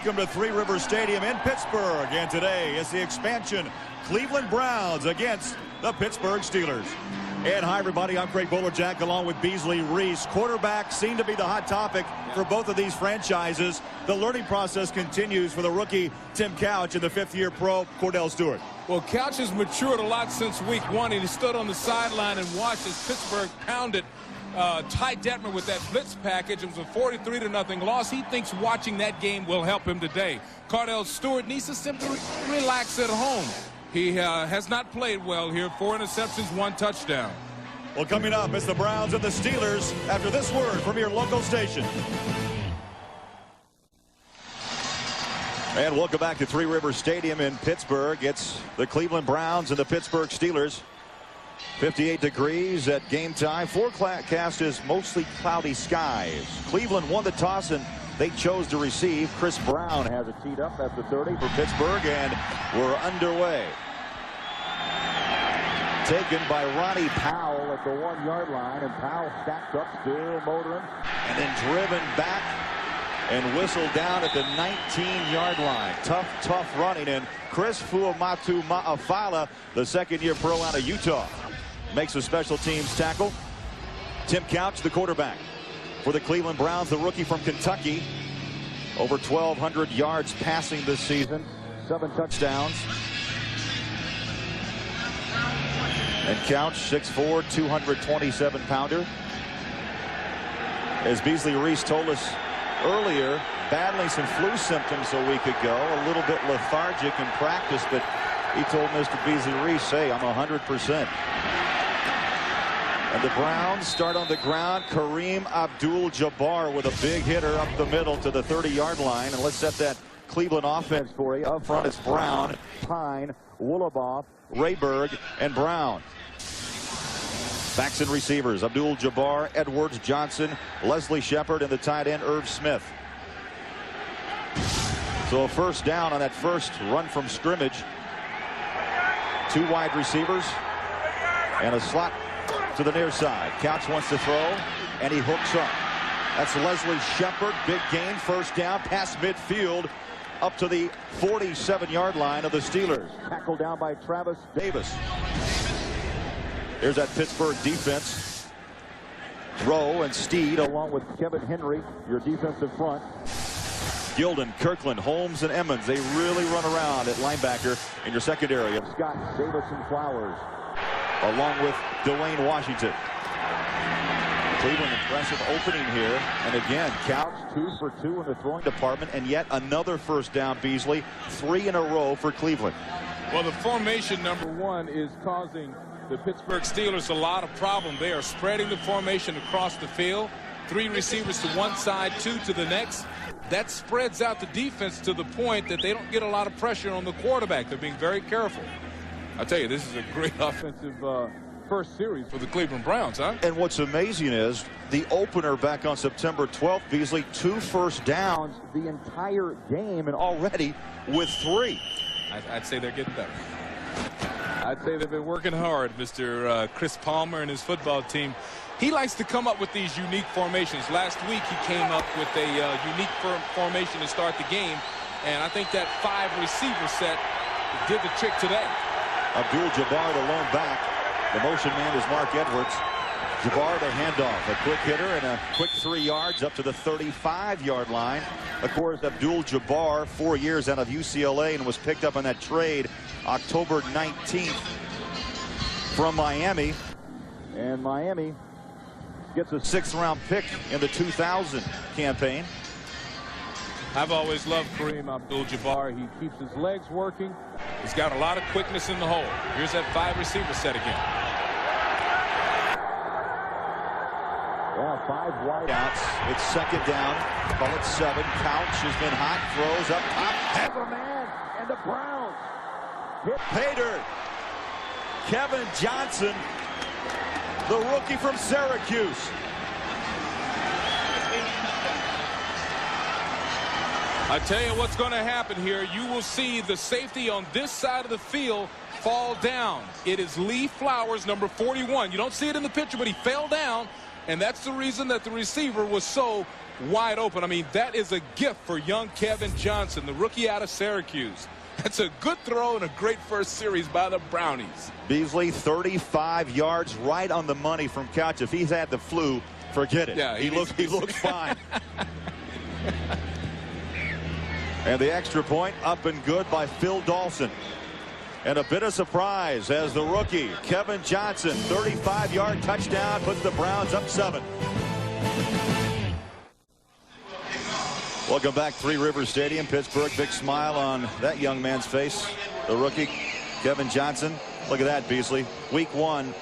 Welcome to Three Rivers Stadium in Pittsburgh, and today is the expansion Cleveland Browns against the Pittsburgh Steelers. And hi everybody, I'm Bolerjack along with Beasley, Reece. Quarterback seem to be the hot topic for both of these franchises. The learning process continues for the rookie Tim Couch and the fifth-year pro Kordell Stewart. Well, Couch has matured a lot since week one, and he stood on the sideline and watched as Pittsburgh pounded Ty Detmer with that blitz package. It was a 43-0 loss. He thinks watching that game will help him today. Kordell Stewart needs to simply relax at home. He has not played well here. 4 interceptions, 1 touchdown. Well, coming up, it's the Browns and the Steelers after this word from your local station. And welcome back to Three Rivers Stadium in Pittsburgh. It's the Cleveland Browns and the Pittsburgh Steelers. 58 degrees at game time. Forecast is mostly cloudy skies. Cleveland won the toss and they chose to receive. Chris Brown has it teed up at the 30 for Pittsburgh, and we're underway. Taken by Ronnie Powell at the 1-yard line, and Powell stacked up, still motoring, and then driven back and whistled down at the 19-yard line. Tough running, and Chris Fuamatu Ma'afala, the second-year pro out of Utah, makes a special teams tackle. Tim Couch, the quarterback for the Cleveland Browns, the rookie from Kentucky. Over 1,200 yards passing this season, 7 touchdowns. And Couch, 6'4", 227-pounder. As Beasley Reece told us earlier, battling some flu symptoms a week ago, a little bit lethargic in practice, but he told Mr. Beasley Reece, hey, I'm 100%. And the Browns start on the ground. Kareem Abdul-Jabbar with a big hitter up the middle to the 30-yard line. And let's set that Cleveland offense for you. Up front, it's Brown, Pine, Woolaboff, Rayberg, and Brown. Backs and receivers, Abdul-Jabbar, Edwards, Johnson, Leslie Shepard, and the tight end, Irv Smith. So a first down on that first run from scrimmage. 2 wide receivers and a slot to the near side. Couch wants to throw, and he hooks up. That's Leslie Shepard. Big gain, first down, past midfield, up to the 47-yard line of the Steelers. Tackled down by Travis Davis. There's that Pittsburgh defense. Rowe and Steed, along with Kevin Henry, your defensive front. Gilden, Kirkland, Holmes, and Emmons. They really run around at linebacker in your secondary. Scott, Davis, and Flowers, along with Dwayne Washington. Cleveland impressive opening here. And again, Couch 2 for 2 in the throwing department, and yet another first down, Beasley. 3 in a row for Cleveland. Well, the formation, number 1, is causing the Pittsburgh Steelers a lot of problem. They are spreading the formation across the field. 3 receivers to one side, 2 to the next. That spreads out the defense to the point that they don't get a lot of pressure on the quarterback. They're being very careful. I tell you, this is a great offensive first series for the Cleveland Browns, huh? And what's amazing is the opener back on September 12th, Beasley, 2 first downs the entire game, and already with 3. I'd say they're getting better. I'd say they've been working hard, Mr. Chris Palmer and his football team. He likes to come up with these unique formations. Last week he came up with a unique formation to start the game, and I think that 5-receiver set did the trick today. Abdul-Jabbar, the lone back. The motion man is Mark Edwards. Jabbar, the handoff. A quick hitter and a quick 3 yards up to the 35-yard line. Of course, Abdul-Jabbar, 4 years out of UCLA, and was picked up on that trade October 19th from Miami. And Miami gets a 6th-round pick in the 2000 campaign. I've always loved Kareem Abdul-Jabbar. He keeps his legs working. He's got a lot of quickness in the hole. Here's that 5-receiver set again. Well, 5 wideouts. It's second down. Call it 7. Couch has been hot. Throws up top. Has a man. And the Browns hit Pater. Kevin Johnson, the rookie from Syracuse. I tell you what's going to happen here. You will see the safety on this side of the field fall down. It is Lee Flowers, number 41. You don't see it in the picture, but he fell down, and that's the reason that the receiver was so wide open. I mean, that is a gift for young Kevin Johnson, the rookie out of Syracuse. That's a good throw and a great first series by the Brownies. Beasley, 35 yards right on the money from Couch. If he's had the flu, forget it. Yeah, he looks fine. And the extra point up and good by Phil Dawson. And a bit of surprise as the rookie Kevin Johnson, 35-yard touchdown, puts the Browns up 7. Welcome back, Three Rivers Stadium, Pittsburgh. Big smile on that young man's face. The rookie Kevin Johnson. Look at that, Beasley. Week 1,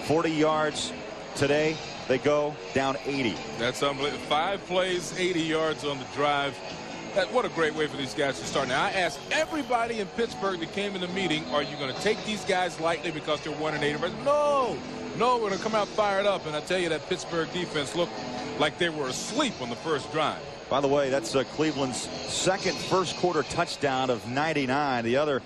40 yards. Today they go down 80. That's unbelievable. 5 plays, 80 yards on the drive. What a great way for these guys to start. Now, I asked everybody in Pittsburgh that came in the meeting, are you going to take these guys lightly because they're 1-8? No, we're going to come out fired up. And I tell you, that Pittsburgh defense looked like they were asleep on the first drive. By the way, that's Cleveland's second first-quarter touchdown of 99. The other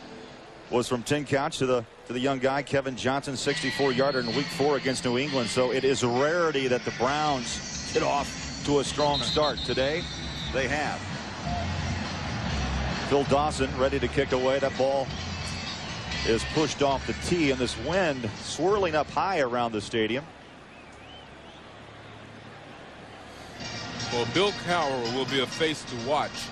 was from Tim Couch to the young guy, Kevin Johnson, 64-yarder in Week 4 against New England. So it is a rarity that the Browns get off to a strong start. Today, they have. Phil Dawson ready to kick away. That ball is pushed off the tee, and this wind swirling up high around the stadium. Well, Bill Cowher will be a face to watch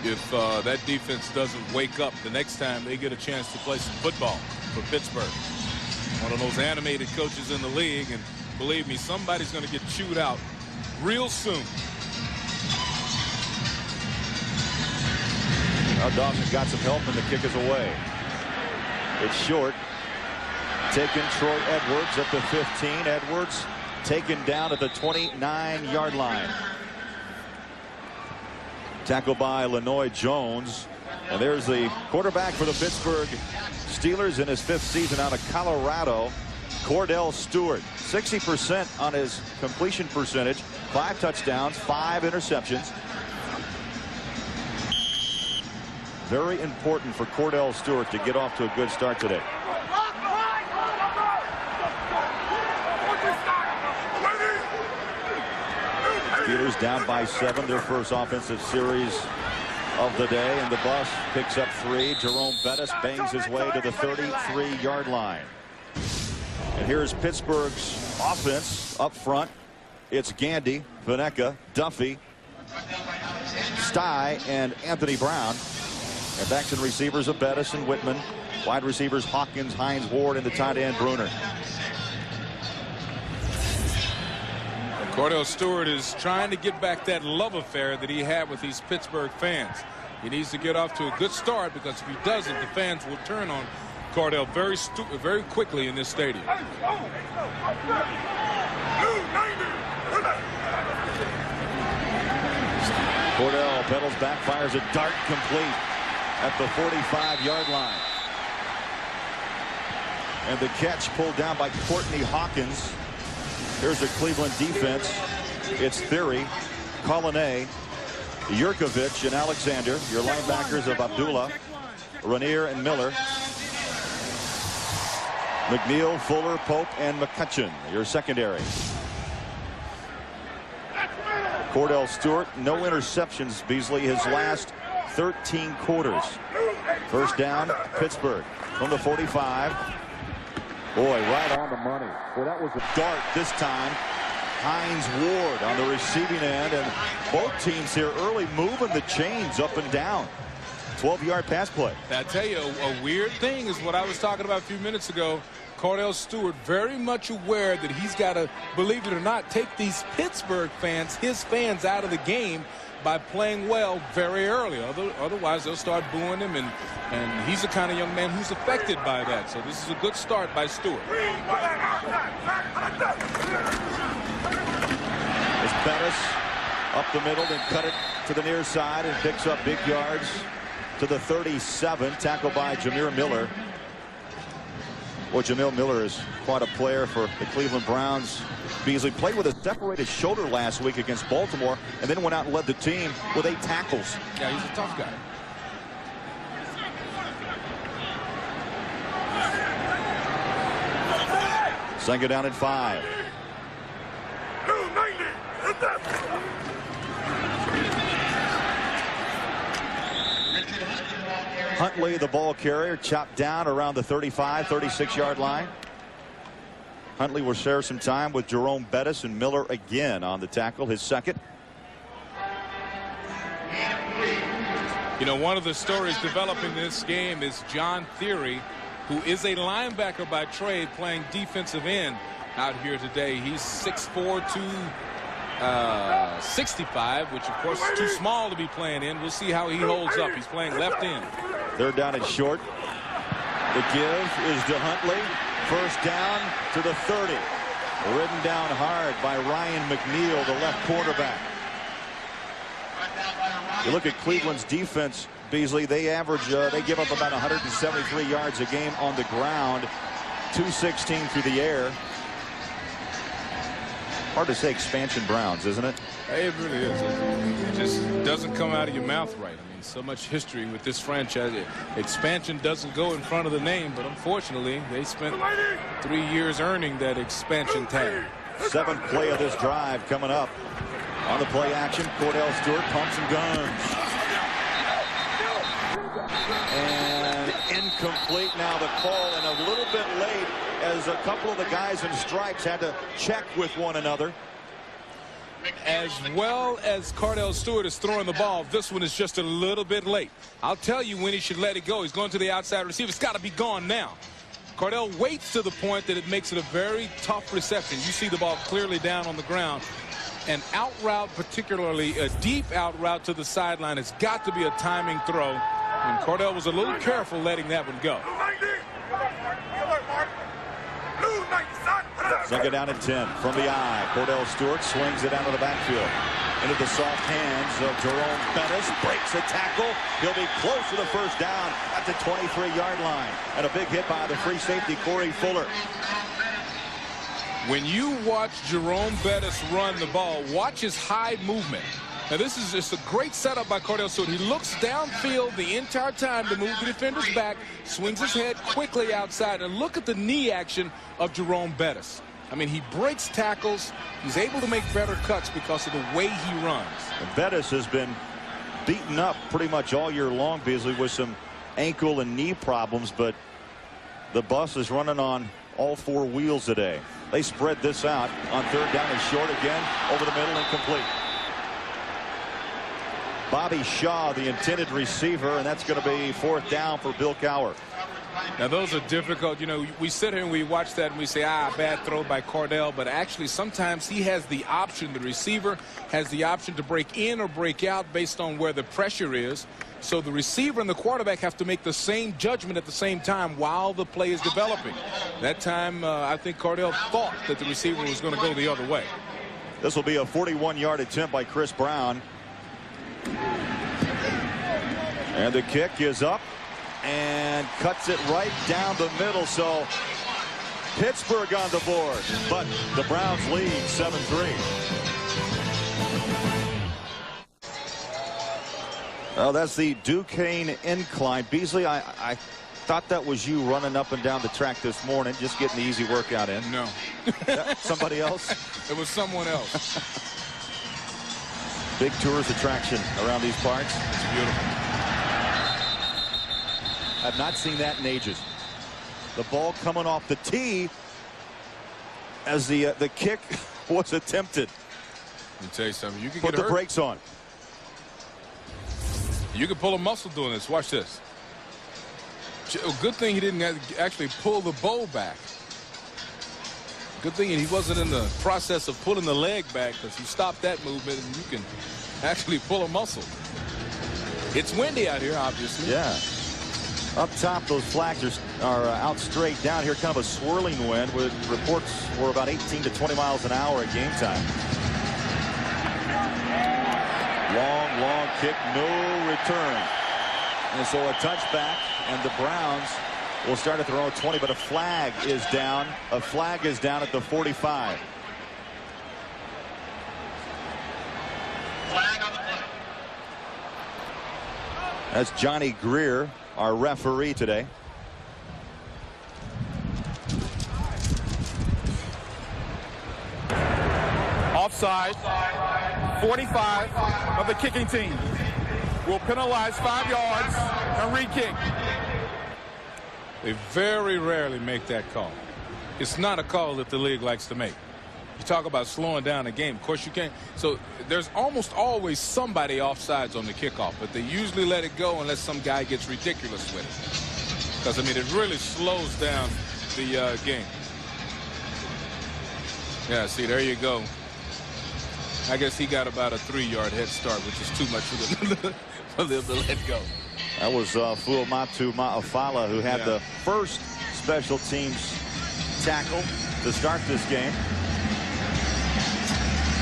if that defense doesn't wake up the next time they get a chance to play some football for Pittsburgh. One of those animated coaches in the league, and believe me, somebody's going to get chewed out real soon. Now Dawson got some help, and the kick is away. It's short. Taken Troy Edwards at the 15. Edwards taken down at the 29-yard line. Tackled by Lenoy Jones. And there's the quarterback for the Pittsburgh Steelers in his 5th season out of Colorado, Kordell Stewart. 60% on his completion percentage. 5 touchdowns, 5 interceptions. Very important for Kordell Stewart to get off to a good start today. Steelers down by 7, their first offensive series of the day, and the bus picks up 3. Jerome Bettis bangs his way to the 33-yard line. And here's Pittsburgh's offense up front. It's Gandy, Vaneka, Duffy, Stye, and Anthony Brown. And backs and receivers of Bettis and Whitman. Wide receivers Hawkins, Hines, Ward, and the tight end Bruner. Kordell Stewart is trying to get back that love affair that he had with these Pittsburgh fans. He needs to get off to a good start, because if he doesn't, the fans will turn on Kordell very quickly in this stadium. Kordell pedals back, fires a dart complete at the 45-yard line. And the catch pulled down by Courtney Hawkins. Here's the Cleveland defense. It's Theory, Collinet, Yurkovich, and Alexander. Your linebackers of Abdullah, Rainier, and Miller. McNeil, Fuller, Pope, and McCutcheon, your secondary. Kordell Stewart, no interceptions, Beasley, his last 13 quarters. First down, Pittsburgh from the 45. Boy, right on the money. Well, that was a dart this time. Hines Ward on the receiving end, and both teams here early moving the chains up and down. 12-yard pass play. I tell you, a weird thing is what I was talking about a few minutes ago. Kordell Stewart very much aware that he's got to, believe it or not, take these Pittsburgh fans, his fans, out of the game by playing well very early. Otherwise, they'll start booing him, and he's the kind of young man who's affected by that. So this is a good start by Stewart. It's Bettis up the middle, then cut it to the near side and picks up big yards to the 37. Tackled by Jameer Miller. Well, Jameer Miller is quite a player for the Cleveland Browns. Beasley played with a separated shoulder last week against Baltimore, and then went out and led the team with 8 tackles. Yeah, he's a tough guy. Second down and 5. Huntley, the ball carrier, chopped down around the 35, 36-yard line. Huntley will share some time with Jerome Bettis, and Miller again on the tackle, his second. You know, one of the stories developing this game is John Theory, who is a linebacker by trade, playing defensive end out here today. He's 6'4", 265, which of course is too small to be playing in. We'll see how he holds up. He's playing left end. Third down and short. The give is to Huntley. First down to the 30. Ridden down hard by Ryan McNeil, the left quarterback. You look at Cleveland's defense, Beasley, they average, they give up about 173 yards a game on the ground, 216 through the air. Hard to say expansion Browns, isn't it? It really is. It just doesn't come out of your mouth right. I mean, so much history with this franchise. Expansion doesn't go in front of the name, but unfortunately, they spent 3 years earning that expansion tag. Seventh play of this drive coming up. On the play action, Kordell Stewart pumps and guns. And incomplete now the call, and a little bit late as a couple of the guys in stripes had to check with one another. As well as Kordell Stewart is throwing the ball, this one is just a little bit late. I'll tell you when he should let it go. He's going to the outside receiver. It's got to be gone now. Kordell waits to the point that it makes it a very tough reception. You see the ball clearly down on the ground. An out route, particularly a deep out route to the sideline, has got to be a timing throw. And Kordell was a little careful letting that one go. Second down and 10 from the eye. Kordell Stewart swings it out of the backfield. Into the soft hands of Jerome Bettis. Breaks the tackle. He'll be close to the first down at the 23-yard line. And a big hit by the free safety, Corey Fuller. When you watch Jerome Bettis run the ball, watch his high movement. Now, this is just a great setup by Kordell Stewart. He looks downfield the entire time to move the defenders back, swings his head quickly outside, and look at the knee action of Jerome Bettis. I mean, he breaks tackles. He's able to make better cuts because of the way he runs. And Bettis has been beaten up pretty much all year long, Beasley, with some ankle and knee problems, but the bus is running on all four wheels today. They spread this out on third down and short again, over the middle and complete. Bobby Shaw, the intended receiver, and that's going to be fourth down for Bill Cowher. Now, those are difficult. You know, we sit here and we watch that and we say, bad throw by Kordell. But actually, sometimes he has the option, the receiver has the option to break in or break out based on where the pressure is. So the receiver and the quarterback have to make the same judgment at the same time while the play is developing. That time, I think Kordell thought that the receiver was going to go the other way. This will be a 41-yard attempt by Chris Brown. And the kick is up and cuts it right down the middle. So Pittsburgh on the board, but the Browns lead 7-3. Well, that's the Duquesne incline. Beasley, I thought that was you running up and down the track this morning, just getting the easy workout in. No. Somebody else? It was someone else. Big tourist attraction around these parts. It's beautiful. I've not seen that in ages. The ball coming off the tee as the kick was attempted. Let me tell you something. You can put get the hurt. brakes on. You can pull a muscle doing this. Watch this. Good thing he didn't actually pull the bow back. Good thing he wasn't in the process of pulling the leg back, because you stop that movement and you can actually pull a muscle. It's windy out here, obviously. Yeah. Up top, those flags are out straight. Down here, kind of a swirling wind with reports for about 18 to 20 miles an hour at game time. Long kick, no return. And so a touchback, and the Browns will start at their own 20, but a flag is down. A flag is down at the 45. Flag on the play. That's Johnny Greer, our referee today. Offside, 45 of the kicking team. will penalize 5 yards and re-kick. They very rarely make that call. It's not a call that the league likes to make. You talk about slowing down a game. Of course you can't. So there's almost always somebody offsides on the kickoff, but they usually let it go unless some guy gets ridiculous with it. Because, I mean, it really slows down the game. Yeah, see, there you go. I guess he got about a 3-yard head start, which is too much for them to let go. That was Fuamatu Ma'afala, who had the first special teams tackle to start this game.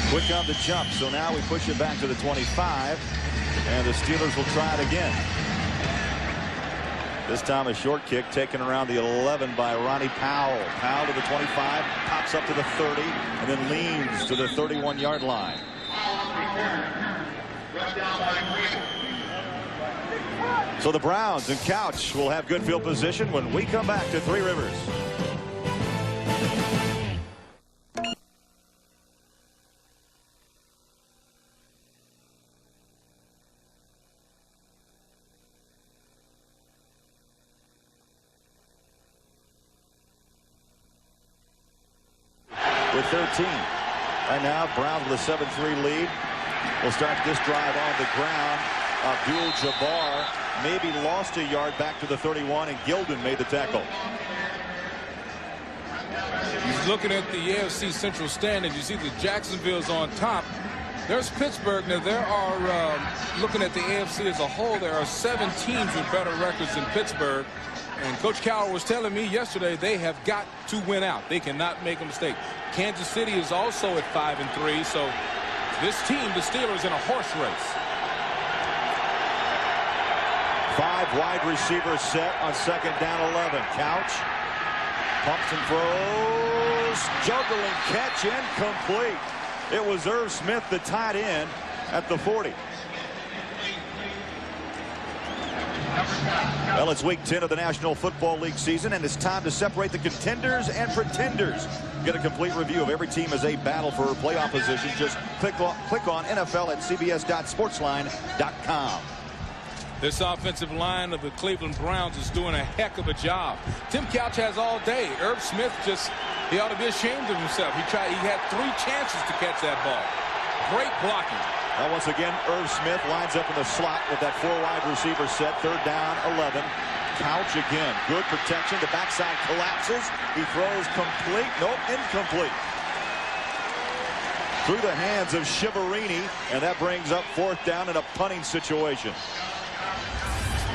Quick on the jump, so now we push it back to the 25, and the Steelers will try it again. This time a short kick taken around the 11 by Ronnie Powell. Powell to the 25, pops up to the 30, and then leans to the 31-yard line. So the Browns and Couch will have good field position when we come back to Three Rivers. With 13. And now Browns with a 7-3 lead. We'll start this drive on the ground. Abdul-Jabbar maybe lost a yard back to the 31, and Gilden made the tackle. He's looking at the AFC Central standings. You see the Jacksonville's on top. There's Pittsburgh. Now there are, looking at the AFC as a whole, there are 7 teams with better records than Pittsburgh. And Coach Cowher was telling me yesterday they have got to win out. They cannot make a mistake. Kansas City is also at 5-3. So this team, the Steelers, in a horse race. 5 wide receivers set on 2nd down 11. Couch pumps and throws. Juggling catch incomplete. It was Irv Smith, the tight end, at the 40. Well, it's week 10 of the National Football League season, and it's time to separate the contenders and pretenders. Get a complete review of every team as they battle for playoff position. Just click on NFL at cbs.sportsline.com. This offensive line of the Cleveland Browns is doing a heck of a job. Tim Couch has all day. Irv Smith he ought to be ashamed of himself. He had 3 chances to catch that ball. Great blocking. Now once again, Irv Smith lines up in the slot with that 4 wide receiver set. 3rd down 11. Couch again. Good protection. The backside collapses. He throws complete. Nope, incomplete. Through the hands of Shiverini, and that brings up 4th down in a punting situation.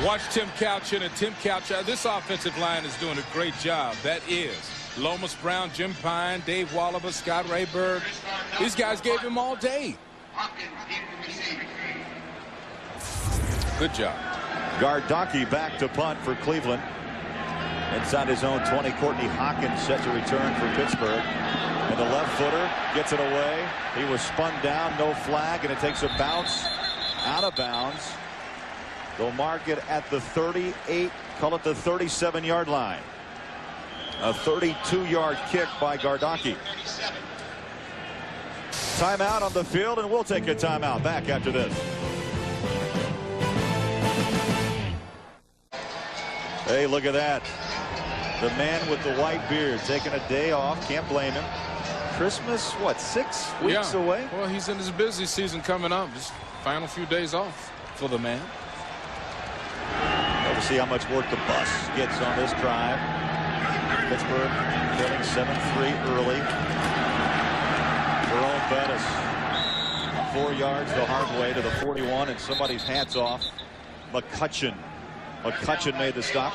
Watch Tim Couch in, and Tim Couch, this offensive line is doing a great job. That is Lomas Brown, Jim Pine, Dave Wallaber, Scott Rayburg. These guys gave him all day. Good job. Gardocki back to punt for Cleveland. Inside his own 20, Courtney Hawkins set to return for Pittsburgh. And the left footer gets it away. He was spun down, no flag, and it takes a bounce out of bounds. They'll mark it at the 38, call it the 37-yard line. A 32-yard kick by Gardocki. Timeout on the field, and we'll take a timeout. Back after this. Hey, look at that. The man with the white beard taking a day off. Can't blame him. Christmas, what, 6 weeks away? Well, he's in his busy season coming up. Just final few days off for the man. We'll see how much work the bus gets on this drive. Pittsburgh trailing 7-3 early. Jerome Bettis, 4 yards the hard way to the 41, and somebody's hats off. McCutcheon made the stop.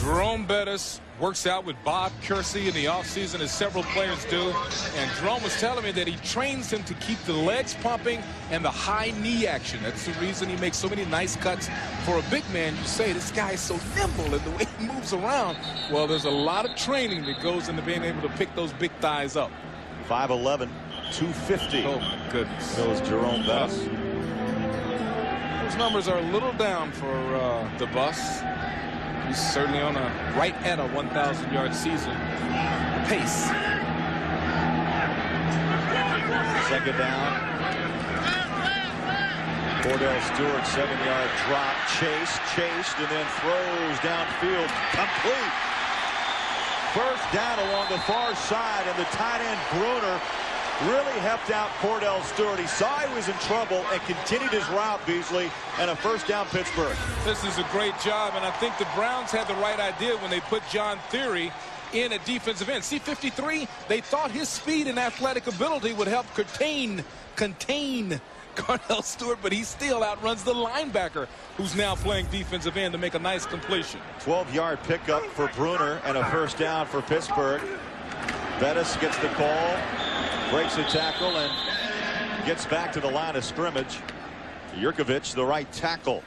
Jerome Bettis works out with Bob Kersey in the offseason, as several players do. And Jerome was telling me that he trains him to keep the legs pumping and the high knee action. That's the reason he makes so many nice cuts. For a big man, you say this guy is so nimble in the way he moves around. Well, there's a lot of training that goes into being able to pick those big thighs up. 5'11", 250. Oh, my goodness. Goes Jerome Bettis. Those numbers are a little down for the bus. He's certainly on right at a 1,000-yard season pace. 2nd down. Kordell Stewart, 7-yard drop, chased, and then throws downfield, complete. First down along the far side, and the tight end Bruner really helped out Kordell Stewart. He saw he was in trouble and continued his route, Beasley, and a first down Pittsburgh. This is a great job, and I think the Browns had the right idea when they put John Theory in at defensive end. See, 53, they thought his speed and athletic ability would help contain Kordell Stewart, but he still outruns the linebacker, who's now playing defensive end, to make a nice completion. 12-yard pickup for Bruner and a first down for Pittsburgh. Bettis gets the call, breaks the tackle, and gets back to the line of scrimmage. Yurkovich, the right tackle,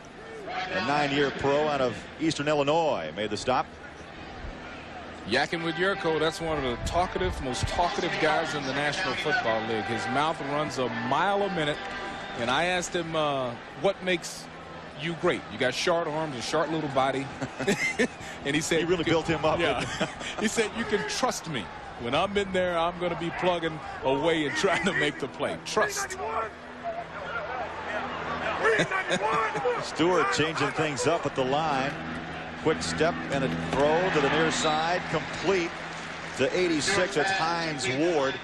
a 9-year pro out of Eastern Illinois, made the stop. Yakking with Yurko, that's one of the most talkative guys in the National Football League. His mouth runs a mile a minute. And I asked him, what makes you great? You got short arms, a short little body. And he said, he really built him up. Yeah. He said, you can trust me. When I'm in there, I'm going to be plugging away and trying to make the play. Trust. Stewart changing things up at the line. Quick step and a throw to the near side, complete to 86. That's Hines Ward.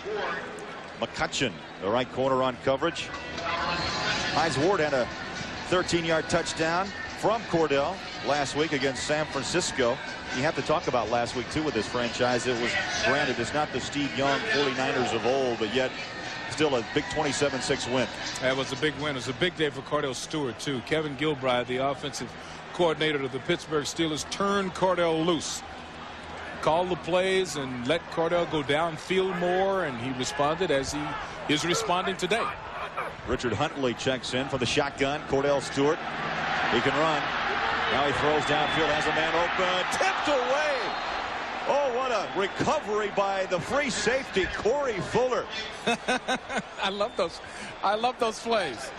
McCutcheon, the right corner on coverage. Hines Ward had a 13-yard touchdown from Kordell last week against San Francisco. You have to talk about last week, too, with this franchise. It was, granted, it's not the Steve Young 49ers of old, but yet still a big 27-6 win. That was a big win. It was a big day for Kordell Stewart, too. Kevin Gilbride, the offensive coordinator of the Pittsburgh Steelers, turned Kordell loose. Called the plays and let Kordell go downfield more, and he responded as he is responding today. Richard Huntley checks in for the shotgun. Kordell Stewart, he can run. Now he throws downfield, has a man open, tipped away. Oh, what a recovery by the free safety, Corey Fuller. I love those. I love those plays.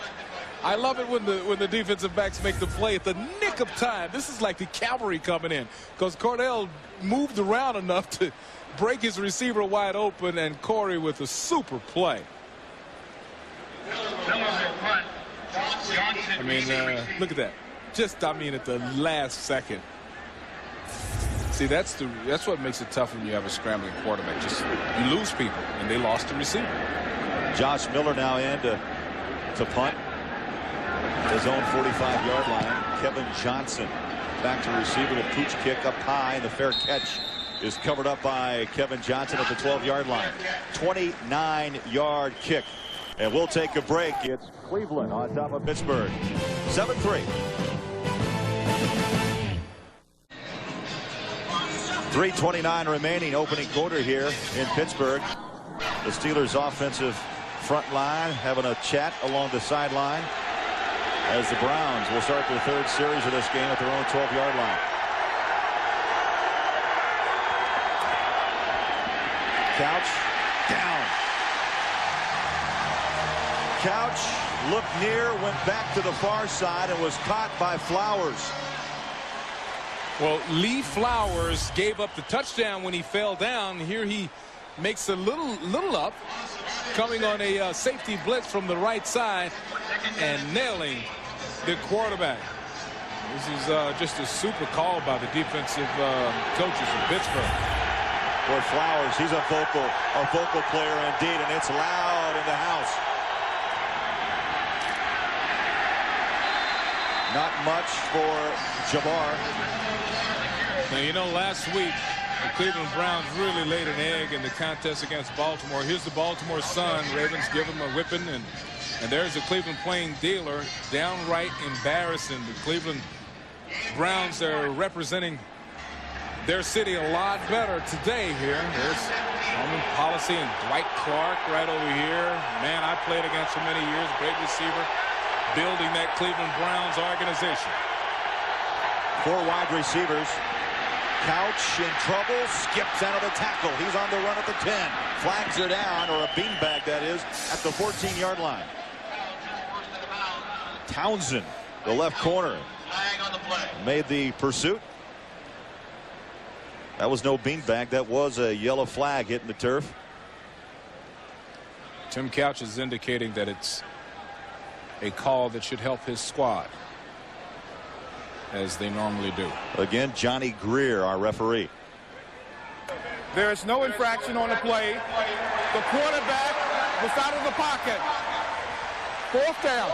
I love it when the defensive backs make the play at the nick of time. This is like the cavalry coming in, because Kordell moved around enough to break his receiver wide open, and Corey with a super play. I mean, look at that. Just, I mean, at the last second. See, that's what makes it tough when you have a scrambling quarterback. Just, you lose people, and they lost the receiver. Josh Miller now in to punt. His own 45-yard line. Kevin Johnson back to receiver. The pooch kick up high, and the fair catch is covered up by Kevin Johnson at the 12-yard line. 29-yard kick. And we'll take a break. It's Cleveland on top of Pittsburgh. 7-3. 3:29 remaining, opening quarter here in Pittsburgh. The Steelers' offensive front line having a chat along the sideline as the Browns will start their third series of this game at their own 12-yard line. Couch down. Couch looked near, went back to the far side, and was caught by Flowers. Well, Lee Flowers gave up the touchdown when he fell down. Here he makes a little up, coming on a safety blitz from the right side and nailing the quarterback. This is just a super call by the defensive coaches of Pittsburgh. Boy, Flowers, he's a vocal player indeed, and it's loud in the house. Not much for Jabbar. Now, you know, last week the Cleveland Browns really laid an egg in the contest against Baltimore. Here's the Baltimore Sun. Ravens give him a whipping, and there's the Cleveland Plain Dealer. Downright embarrassing. The Cleveland Browns are representing their city a lot better today here. There's Norman Policy and Dwight Clark right over here. Man, I played against for many years. Great receiver, building that Cleveland Browns organization. 4 wide receivers. Couch in trouble, skips out of the tackle. He's on the run at the 10. Flags are down, or a beanbag that is, at the 14-yard line. Townsend, the left corner, made the pursuit. That was no beanbag. That was a yellow flag hitting the turf. Tim Couch is indicating that it's a call that should help his squad, as they normally do. Again, Johnny Greer, our referee. There is no infraction on the play. The quarterback was out of the pocket. 4th down.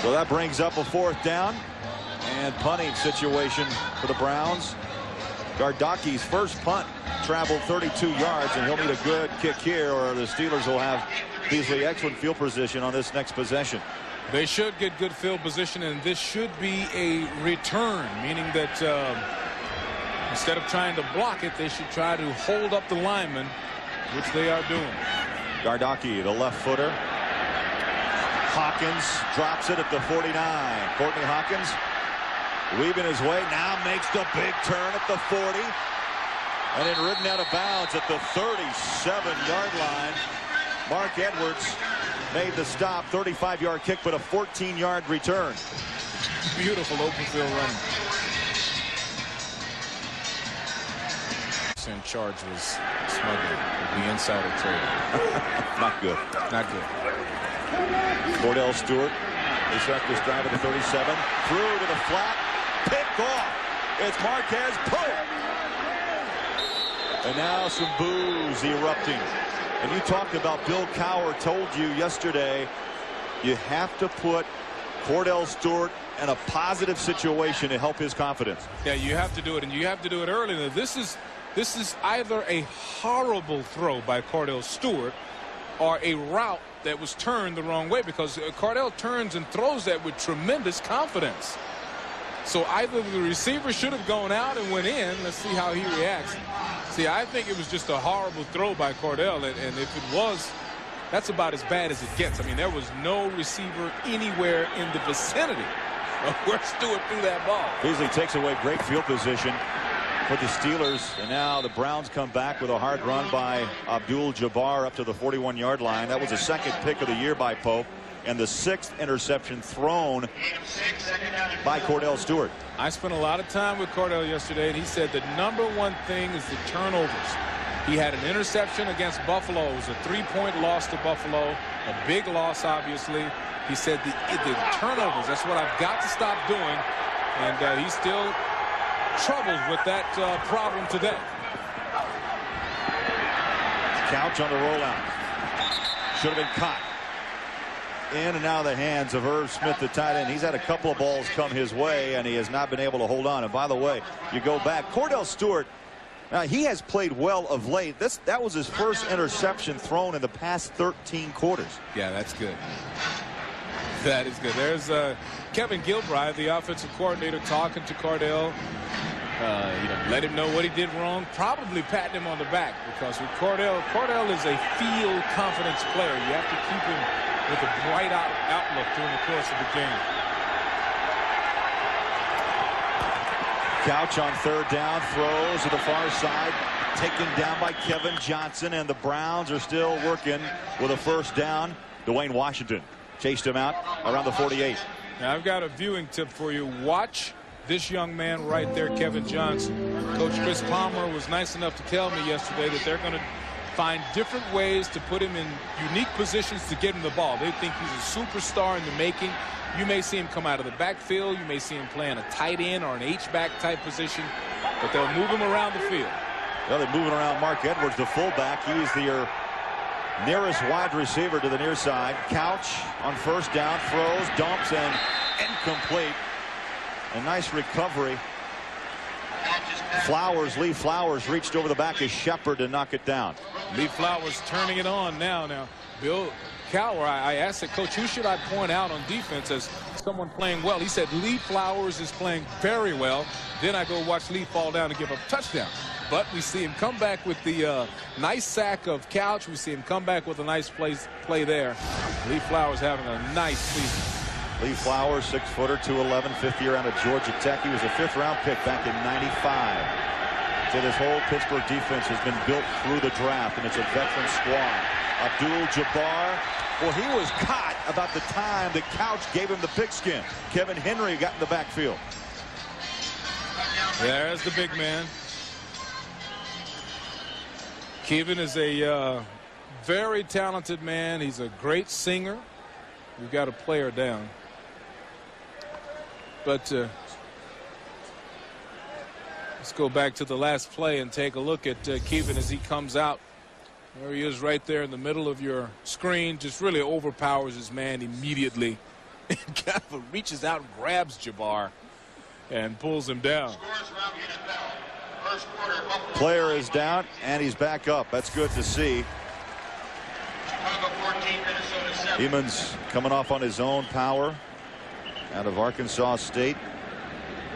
So that brings up a 4th down and punting situation for the Browns. Gardaki's first punt traveled 32 yards, and he'll need a good kick here, or the Steelers will have Beasley excellent field position on this next possession. They should get good field position, and this should be a return, meaning that instead of trying to block it, they should try to hold up the lineman, which they are doing. Gardaki, the left footer. Hawkins drops it at the 49. Courtney Hawkins weaving his way, now makes the big turn at the 40. And then ridden out of bounds at the 37-yard line. Mark Edwards made the stop. 35-yard kick, but a 14-yard return. Beautiful open field run. In charge was smuggling the insider trading. Not good. Not good. Kordell Stewart. They start this drive at the 37. Through to the flat. Picked off. It's Marquez. Pull. And now some boos erupting. And you talked about Bill Cowher told you yesterday you have to put Kordell Stewart in a positive situation to help his confidence. Yeah, you have to do it, and you have to do it early. Now, this is either a horrible throw by Kordell Stewart or a route that was turned the wrong way, because Kordell turns and throws that with tremendous confidence. So either the receiver should have gone out and went in. Let's see how he reacts. See, I think it was just a horrible throw by Kordell, and if it was, that's about as bad as it gets. I mean, there was no receiver anywhere in the vicinity of where Stewart threw that ball. Beasley takes away great field position for the Steelers, and now the Browns come back with a hard run by Abdul-Jabbar up to the 41-yard line. That was the 2nd pick of the year by Pope, and the 6th interception thrown by Kordell Stewart. I spent a lot of time with Kordell yesterday, and he said the #1 thing is the turnovers. He had an interception against Buffalo. It was a 3-point loss to Buffalo, a big loss, obviously. He said the turnovers, that's what I've got to stop doing, and he's still troubled with that problem today. Couch on the rollout. Should have been caught. In and out of the hands of Irv Smith, the tight end. He's had a couple of balls come his way, and he has not been able to hold on. And by the way, you go back, Kordell Stewart, now he has played well of late. That was his first interception thrown in the past 13 quarters. Yeah, that's good. That is good. There's Kevin Gilbride, the offensive coordinator, talking to Kordell. Let him know what he did wrong. Probably patting him on the back, because with Kordell is a field confidence player. You have to keep him with a bright outlook during the course of the game. Couch on 3rd down, throws to the far side, taken down by Kevin Johnson, and the Browns are still working with a 1st down. Dwayne Washington chased him out around the 48. Now, I've got a viewing tip for you. Watch this young man right there, Kevin Johnson. Coach Chris Palmer was nice enough to tell me yesterday that they're going to find different ways to put him in unique positions to get him the ball. They think he's a superstar in the making. You may see him come out of the backfield. You may see him playing a tight end or an H-back type position, but they'll move him around the field. Well, they're moving around Mark Edwards, the fullback. He's the nearest wide receiver to the near side. Couch on 1st down, throws, dumps, and incomplete. A nice recovery. Lee Flowers reached over the back of Shepard to knock it down. Lee Flowers turning it on now. Bill Cowher, I asked the coach, who should I point out on defense as someone playing well? He said Lee Flowers is playing very well. Then I go watch Lee fall down and give up a touchdown. But we see him come back with the nice sack of Couch. We see him come back with a nice play there. Lee Flowers having a nice season. Lee Flowers, 6-footer, 211, 5th year out of Georgia Tech. He was a 5th-round pick back in '95. So this whole Pittsburgh defense has been built through the draft, and it's a veteran squad. Abdul-Jabbar, well, he was caught about the time that Couch gave him the pigskin. Kevin Henry got in the backfield. There's the big man. Kevin is a very talented man. He's a great singer. We've got a player down. But let's go back to the last play and take a look at Kevin as he comes out. There he is right there in the middle of your screen. Just really overpowers his man immediately. And kind of reaches out and grabs Jabbar and pulls him down. Player is down and he's back up. That's good to see. Heeman's coming off on his own power out of Arkansas State.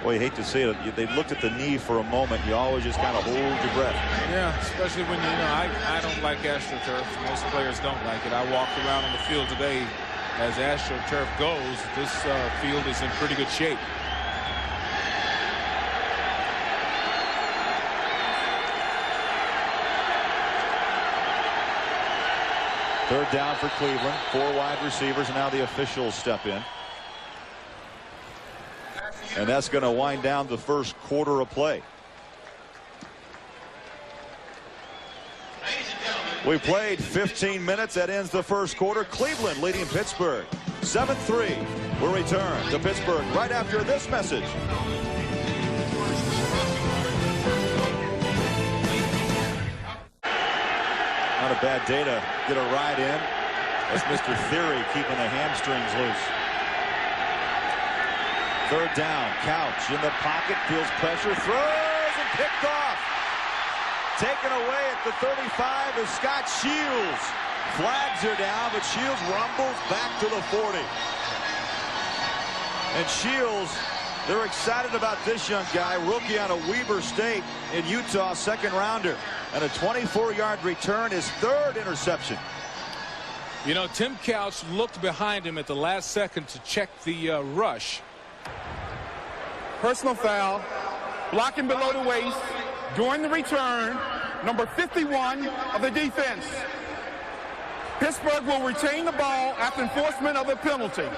Boy, you hate to say it. They looked at the knee for a moment. You always just kind of hold your breath. Yeah, especially when I don't like AstroTurf. Most players don't like it. I walked around on the field today. As AstroTurf goes, this field is in pretty good shape. Third down for Cleveland. 4 wide receivers, and now the officials step in. And that's going to wind down the first quarter of play. We played 15 minutes. That ends the first quarter. Cleveland leading Pittsburgh 7-3. We'll return to Pittsburgh right after this message. Not a bad day to get a ride in. That's Mr. Theory keeping the hamstrings loose. Third down. Couch in the pocket. Feels pressure. Throws and picked off. Taken away at the 35 is Scott Shields. Flags are down, but Shields rumbles back to the 40. And Shields, they're excited about this young guy, rookie out of Weber State in Utah, second rounder. And a 24-yard return, his third interception. You know, Tim Couch looked behind him at the last second to check the rush. Personal foul, blocking below the waist during the return, number 51 of the defense. Pittsburgh will retain the ball after enforcement of a penalty.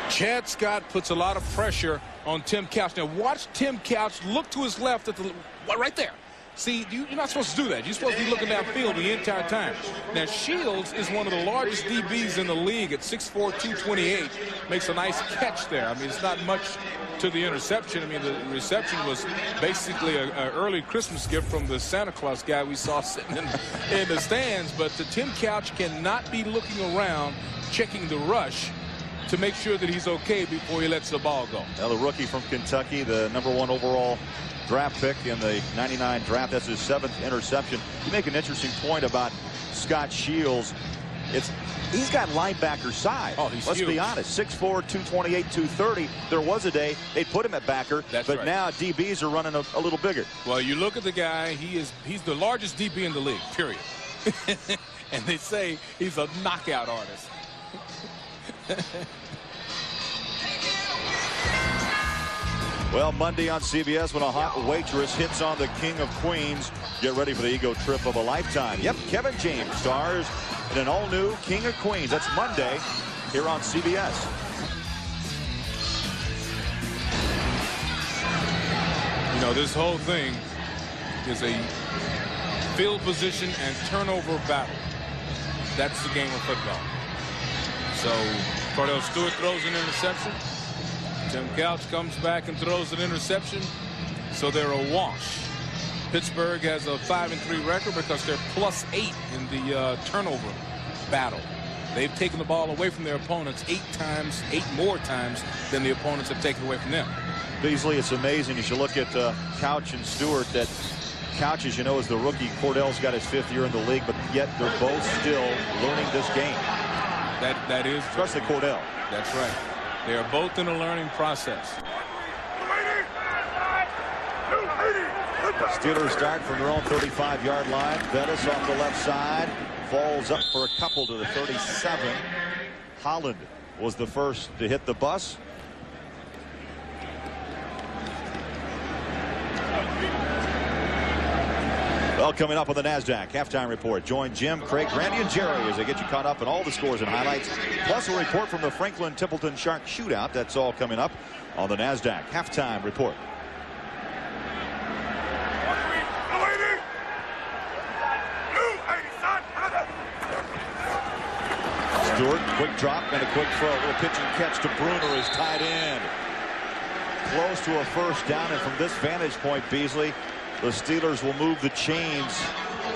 Chad Scott puts a lot of pressure on Tim Couch. Now watch Tim Couch look to his left at the right there. See, you're not supposed to do that. You're supposed to be looking downfield the entire time. Now, Shields is one of the largest DBs in the league at 6'4", 228. Makes a nice catch there. I mean, it's not much to the interception. I mean, the reception was basically an early Christmas gift from the Santa Claus guy we saw sitting in the stands. But Tim Couch cannot be looking around, checking the rush to make sure that he's okay before he lets the ball go. Now, the rookie from Kentucky, the #1 overall draft pick in the '99 draft. That's his 7th interception. You make an interesting point about Scott Shields. He's got linebacker size. Oh, he's Let's huge. be honest. 6'4", 228, 230. There was a day they put him at backer, That's but right. now DBs are running a little bigger. Well, you look at the guy, he's the largest DB in the league, period. And they say he's a knockout artist. Well, Monday on CBS, when a hot waitress hits on the King of Queens, get ready for the ego trip of a lifetime. Yep, Kevin James stars in an all-new King of Queens. That's Monday here on CBS. You know, this whole thing is a field position and turnover battle. That's the game of football. So Kordell Stewart throws an interception. Tim Couch comes back and throws an interception. So they're a wash. Pittsburgh has a 5-3 record because they're +8 in the turnover battle. They've taken the ball away from their opponents 8 more times than the opponents have taken away from them. Beasley, it's amazing. You should look at Couch and Stewart. That Couch, as you know, is the rookie. Kordell's got his 5th year in the league, but yet they're both still learning this game. That is, especially Kordell. That's right. They are both in a learning process. Steelers start from their own 35-yard line. Bettis off the left side falls up for a couple to the 37. Holland was the first to hit the bus. Well, coming up on the NASDAQ halftime report, join Jim, Craig, Randy, and Jerry as they get you caught up on all the scores and highlights, plus a report from the Franklin-Templeton Shark Shootout. That's all coming up on the NASDAQ halftime report. Stewart, quick drop and a quick throw. A little pitch and catch to Bruner is tied in. Close to a first down, and from this vantage point, Beasley, the Steelers will move the chains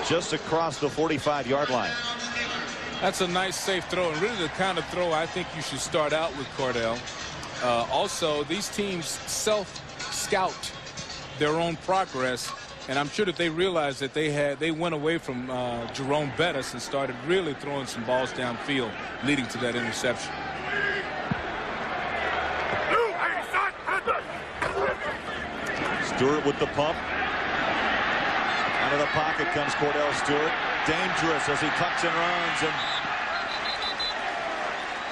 just across the 45-yard line. That's a nice, safe throw, and really the kind of throw I think you should start out with, Kordell. Also, these teams self-scout their own progress, and I'm sure that they realized that they went away from Jerome Bettis and started really throwing some balls downfield, leading to that interception. Stewart with the pump. Out of the pocket comes Kordell Stewart. Dangerous as he tucks and runs, and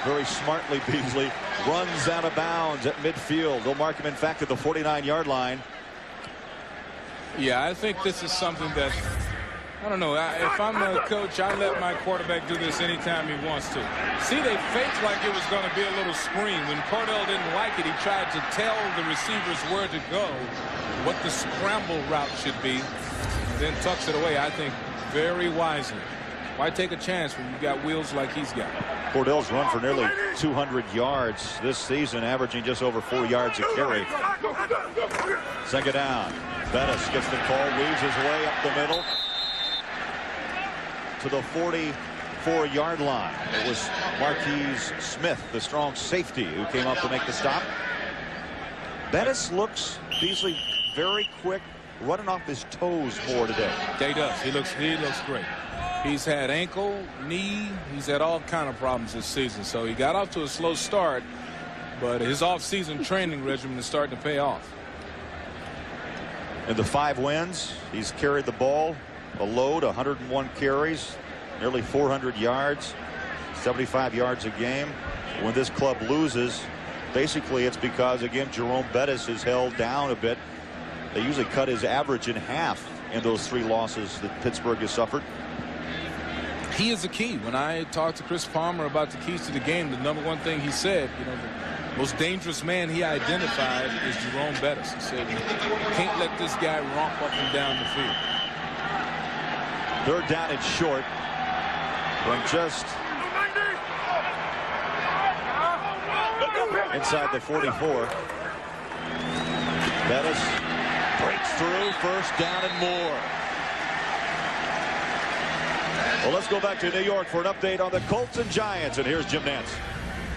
very smartly Beasley runs out of bounds at midfield. They'll mark him, in fact, at the 49-yard line. Yeah, I think this is something that, I don't know, if I'm a coach, I let my quarterback do this anytime he wants to. See, they faked like it was going to be a little screen. When Kordell didn't like it, he tried to tell the receivers where to go, what the scramble route should be, and then tucks it away, I think, very wisely. Why take a chance when you've got wheels like he's got? Kordell's run for nearly 200 yards this season, averaging just over 4 yards a carry. Second down. Bettis gets the call, weaves his way up the middle to the 44-yard line. It was Marquise Smith, the strong safety, who came up to make the stop. Bettis looks, Beasley, very quick, running off his toes more today. He does. He looks great. He's had ankle, knee, he's had all kind of problems this season. So he got off to a slow start, but his off-season training regimen is starting to pay off. In the 5 wins, he's carried the ball a load, 101 carries, nearly 400 yards, 75 yards a game. When this club loses, basically it's because, again, Jerome Bettis is held down a bit. They usually cut his average in half in those 3 losses that Pittsburgh has suffered. He is the key. When I talked to Chris Palmer about the keys to the game, the #1 thing he said, you know, the most dangerous man he identified is Jerome Bettis. He said, you can't let this guy romp up and down the field. Third down and short from just inside the 44. Bettis breaks through, first down and more. Well, let's go back to New York for an update on the Colts and Giants, and here's Jim Nantz.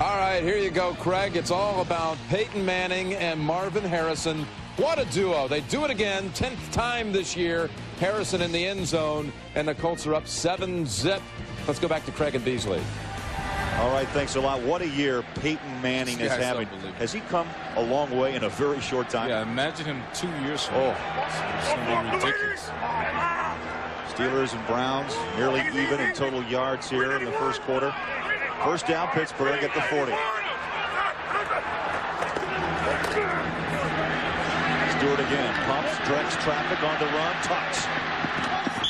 All right, here you go, Craig. It's all about Peyton Manning and Marvin Harrison. What a duo. They do it again, 10th time this year. Harrison in the end zone, and the Colts are up 7-zip. Let's go back to Craig and Beasley. All right, thanks a lot. What a year Peyton Manning is having. Has he come a long way in a very short time? Yeah, imagine him 2 years from now. It's going to be ridiculous. Steelers and Browns nearly even in total yards here in the first quarter. First down, Pittsburgh at the 40. Stewart again pumps, directs traffic on the run, tucks,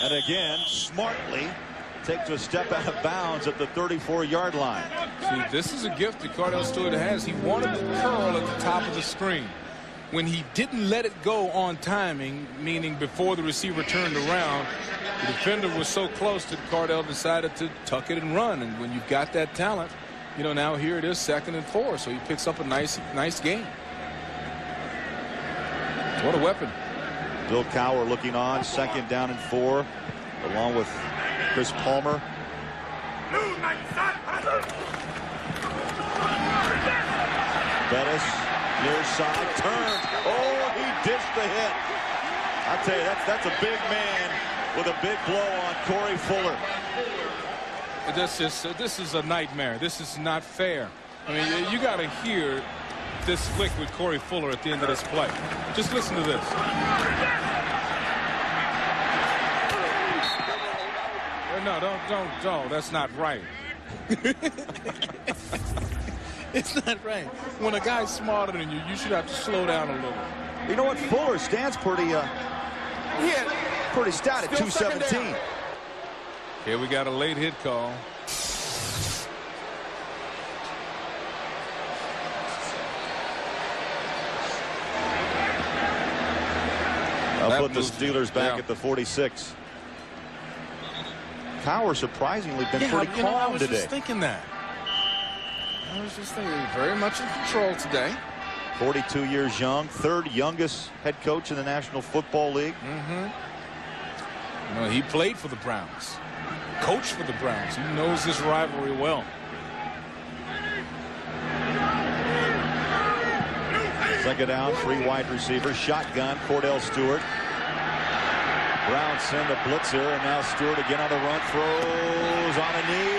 and again smartly takes a step out of bounds at the 34-yard line. See, this is a gift that Kordell Stewart has. He wanted the curl at the top of the screen. When he didn't let it go on timing, meaning before the receiver turned around, the defender was so close that Kordell decided to tuck it and run. And when you've got that talent, you know, now here it is 2nd and 4. So he picks up a nice gain. What a weapon. Bill Cowher looking on, 2nd down and 4, along with Chris Palmer. Bettis, near side, turned. Oh, he dished the hit. I tell you, that's a big man with a big blow on Corey Fuller. This is a nightmare. This is not fair. I mean, you got to hear this flick with Corey Fuller at the end of this play. Just listen to this. No, don't. That's not right. It's not right. When a guy's smarter than you, you should have to slow down a little. You know what? Fuller stands pretty stout at 217. Here we got a late hit call. I'll put the Steelers back at the 46. Cowher surprisingly been pretty calm I was today. just thinking that. I was just thinking, very much in control today. 42 years young, third youngest head coach in the National Football League. Well, he played for the Browns, coached for the Browns. He knows this rivalry well. Second down, 3 wide receivers, shotgun, Kordell Stewart. Browns send a blitzer, and now Stewart again on the run, throws on a knee.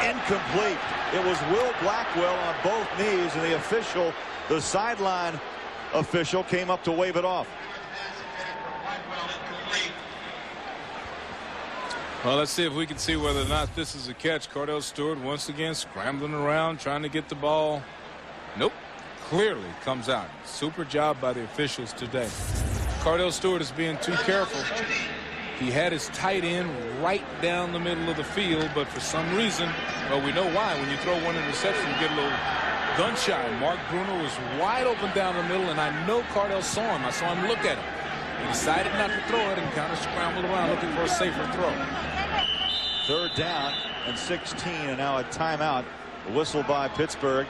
Incomplete. It was Will Blackwell on both knees, and the official, the sideline official, came up to wave it off. Well, let's see if we can see whether or not this is a catch. Kordell Stewart once again scrambling around, trying to get the ball. Nope. Clearly comes out. Super job by the officials today. Kordell Stewart is being too careful. He had his tight end right down the middle of the field, but for some reason, well, we know why. When you throw one interception, you get a little gun shy. Mark Bruner was wide open down the middle, and I know Kordell saw him. I saw him look at him. He decided not to throw it and kind of scrambled around looking for a safer throw. Third down and 16, and now a timeout. A whistle by Pittsburgh,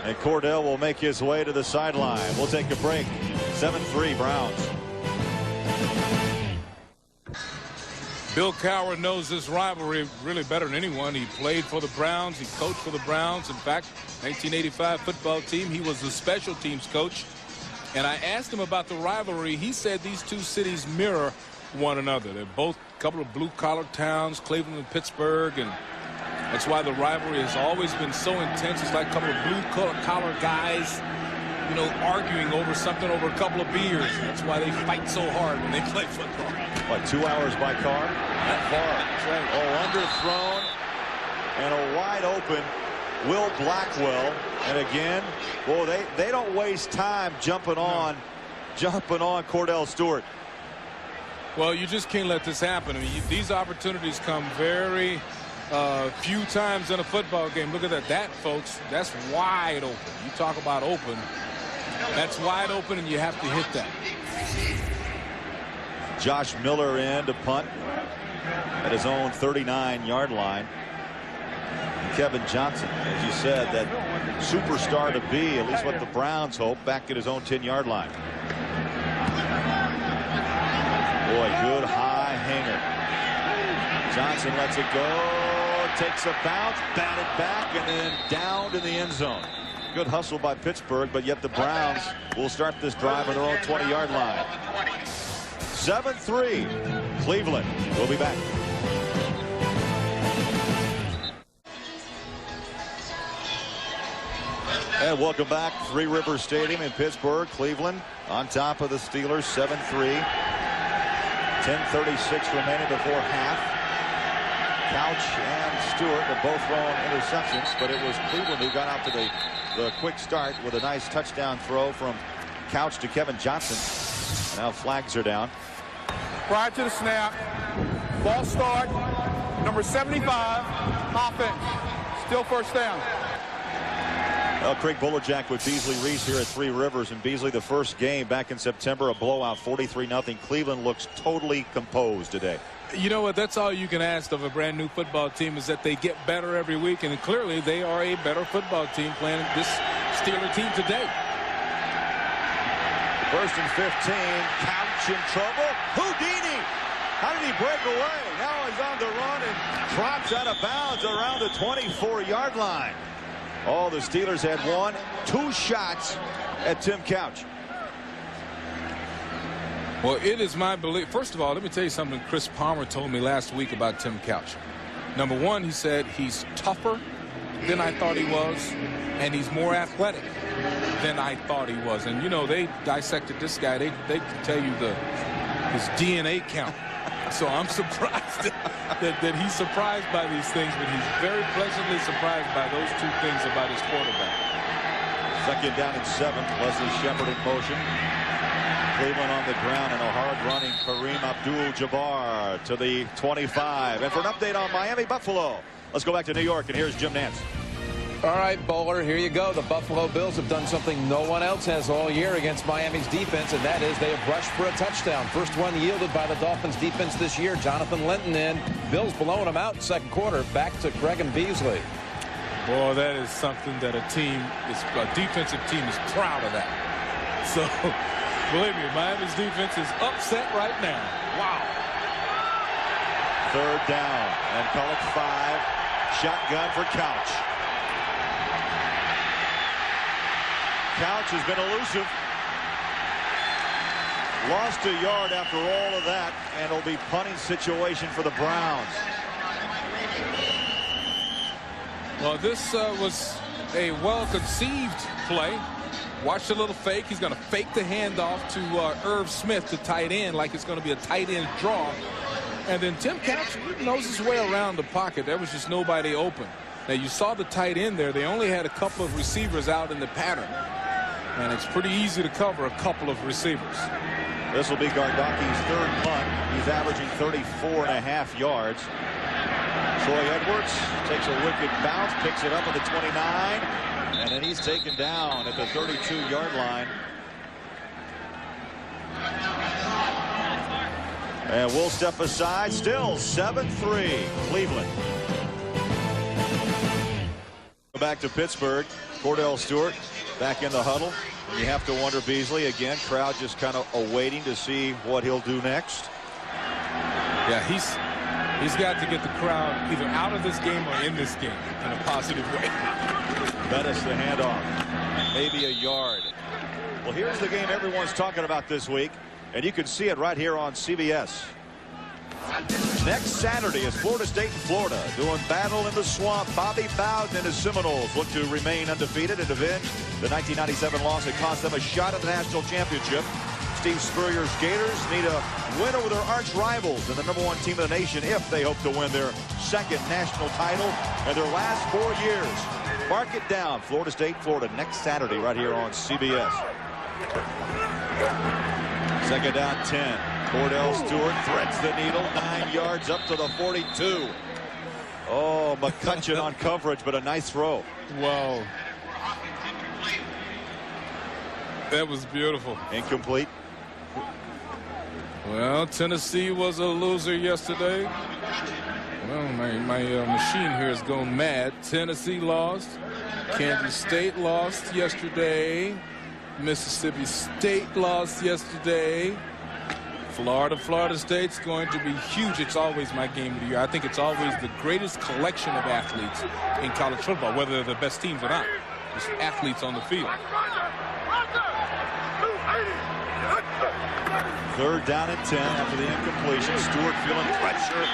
and Kordell will make his way to the sideline. We'll take a break. 7-3 Browns. Bill Cowher knows this rivalry really better than anyone. He played for the Browns. He coached for the Browns. In fact, 1985 football team, he was the special teams coach. And I asked him about the rivalry. He said these two cities mirror one another. They're both a couple of blue-collar towns, Cleveland and Pittsburgh, and that's why the rivalry has always been so intense. It's like a couple of blue-collar guys, you know, arguing over something over a couple of beers. That's why they fight so hard when they play football. What, 2 hours by car? Not far. That's right. Oh, underthrown and a wide open Will Blackwell. And again, well, they don't waste time jumping on Kordell Stewart. Well, you just can't let this happen. I mean, these opportunities come very few times in a football game. Look at that. That, folks, that's wide open. You talk about open. That's wide open, and you have to hit that. Josh Miller in to punt at his own 39-yard line. Kevin Johnson, as you said, that superstar to be, at least what the Browns hope, back at his own 10-yard line. Boy, good high hanger. Johnson lets it go, takes a bounce, batted back, and then downed in the end zone. Good hustle by Pittsburgh, but yet the Browns will start this drive on their own 20-yard line. 7-3 Cleveland. We'll be back. And welcome back. Three Rivers Stadium in Pittsburgh. Cleveland on top of the Steelers, 7-3. 10:36 remaining before half. Couch and Stewart have both thrown interceptions, but it was Cleveland who got out to the quick start with a nice touchdown throw from Couch to Kevin Johnson. Now flags are down. Prior to the snap, ball start, number 75, offense. Still first down. Well, Craig Bolerjack with Beasley Reece here at Three Rivers, and Beasley, the first game back in September, a blowout, 43-0. Cleveland looks totally composed today. You know what? That's all you can ask of a brand new football team, is that they get better every week, and clearly they are a better football team playing this Steeler team today. First and 15, Couch in trouble. Houdini! How did he break away? Now he's on the run and drops out of bounds around the 24-yard line. Oh, the Steelers had 2 shots at Tim Couch. Well, it is my belief. First of all, let me tell you something Chris Palmer told me last week about Tim Couch. Number one, he said he's tougher than I thought he was, and he's more athletic than I thought he was. And, you know, they dissected this guy. They tell you his DNA count. So I'm surprised that he's surprised by these things, but he's very pleasantly surprised by those 2 things about his quarterback. Second down and 7. Leslie Shepard in motion. Cleveland on the ground, and a hard-running Kareem Abdul-Jabbar to the 25. And for an update on Miami Buffalo, let's go back to New York, and here's Jim Nantz. All right, Bowler, here you go. The Buffalo Bills have done something no one else has all year against Miami's defense, and that is they have rushed for a touchdown. First one yielded by the Dolphins defense this year. Jonathan Linton in. Bills blowing them out in second quarter. Back to Craig and Beasley. Boy, that is something that a defensive team is proud of that. So, believe me, Miami's defense is upset right now. Wow. Third down and call it 5. Shotgun for Couch. Couch has been elusive. Lost a yard after all of that, and it'll be punting situation for the Browns. Well, this was a well-conceived play. Watch the little fake. He's going to fake the handoff to Irv Smith, the tight end, like it's going to be a tight end draw. And then Tim Couch knows his way around the pocket. There was just nobody open. Now, you saw the tight end there. They only had a couple of receivers out in the pattern. And it's pretty easy to cover a couple of receivers. This will be Gardaki's third punt. He's averaging 34.5 yards. Troy Edwards takes a wicked bounce, picks it up at the 29, and then he's taken down at the 32-yard line. And we'll step aside. Still 7-3 Cleveland. Back to Pittsburgh. Kordell Stewart back in the huddle. And you have to wonder, Beasley, again, crowd just kind of awaiting to see what he'll do next. Yeah, he's got to get the crowd either out of this game or in this game in a positive way. Bettis the handoff. Maybe a yard. Well, here's the game everyone's talking about this week, and you can see it right here on CBS. Next Saturday is Florida State and Florida doing battle in the swamp. Bobby Bowden and his Seminoles look to remain undefeated and avenge the 1997 loss that cost them a shot at the national championship. Steve Spurrier's Gators need a win over their arch rivals and the #1 team of the nation if they hope to win their second national title in their last 4 years. Mark it down. Florida State, Florida next Saturday right here on CBS. Second down 10. Kordell Stewart threads the needle 9 yards up to the 42. Oh, McCutcheon on coverage, but a nice throw. Wow. That was beautiful. Incomplete. Well, Tennessee was a loser yesterday. Well, my machine here is going mad. Tennessee lost. Kansas State lost yesterday. Mississippi State lost yesterday. Florida State's going to be huge. It's always my game of the year. I think it's always the greatest collection of athletes in college football, whether they're the best teams or not. Just athletes on the field. Third down and 10 after the incompletion. Stewart feeling pressure,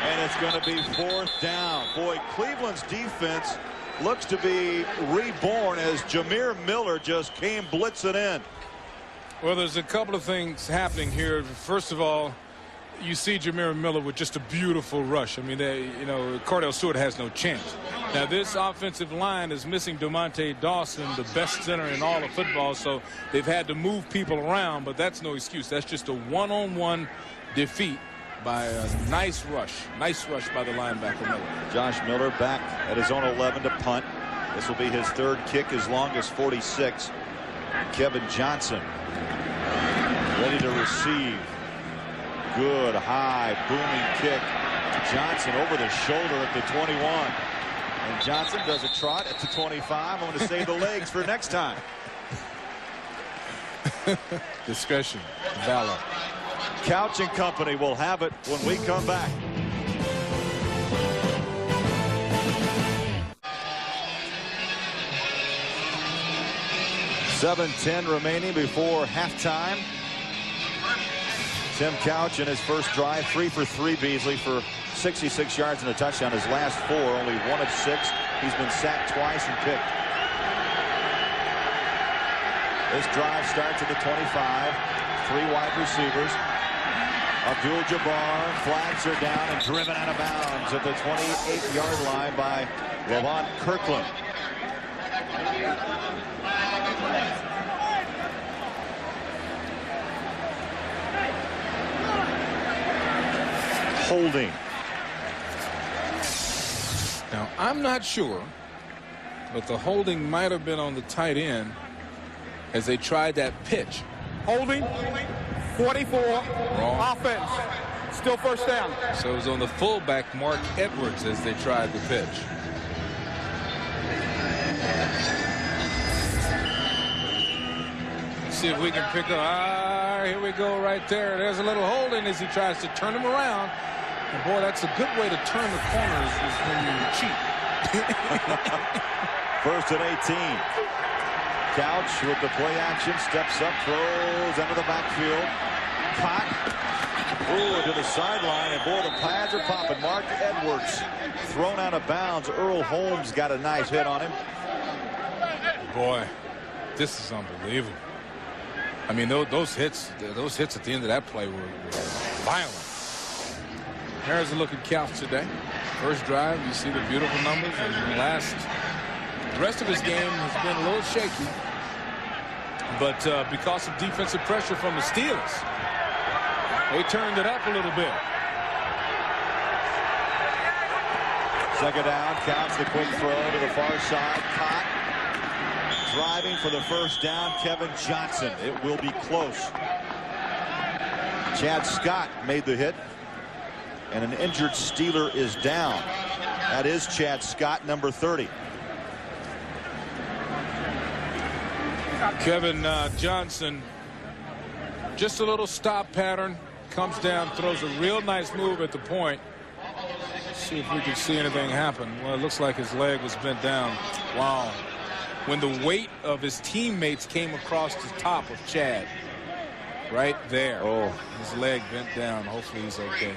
and it's going to be 4th down. Boy, Cleveland's defense looks to be reborn as Jameer Miller just came blitzing in. Well, there's a couple of things happening here. First of all, you see Jameer Miller with just a beautiful rush. I mean, Kordell Stewart has no chance. Now, this offensive line is missing DeMonte Dawson, the best center in all of football, so they've had to move people around, but that's no excuse. That's just a one-on-one defeat by a nice rush. Nice rush by the linebacker Miller. Josh Miller back at his own 11 to punt. This will be his third kick, as long as 46. Kevin Johnson ready to receive. Good high booming kick. Johnson over the shoulder at the 21. And Johnson does a trot at the 25. I'm going to save the legs for next time. Discretion, valor. Couch and company will have it when we come back. $7:10 remaining before halftime. Tim Couch in his first drive, 3 for 3, Beasley, for 66 yards and a touchdown. His last 4, only 1 of 6. He's been sacked twice and picked. This drive starts at the 25. 3 wide receivers. Abdul-Jabbar, flags are down and driven out of bounds at the 28-yard line by Lavon Kirkland. Holding. Now, I'm not sure, but the holding might have been on the tight end as they tried that pitch. Holding, 44, Wrong. offense, still first down. So it was on the fullback, Mark Edwards, as they tried the pitch. see if we can pick up. Here we go right there. There's a little holding as he tries to turn him around. And boy, that's a good way to turn the corners is when you cheat. First and 18. Couch with the play action, steps up, throws into the backfield. Caught. Ooh, to the sideline, and boy, the pads are popping. Mark Edwards thrown out of bounds. Earl Holmes got a nice hit on him. Boy, this is unbelievable. I mean, those hits at the end of that play were violent. Harrison looking couch today. First drive, you see the beautiful numbers, and the rest of his game has been a little shaky. But because of defensive pressure from the Steelers, they turned it up a little bit. Second down, counts the quick throw to the far side. Caught. Driving for the first down, Kevin Johnson. It will be close. Chad Scott made the hit. And an injured Steeler is down. That is Chad Scott, number 30. Kevin Johnson, just a little stop pattern, comes down, throws a real nice move at the point. Let's see if we can see anything happen. Well, it looks like his leg was bent down. Wow. When the weight of his teammates came across the top of Chad, right there. Oh, his leg bent down. Hopefully he's okay.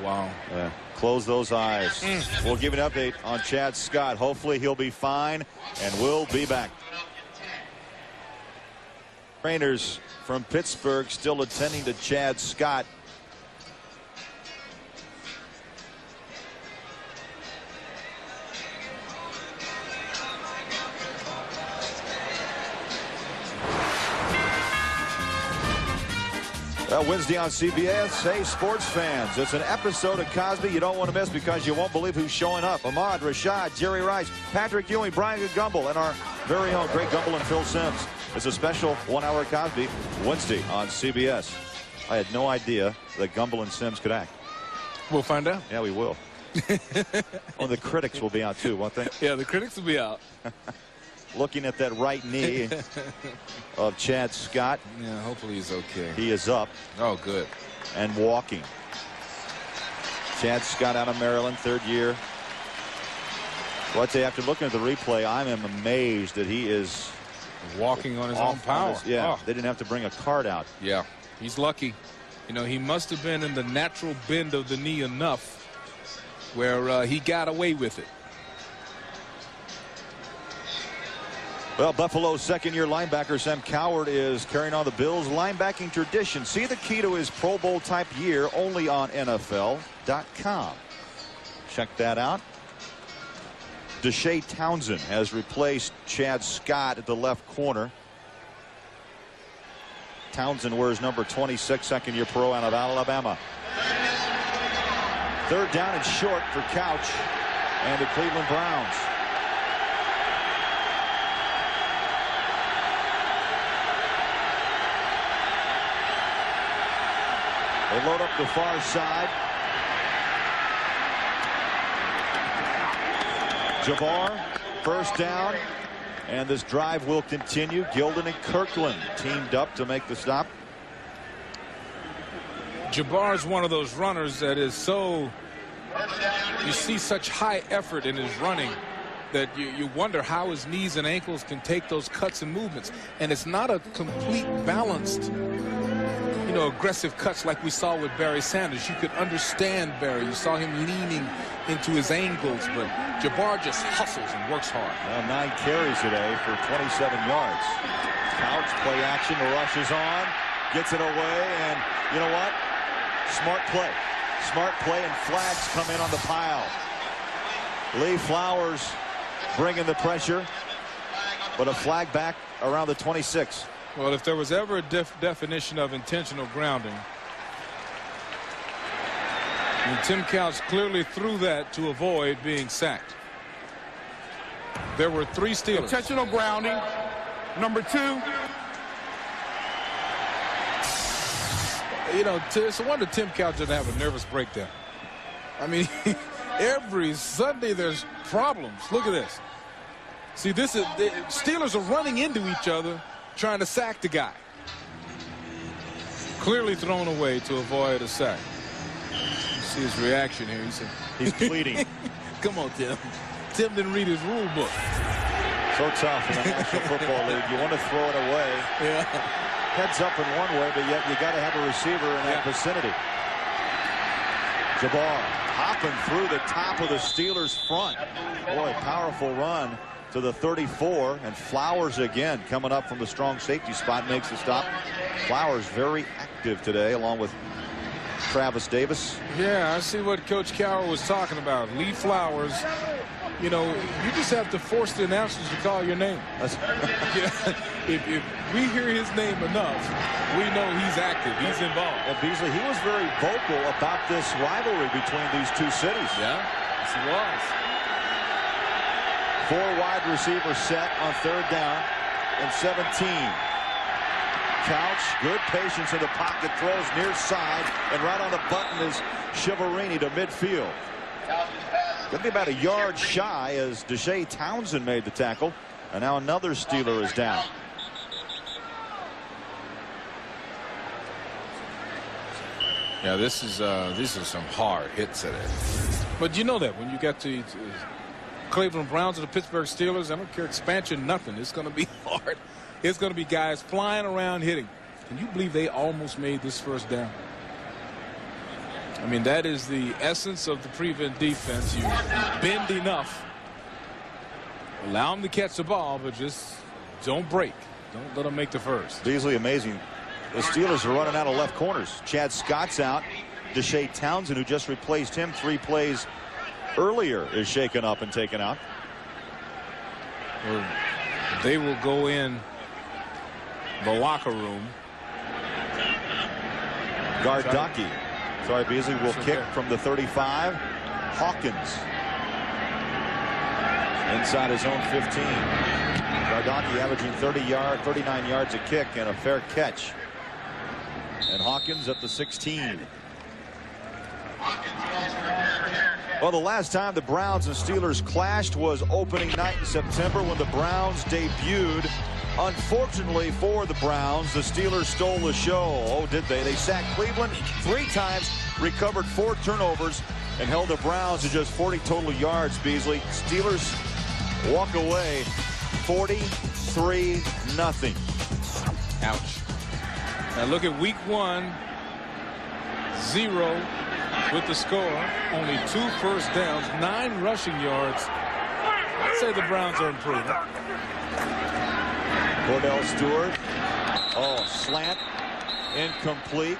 Wow. Yeah. Close those eyes. We'll give an update on Chad Scott. Hopefully he'll be fine, and we'll be back. Trainers from Pittsburgh still attending to Chad Scott. Well, Wednesday on CBS. Hey, sports fans, it's an episode of Cosby you don't want to miss because you won't believe who's showing up. Ahmad, Rashad, Jerry Rice, Patrick Ewing, Brian Gumble, and our very own Greg Gumbel and Phil Simms. It's a special 1 hour Cosby Wednesday on CBS. I had no idea that Gumbel and Simms could act. We'll find out. Yeah, we will. Oh, the critics will be out too, won't they? Yeah, the critics will be out. Looking at that right knee of Chad Scott. Yeah, hopefully he's okay. He is up. Oh, good. And walking. Chad Scott out of Maryland, third year. Well, I'd say after looking at the replay, I am amazed that he is walking on his own power. Yeah, they didn't have to bring a cart out. Yeah, he's lucky. You know, he must have been in the natural bend of the knee enough where he got away with it. Well, Buffalo's second-year linebacker Sam Coward is carrying on the Bills' linebacking tradition. See the key to his Pro Bowl-type year only on NFL.com. Check that out. Deshae Townsend has replaced Chad Scott at the left corner. Townsend wears number 26, second-year pro out of Alabama. Third down and short for Couch and the Cleveland Browns. They load up the far side. Jabbar, first down, and this drive will continue. Gilden and Kirkland teamed up to make the stop. Jabbar is one of those runners that is so, you see such high effort in his running that you wonder how his knees and ankles can take those cuts and movements. And it's not a complete balanced, you know, aggressive cuts like we saw with Barry Sanders. You could understand Barry. You saw him leaning into his angles, but Jabbar just hustles and works hard. Well, 9 carries today for 27 yards. Couch, play action, rushes on, gets it away, and you know what? Smart play. Smart play, and flags come in on the pile. Lee Flowers bringing the pressure, but a flag back around the 26. Well, if there was ever a definition of intentional grounding, and Tim Couch clearly threw that to avoid being sacked. There were 3 Steelers. Intentional grounding. Number 2. You know, it's a wonder Tim Couch doesn't have a nervous breakdown. I mean, every Sunday there's problems. Look at this. See, this is the Steelers are running into each other trying to sack the guy. Clearly thrown away to avoid a sack. You see his reaction here. He said, he's pleading. Come on, Tim. Tim didn't read his rule book. So tough in the National Football League. You want to throw it away. Yeah. Heads up in one way, but yet you got to have a receiver in that vicinity. Jabbar hopping through the top of the Steelers' front. Boy, powerful run to the 34, and Flowers again coming up from the strong safety spot makes the stop. Flowers very active today, along with Travis Davis. Yeah, I see what Coach Cowher was talking about. Lee Flowers. You know, you just have to force the announcers to call your name. If we hear his name enough, we know he's active. He's involved. And Beasley, he was very vocal about this rivalry between these two cities. Yeah, yes, he was. 4 wide receivers set on 3rd down and 17. Couch, good patience in the pocket, throws near side, and right on the button is Chiaverini to midfield. Going to be about a yard shy as Deshae Townsend made the tackle, and now another Steeler is down. Yeah, these are some hard hits today. But you know that when you get to Cleveland Browns or the Pittsburgh Steelers, I don't care expansion, nothing. It's going to be hard. It's going to be guys flying around hitting. Can you believe they almost made this first down? I mean, that is the essence of the prevent defense. You bend enough, allow them to catch the ball, but just don't break. Don't let them make the first. Beasley, amazing. The Steelers are running out of left corners. Chad Scott's out. Deshae Townsend, who just replaced him 3 plays earlier, is shaken up and taken out. Well, they will go in the locker room. Gardocki. Sorry, Beasley will kick from the 35. Hawkins inside his own 15. Gardocki averaging 39 yards a kick and a fair catch. And Hawkins at the 16. Well, the last time the Browns and Steelers clashed was opening night in September when the Browns debuted. Unfortunately for the Browns, the Steelers stole the show. Oh, did they? They sacked Cleveland 3 times, recovered 4 turnovers, and held the Browns to just 40 total yards, Beasley. Steelers walk away 43-0. Ouch. Now look at week 1. 0 with the score. Only 2 first downs, 9 rushing yards. I'd say the Browns are improving. Kordell Stewart. Oh, slant. Incomplete.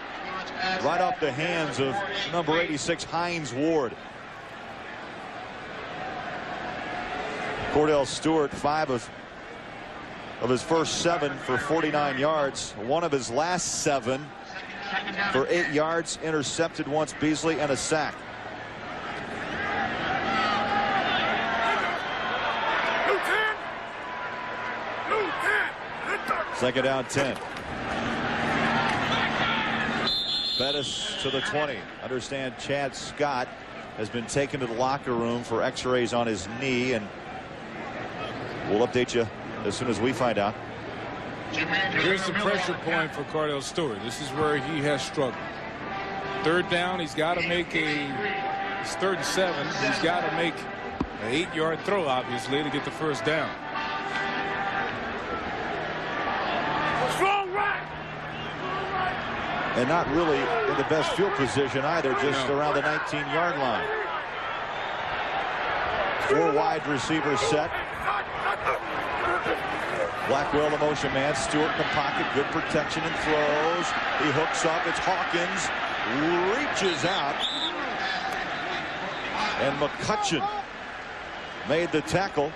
Right off the hands of number 86, Hines Ward. Kordell Stewart, 5 of his first 7 for 49 yards. 1 of his last 7 for 8 yards. Intercepted once, Beasley, and a sack. Second down, 10. Bettis to the 20. Understand Chad Scott has been taken to the locker room for x-rays on his knee, and we'll update you as soon as we find out. Here's the pressure point for Kordell Stewart. This is where he has struggled. 3rd down, he's got to make it's 3rd and 7. He's got to make an 8-yard throw, obviously, to get the first down. And not really in the best field position either, just around the 19-yard line. 4 wide receivers set. Blackwell, the motion man. Stewart in the pocket. Good protection and throws. He hooks up. It's Hawkins. Reaches out. And McCutcheon made the tackle.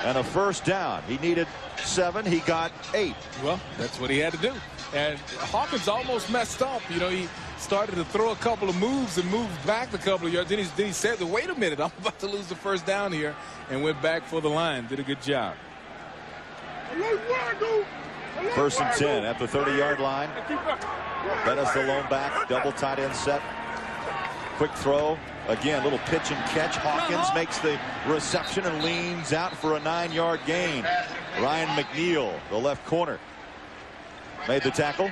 And a first down. He needed 7. He got 8. Well, that's what he had to do. And Hawkins almost messed up. You know, he started to throw a couple of moves and moved back a couple of yards. Then he said, wait a minute, I'm about to lose the first down here, and went back for the line. Did a good job. 1st and 10 at the 30-yard line. Bettis the lone back. Double tight end set. Quick throw. Again, little pitch and catch. Hawkins makes the reception and leans out for a 9-yard gain. Ryan McNeil, the left corner, made the tackle.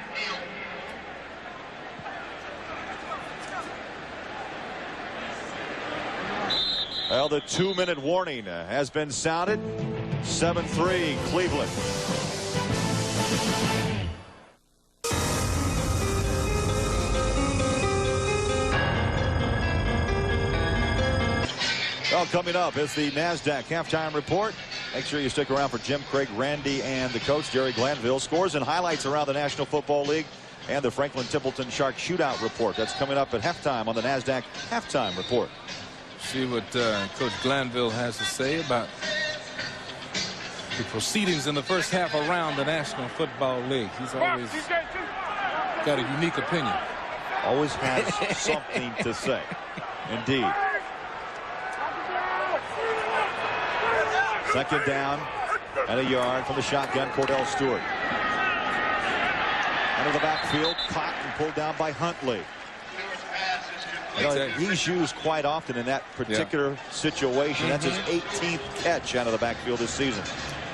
Well, the 2-minute warning has been sounded. 7-3 Cleveland. Well, coming up is the NASDAQ halftime report. Make sure you stick around for Jim, Craig, Randy, and the coach, Jerry Glanville. Scores and highlights around the National Football League and the Franklin Templeton Shark Shootout report. That's coming up at halftime on the NASDAQ halftime report. See what Coach Glanville has to say about the proceedings in the first half around the National Football League. He's always got a unique opinion. Always has something to say. Indeed. Second down and a yard from the shotgun. Kordell Stewart. Into the backfield, caught and pulled down by Huntley. You know, he's used quite often in that particular situation. That's his 18th catch out of the backfield this season.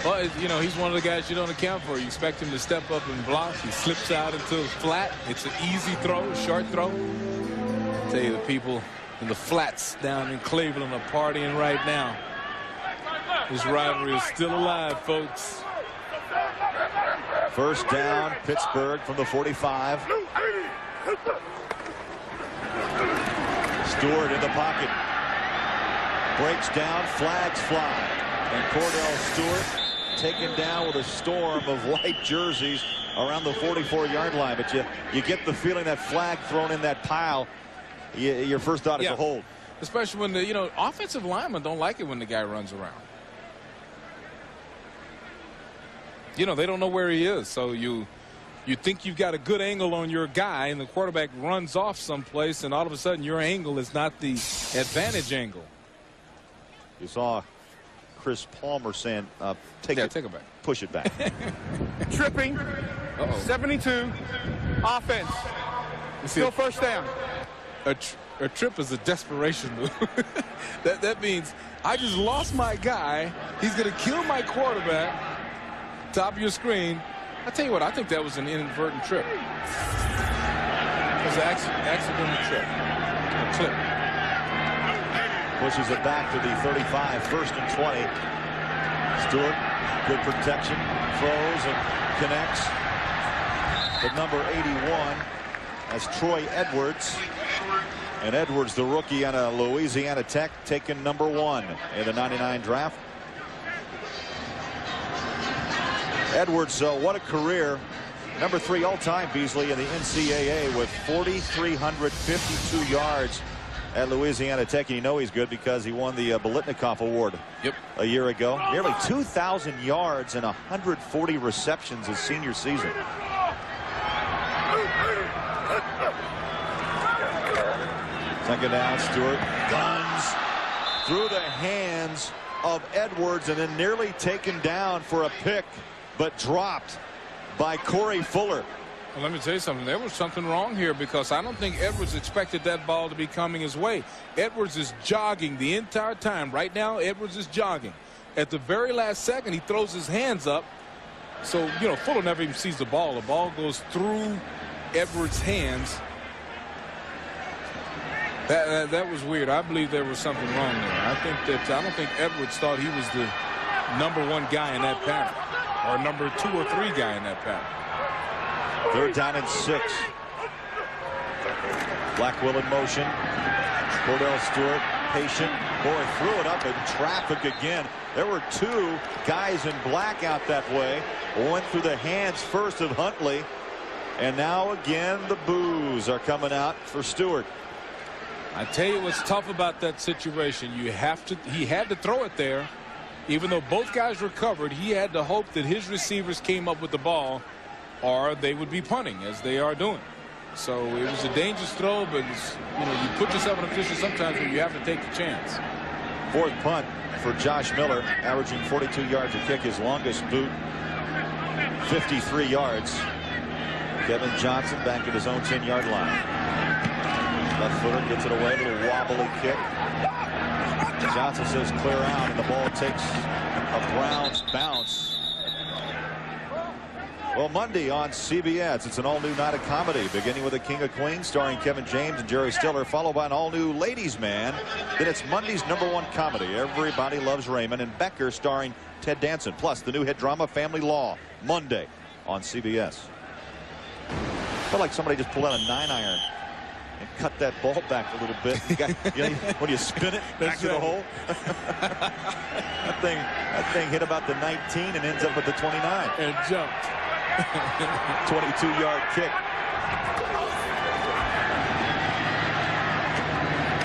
Well, you know, he's one of the guys you don't account for. You expect him to step up and block. He slips out into a flat. It's an easy throw, a short throw. I'll tell you, the people in the flats down in Cleveland are partying right now. This rivalry is still alive, folks. First down, Pittsburgh from the 45. Stewart in the pocket. Breaks down, flags fly. And Kordell Stewart taken down with a storm of white jerseys around the 44-yard line. But you get the feeling that flag thrown in that pile, your first thought is a hold. Especially when the, you know, offensive linemen don't like it when the guy runs around. You know, they don't know where he is, so you think you've got a good angle on your guy, and the quarterback runs off someplace, and all of a sudden your angle is not the advantage angle. You saw Chris Palmer saying, take it back. Push it back. Tripping. 72. Offense. Still first down. A trip is a desperation move. that means I just lost my guy. He's going to kill my quarterback. Top of your screen. I tell you what, I think that was an inadvertent trip. It was an accidental trip. A clip. Pushes it back to the 35, first and 20. Stewart, good protection, throws and connects. But number 81, that's Troy Edwards. And Edwards, the rookie out of Louisiana Tech, taken number 1 in the '99 draft. Edwards, what a career. Number 3 all-time, Beasley, in the NCAA with 4,352 yards at Louisiana Tech. And you know he's good because he won the Biletnikoff Award a year ago. Nearly 2,000 yards and 140 receptions his senior season. Second down, Stewart guns through the hands of Edwards and then nearly taken down for a pick, but dropped by Corey Fuller. Well, let me tell you something. There was something wrong here because I don't think Edwards expected that ball to be coming his way. Edwards is jogging the entire time. Right now, Edwards is jogging. At the very last second, he throws his hands up. So, you know, Fuller never even sees the ball. The ball goes through Edwards' hands. That was weird. I believe there was something wrong there. I don't think Edwards thought he was the #1 guy in that pattern, or number 2 or 3 guy in that pattern. Third down and 6. Blackwell in motion. Kordell Stewart patient. Boy, threw it up in traffic again. There were 2 guys in black out that way. Went through the hands first of Huntley. And now again the boos are coming out for Stewart. I tell you what's tough about that situation. He had to throw it there. Even though both guys recovered, he had to hope that his receivers came up with the ball or they would be punting, as they are doing. So it was a dangerous throw, but you know, you put yourself in a position sometimes where you have to take the chance. Fourth punt for Josh Miller, averaging 42 yards a kick, his longest boot, 53 yards. Kevin Johnson back at his own 10-yard line. Left footer gets it away, a little wobbly kick. Johnson says clear out, and the ball takes a Browns bounce. Well, Monday on CBS, it's an all-new night of comedy, beginning with The King of Queens, starring Kevin James and Jerry Stiller, followed by an all-new Ladies' Man. Then it's Monday's #1 comedy, Everybody Loves Raymond, and Becker, starring Ted Danson. Plus, the new hit drama, Family Law, Monday on CBS. Felt like somebody just pulled out a 9-iron and cut that ball back a little bit. When you spin it back to the hole. that thing hit about the 19 and ends up at the 29. And jumped. 22-yard kick.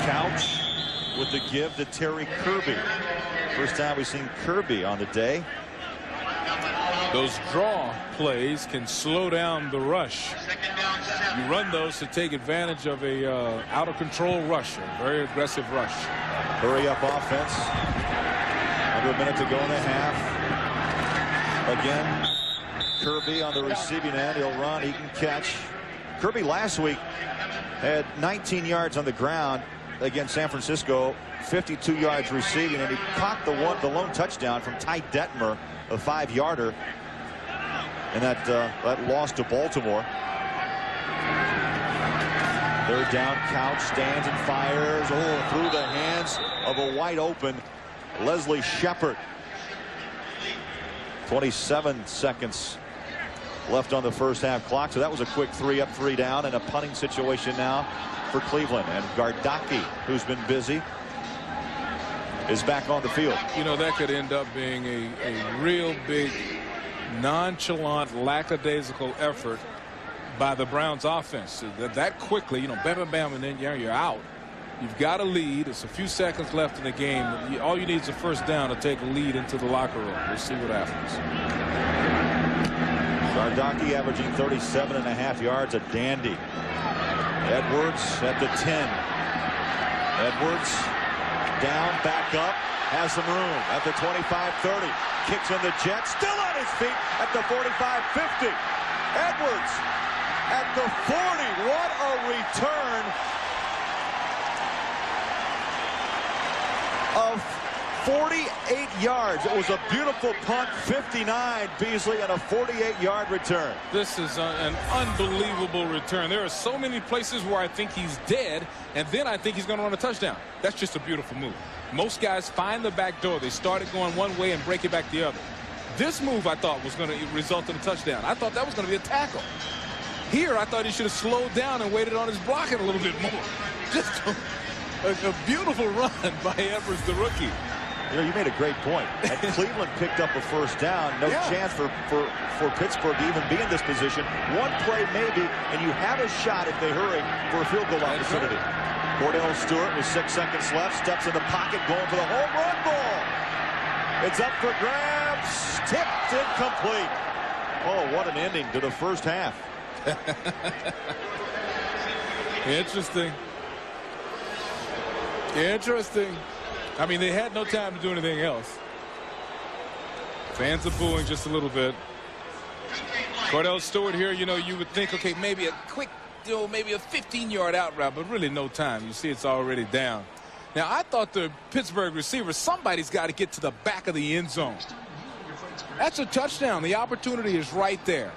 Couch with the give to Terry Kirby. First time we've seen Kirby on the day. Those draw plays can slow down the rush. You run those to take advantage of a out-of-control rush, a very aggressive rush. Hurry-up offense. Under a minute to go in the half. Again, Kirby on the receiving end. He'll run, he can catch. Kirby last week had 19 yards on the ground against San Francisco, 52 yards receiving, and he caught the lone touchdown from Ty Detmer, a 5-yarder, and that loss to Baltimore. Third down, Couch stands and fires through the hands of a wide open Leslie Shepard. 27 seconds left on the first half clock, so that was a quick 3 up, 3 down, and a punting situation now for Cleveland. And Gardocki, who's been busy, is back on the field. You know, that could end up being a real big, nonchalant, lackadaisical effort by the Browns offense. That quickly, bam, bam, bam, and then you're out. You've got a lead. It's a few seconds left in the game. All you need is a first down to take a lead into the locker room. We'll see what happens. Gardocki averaging 37.5 yards, a dandy. Edwards at the 10. Edwards down, back up, has some room at the 25-30. Kicks in the jet, still on his feet at the 45-50. Edwards at the 40. What a return of 48 yards. It was a beautiful punt, 59 Beasley, and a 48-yard return. This is an unbelievable return. There are so many places where I think he's dead, and then I think he's going to run a touchdown. That's just a beautiful move. Most guys find the back door. They started going one way and break it back the other. This move I thought was going to result in a touchdown. I thought that was going to be a tackle. Here I thought he should have slowed down and waited on his blocking a little bit more. Just a beautiful run by Edwards, the rookie. You made a great point. Had Cleveland picked up a first down, no chance for Pittsburgh to even be in this position. One play maybe, and you have a shot if they hurry for a field goal opportunity. Kordell Stewart with 6 seconds left, steps in the pocket, going for the home run ball. It's up for grabs, tipped incomplete. Oh, what an ending to the first half. Interesting. Interesting. I mean, they had no time to do anything else. Fans are booing just a little bit. Kordell Stewart here, you would think, okay, maybe a quick, maybe a 15-yard out route, but really no time. You see it's already down. Now, I thought the Pittsburgh receiver, somebody's got to get to the back of the end zone. That's a touchdown. The opportunity is right there.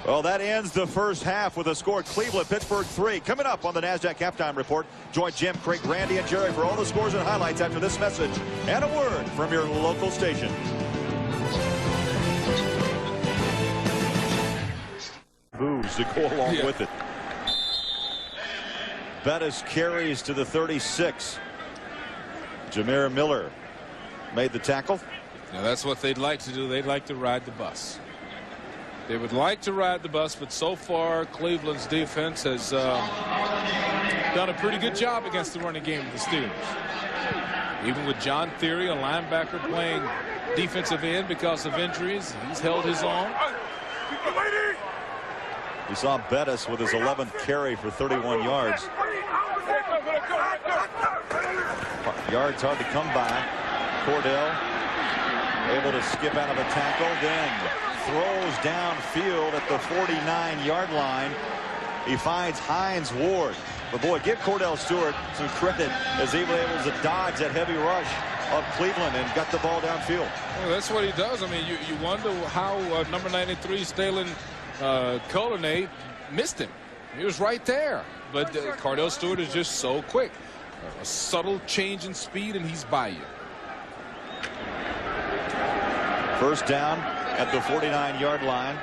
Well, that ends the first half with a score Cleveland, Pittsburgh 3. Coming up on the NASDAQ Halftime Report, join Jim, Craig, Randy, and Jerry for all the scores and highlights after this message and a word from your local station. Boos to go along with it. Bettis carries to the 36. Jameer Miller made the tackle. Now, that's what they'd like to do. They'd like to ride the bus. They would like to ride the bus, but so far Cleveland's defense has done a pretty good job against the running game of the Steelers. Even with John Theory, a linebacker, playing defensive end because of injuries, he's held his own. We saw Bettis with his 11th carry for 31 yards. Yards hard to come by. Kordell able to skip out of a tackle, then throws downfield at the 49-yard line. He finds Hines Ward. But boy, give Kordell Stewart some credit as he was able to dodge that heavy rush. of Cleveland and got the ball downfield. Well, that's what he does. I mean, you wonder how number 93 Stalen Colonnade missed him. He was right there. But Kordell Stewart is just so quick. A subtle change in speed, and he's by you. First down at the 49-yard line.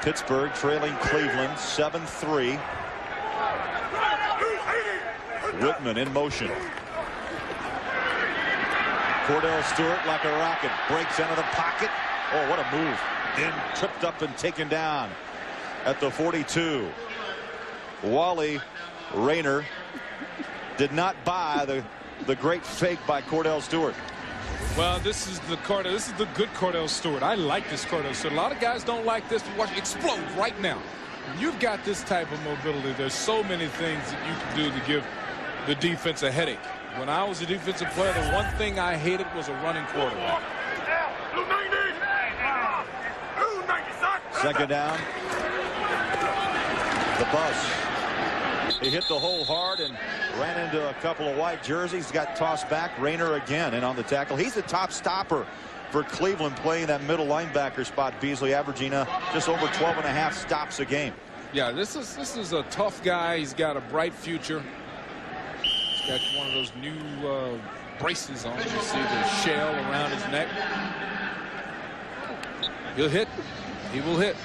Pittsburgh trailing Cleveland 7-3. Whitman in motion. Kordell Stewart like a rocket. Breaks into the pocket. Oh, what a move. Then tripped up and taken down at the 42. Wally Rayner did not buy the great fake by Kordell Stewart. Well, this is the good Kordell Stewart. I like this Kordell Stewart. A lot of guys don't like this, but watch it explode right now. When you've got this type of mobility, there's so many things that you can do to give the defense a headache. When I was a defensive player, the one thing I hated was a running quarterback. Second down. The bus. He hit the hole hard and ran into a couple of white jerseys. Got tossed back. Rayner again in on the tackle. He's the top stopper for Cleveland, playing that middle linebacker spot. Beasley averaging just over 12.5 stops a game. Yeah, this is a tough guy. He's got a bright future. He's got one of those new braces on. You see the shell around his neck. He'll hit. He will hit.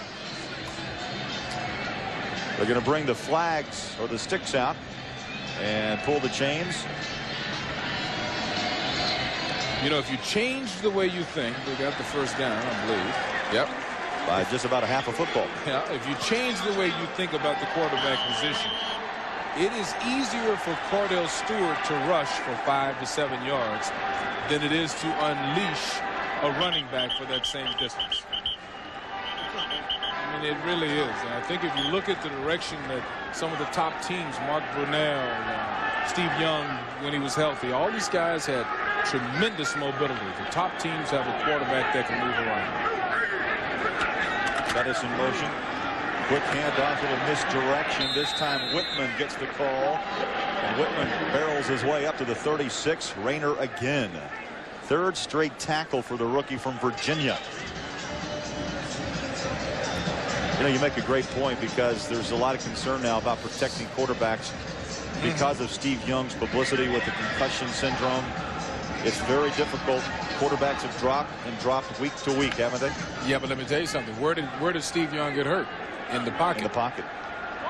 They're going to bring the flags or the sticks out and pull the chains. You know, if you change the way you think, they got the first down, I believe. Yep. By just about a half a football. Yeah, if you change the way you think about the quarterback position, it is easier for Kordell Stewart to rush for 5 to 7 yards than it is to unleash a running back for that same distance. I mean, it really is. And I think if you look at the direction that some of the top teams, Mark Brunell, Steve Young, when he was healthy, all these guys had tremendous mobility. The top teams have a quarterback that can move around. Bettis in motion. Quick handoff, little misdirection. This time Whitman gets the call. And Whitman barrels his way up to the 36. Rayner again. Third straight tackle for the rookie from Virginia. You know, you make a great point, because there's a lot of concern now about protecting quarterbacks because of Steve Young's publicity with the concussion syndrome. It's very difficult. Quarterbacks have dropped week to week, haven't they? Yeah, but let me tell you something. Where did Steve Young get hurt? In the pocket. In the pocket.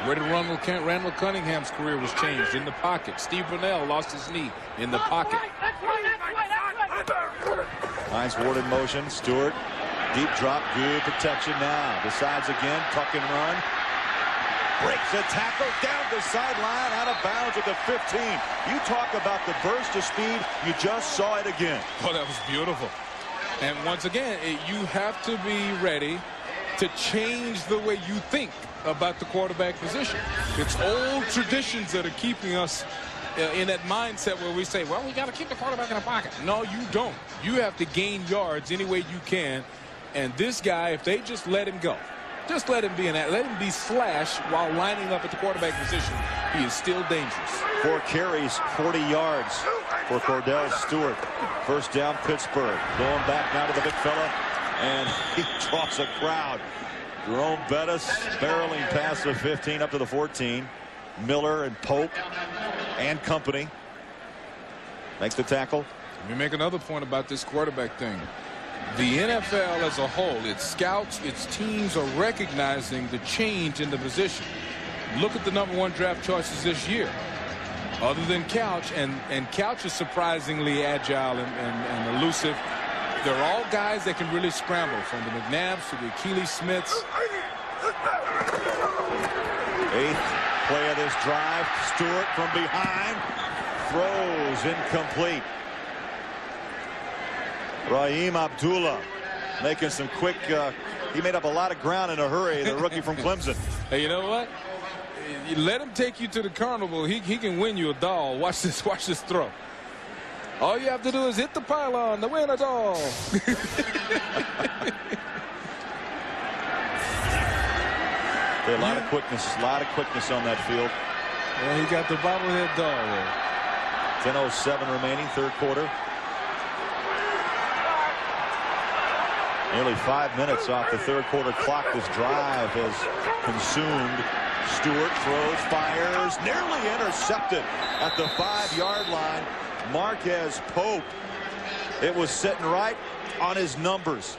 Where did Randall Cunningham's career was changed? In the pocket. Steve Brunell lost his knee in the pocket. Hines Ward in motion. Stewart. Deep drop. Good protection now. Decides again. Tuck and run. Breaks a tackle down the sideline, out of bounds at the 15. You talk about the burst of speed. You just saw it again. Oh, that was beautiful. And once again, you have to be ready to change the way you think about the quarterback position. It's old traditions that are keeping us in that mindset where we say, well, we got to keep the quarterback in the pocket. No, you don't. You have to gain yards any way you can. And this guy, if they just let him go, just let him be let him be slashed while lining up at the quarterback position, he is still dangerous. 4 carries, 40 yards for Kordell Stewart. First down, Pittsburgh. Going back now to the big fella, and he draws a crowd. Jerome Bettis barreling past the 15 up to the 14. Miller and Pope and company makes the tackle. Let me make another point about this quarterback thing. The NFL as a whole, its scouts, its teams are recognizing the change in the position. Look at the #1 draft choices this year. Other than Couch, and Couch is surprisingly agile and elusive. They're all guys that can really scramble, from the McNabbs to the Keely Smiths. 8th play of this drive. Stewart from behind. Throws incomplete. Raheem Abdullah making some quick. He made up a lot of ground in a hurry, the rookie from Clemson. Hey, you know what? You let him take you to the carnival. He can win you a doll. Watch this throw. All you have to do is hit the pylon to win a doll. A lot of quickness on that field. Well, he got the bobblehead doll there. 10:07 remaining, third quarter. Nearly 5 minutes off the third quarter clock. This drive has consumed. Stewart throws, fires, nearly intercepted at the 5-yard line. Marquez Pope. It was sitting right on his numbers.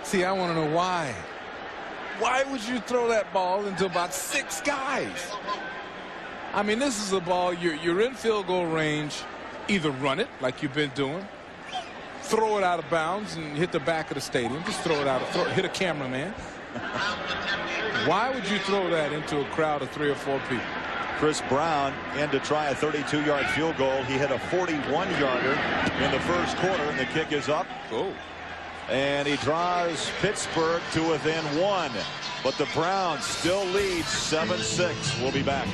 See, I want to know why. Why would you throw that ball into about 6 guys? I mean, this is a ball you're in field goal range. Either run it like you've been doing, throw it out of bounds and hit the back of the stadium. Just throw it out, hit a cameraman. Why would you throw that into a crowd of 3 or 4 people? Chris Brown in to try a 32-yard field goal. He hit a 41-yarder in the first quarter, and the kick is up. Oh. And he draws Pittsburgh to within 1. But the Browns still lead 7-6. We'll be back.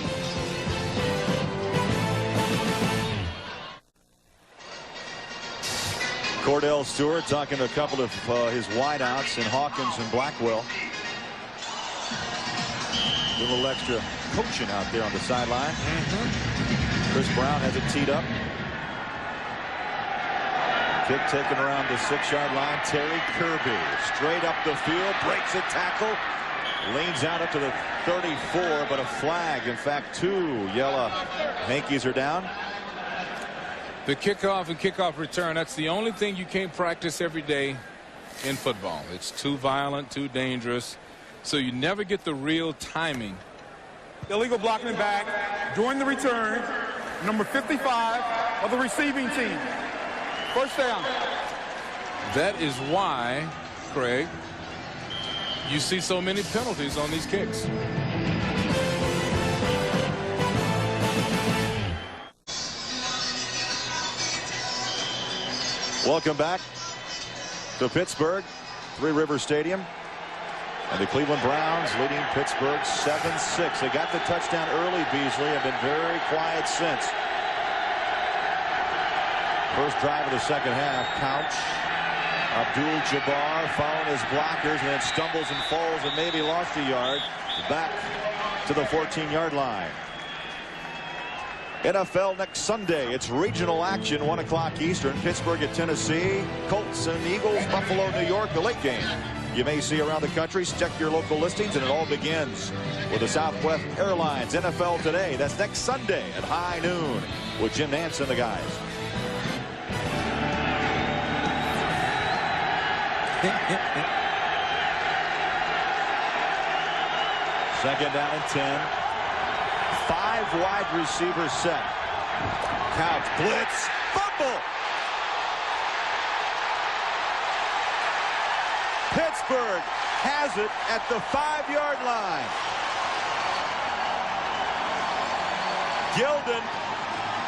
Kordell Stewart talking to a couple of his wideouts in Hawkins and Blackwell. A little extra coaching out there on the sideline. Chris Brown has it teed up. Kick taken around the 6-yard line. Terry Kirby straight up the field, breaks a tackle, leans out up to the 34, but a flag. In fact, 2 yellow hankies are down. The kickoff and kickoff return, that's the only thing you can't practice every day in football. It's too violent, too dangerous, so you never get the real timing. Illegal blocking back during the return, number 55 of the receiving team. First down. That is why, Craig, you see so many penalties on these kicks. Welcome back to Pittsburgh, Three River Stadium. And the Cleveland Browns leading Pittsburgh 7-6. They got the touchdown early, Beasley, have been very quiet since. First drive of the second half, Couch, Abdul-Jabbar following his blockers and then stumbles and falls and maybe lost a yard back to the 14-yard line. NFL next Sunday. It's regional action, 1 o'clock Eastern. Pittsburgh at Tennessee. Colts and Eagles, Buffalo, New York, the late game. You may see around the country. Check your local listings, and it all begins with the Southwest Airlines NFL Today. That's next Sunday at high noon with Jim Nantz and the guys. Second down and 10. 5 wide receivers set. Couch, blitz, fumble. Pittsburgh has it at the 5-yard line. Gilden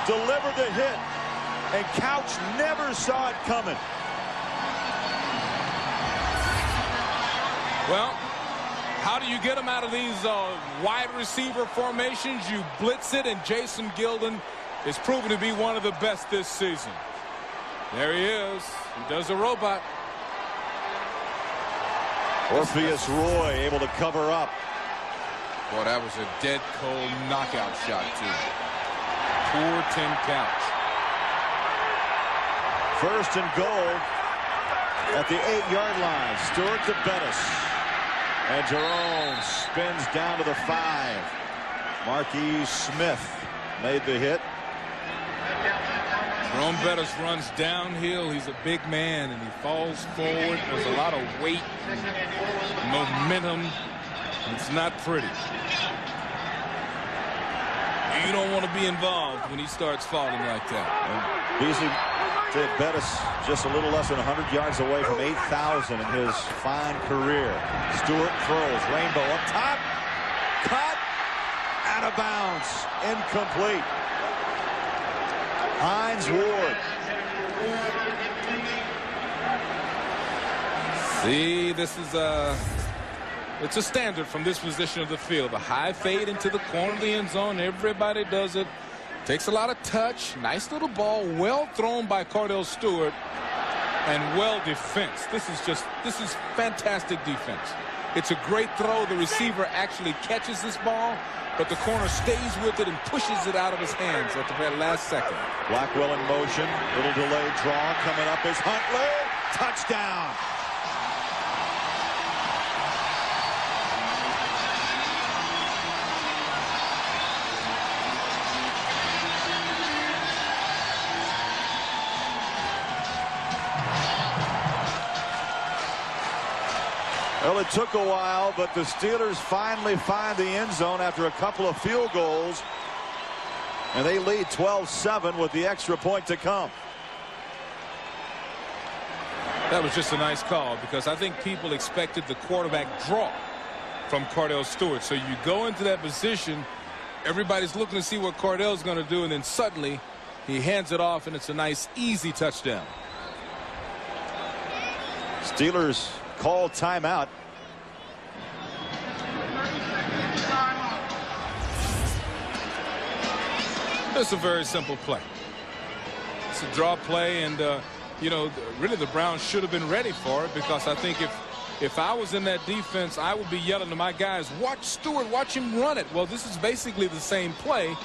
delivered the hit, and Couch never saw it coming. Well, how do you get them out of these wide receiver formations? You blitz it, and Jason Gilden is proven to be one of the best this season. There he is. He does a robot. Orpheus Roy able to cover up. Boy, that was a dead cold knockout shot, too. Poor Tim Couch. First and goal at the 8-yard line. Stewart to Bettis. And Jerome spins down to the 5. Marquis Smith made the hit. Jerome Bettis runs downhill. He's a big man, and he falls forward. There's a lot of weight and momentum. It's not pretty. You don't want to be involved when he starts falling like that. Beasley said Bettis just a little less than 100 yards away from 8,000 in his fine career. Stewart throws. Rainbow up top. Caught. Out of bounds. Incomplete. Hines Ward. See, this is it's a standard from this position of the field. A high fade into the corner of the end zone. Everybody does it. Takes a lot of touch. Nice little ball. Well thrown by Kordell Stewart. And well defense. This is fantastic defense. It's a great throw. The receiver actually catches this ball, but the corner stays with it and pushes it out of his hands at the very last second. Blackwell in motion. Little delayed draw coming up is Huntley. Touchdown. Well, it took a while, but the Steelers finally find the end zone after a couple of field goals. And they lead 12-7 with the extra point to come. That was just a nice call because I think people expected the quarterback draw from Kordell Stewart. So you go into that position, everybody's looking to see what Kordell's going to do, and then suddenly he hands it off, and it's a nice, easy touchdown. Steelers call timeout. It's a very simple play. It's a draw play, and you know, really the Browns should have been ready for it, because I think if I was in that defense, I would be yelling to my guys, watch Stewart, watch him run it. Well, this is basically the same play.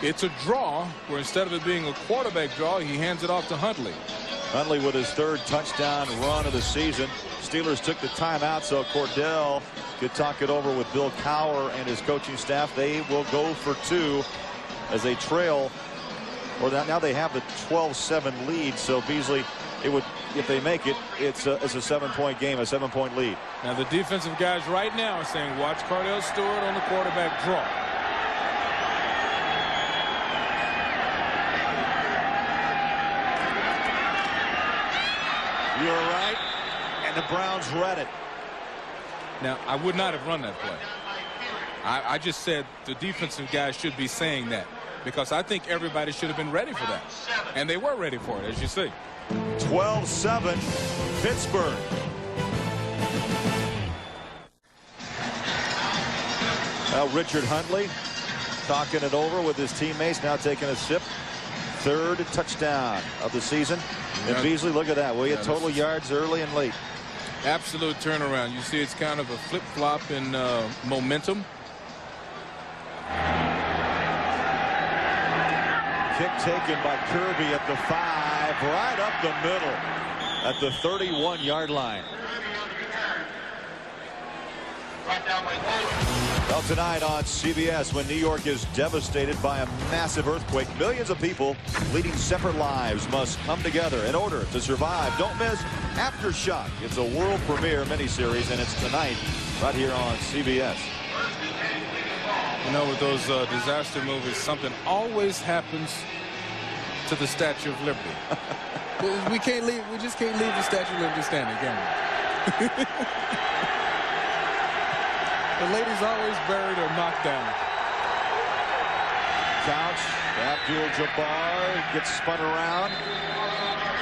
It's a draw where instead of it being a quarterback draw, he hands it off to Huntley. Huntley with his third touchdown run of the season. Steelers took the timeout so Kordell could talk it over with Bill Cowher and his coaching staff. They will go for two as they trail, or now they have the 12-7 lead. So Beasley, it would, if they make it, it's a 7-point game, a 7-point lead. Now the defensive guys right now are saying, watch Kordell Stewart on the quarterback draw. You're right, and the Browns read it. Now, I would not have run that play. I just said the defensive guys should be saying that, because I think everybody should have been ready for that. And they were ready for it, as you see. 12-7, Pittsburgh. Well, Richard Huntley talking it over with his teammates, now taking a sip. Third touchdown of the season. And Beasley, look at that. Will you total yards early and late? Absolute turnaround. You see it's kind of a flip-flop in momentum. Kick taken by Kirby at the 5, right up the middle at the 31-yard line. Well, tonight on CBS, when New York is devastated by a massive earthquake, millions of people leading separate lives must come together in order to survive. Don't miss Aftershock. It's a world premiere miniseries, and it's tonight right here on CBS. You know, with those disaster movies, something always happens to the Statue of Liberty. We can't leave. We just can't leave the Statue of Liberty standing, can we? The lady's always buried or knocked down. Couch, Abdul-Jabbar gets spun around.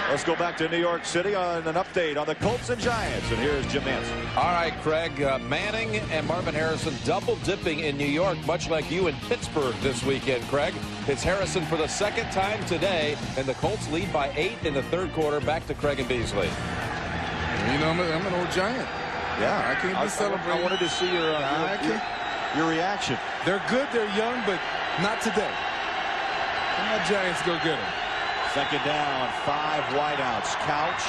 Let's go back to New York City on an update on the Colts and Giants. And here's Jim Nance. All right, Craig. Manning and Marvin Harrison double dipping in New York, much like you in Pittsburgh this weekend, Craig. It's Harrison for the second time today, and the Colts lead by 8 in the third quarter. Back to Craig and Beasley. You know, I'm an old Giant. Yeah, I can't be celebrating. I wanted to see your reaction. They're good, they're young, but not today. My Giants go get them. Second down, 5 wideouts. Couch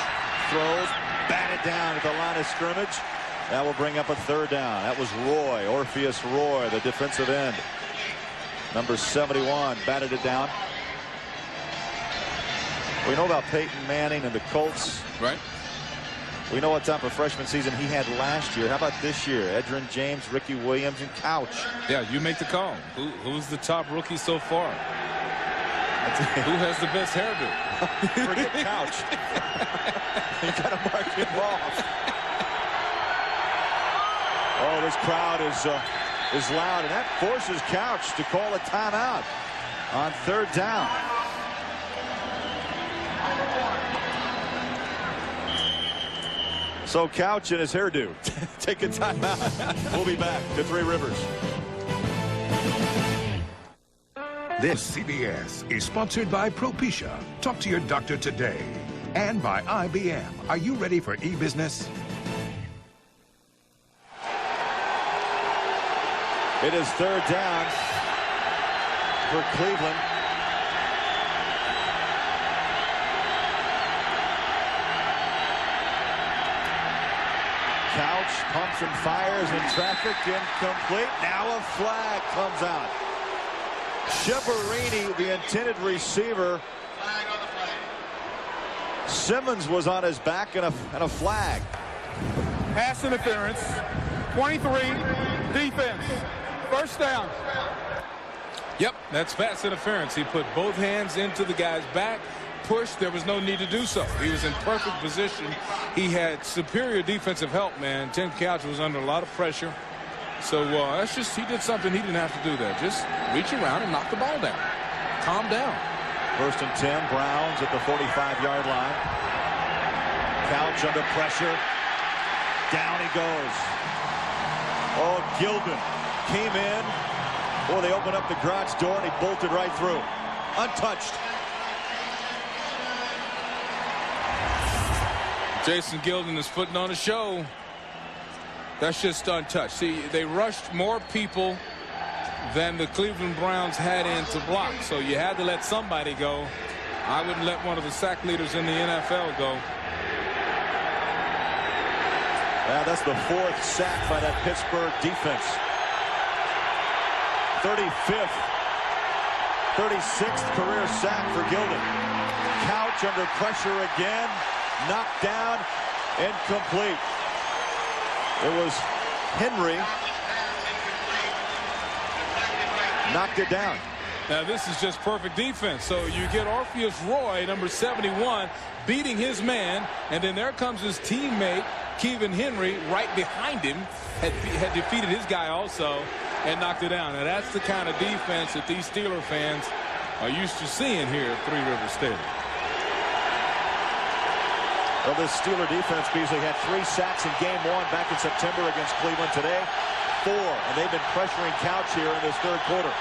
throws, batted down at the line of scrimmage. That will bring up a third down. That was Roy, Orpheus Roy, the defensive end. Number 71 batted it down. We know about Peyton Manning and the Colts. Right. We know what type of freshman season he had last year. How about this year? Edgerrin James, Ricky Williams, and Couch. Yeah, you make the call. Who's the top rookie so far? Who has the best hairdo? Forget Couch. You got to mark him off. Oh, this crowd is loud, and that forces Couch to call a timeout on third down. So Couch and his hairdo take a timeout. We'll be back to Three Rivers. This CBS is sponsored by Propecia. Talk to your doctor today. And by IBM. Are you ready for e-business? It is third down for Cleveland. Couch pumps and fires in traffic, incomplete. Now a flag comes out. Chiaverini, the intended receiver. Simmons was on his back, and a flag. pass interference. 23, defense. First down. Yep, that's pass interference. He put both hands into the guy's back, pushed. There was no need to do so. He was in perfect position. He had superior defensive help, man. Tim Couch was under a lot of pressure. So that's just, he did something he didn't have to do there. Just reach around and knock the ball down. Calm down. 1st and 10, Browns at the 45-yard line. Couch under pressure. Down he goes. Oh, Gilden came in. Boy, they opened up the garage door and he bolted right through. Untouched. Jason Gilden is putting on a show. That's just untouched. See, they rushed more people than the Cleveland Browns had in to block. So you had to let somebody go. I wouldn't let one of the sack leaders in the NFL go. Yeah, that's the 4th sack by that Pittsburgh defense. 35th, 36th career sack for Gilden. Couch under pressure again. Knocked down, incomplete. It was Henry. Knocked it down. Now this is just perfect defense. So you get Orpheus Roy, number 71, beating his man, and then there comes his teammate Kevin Henry right behind him, had defeated his guy also and knocked it down. Now that's the kind of defense that these Steeler fans are used to seeing here at Three River Stadium. Well, this Steeler defense, Beasley, had 3 sacks in game 1 back in September against Cleveland. Today, 4. And they've been pressuring Couch here in this 3rd quarter.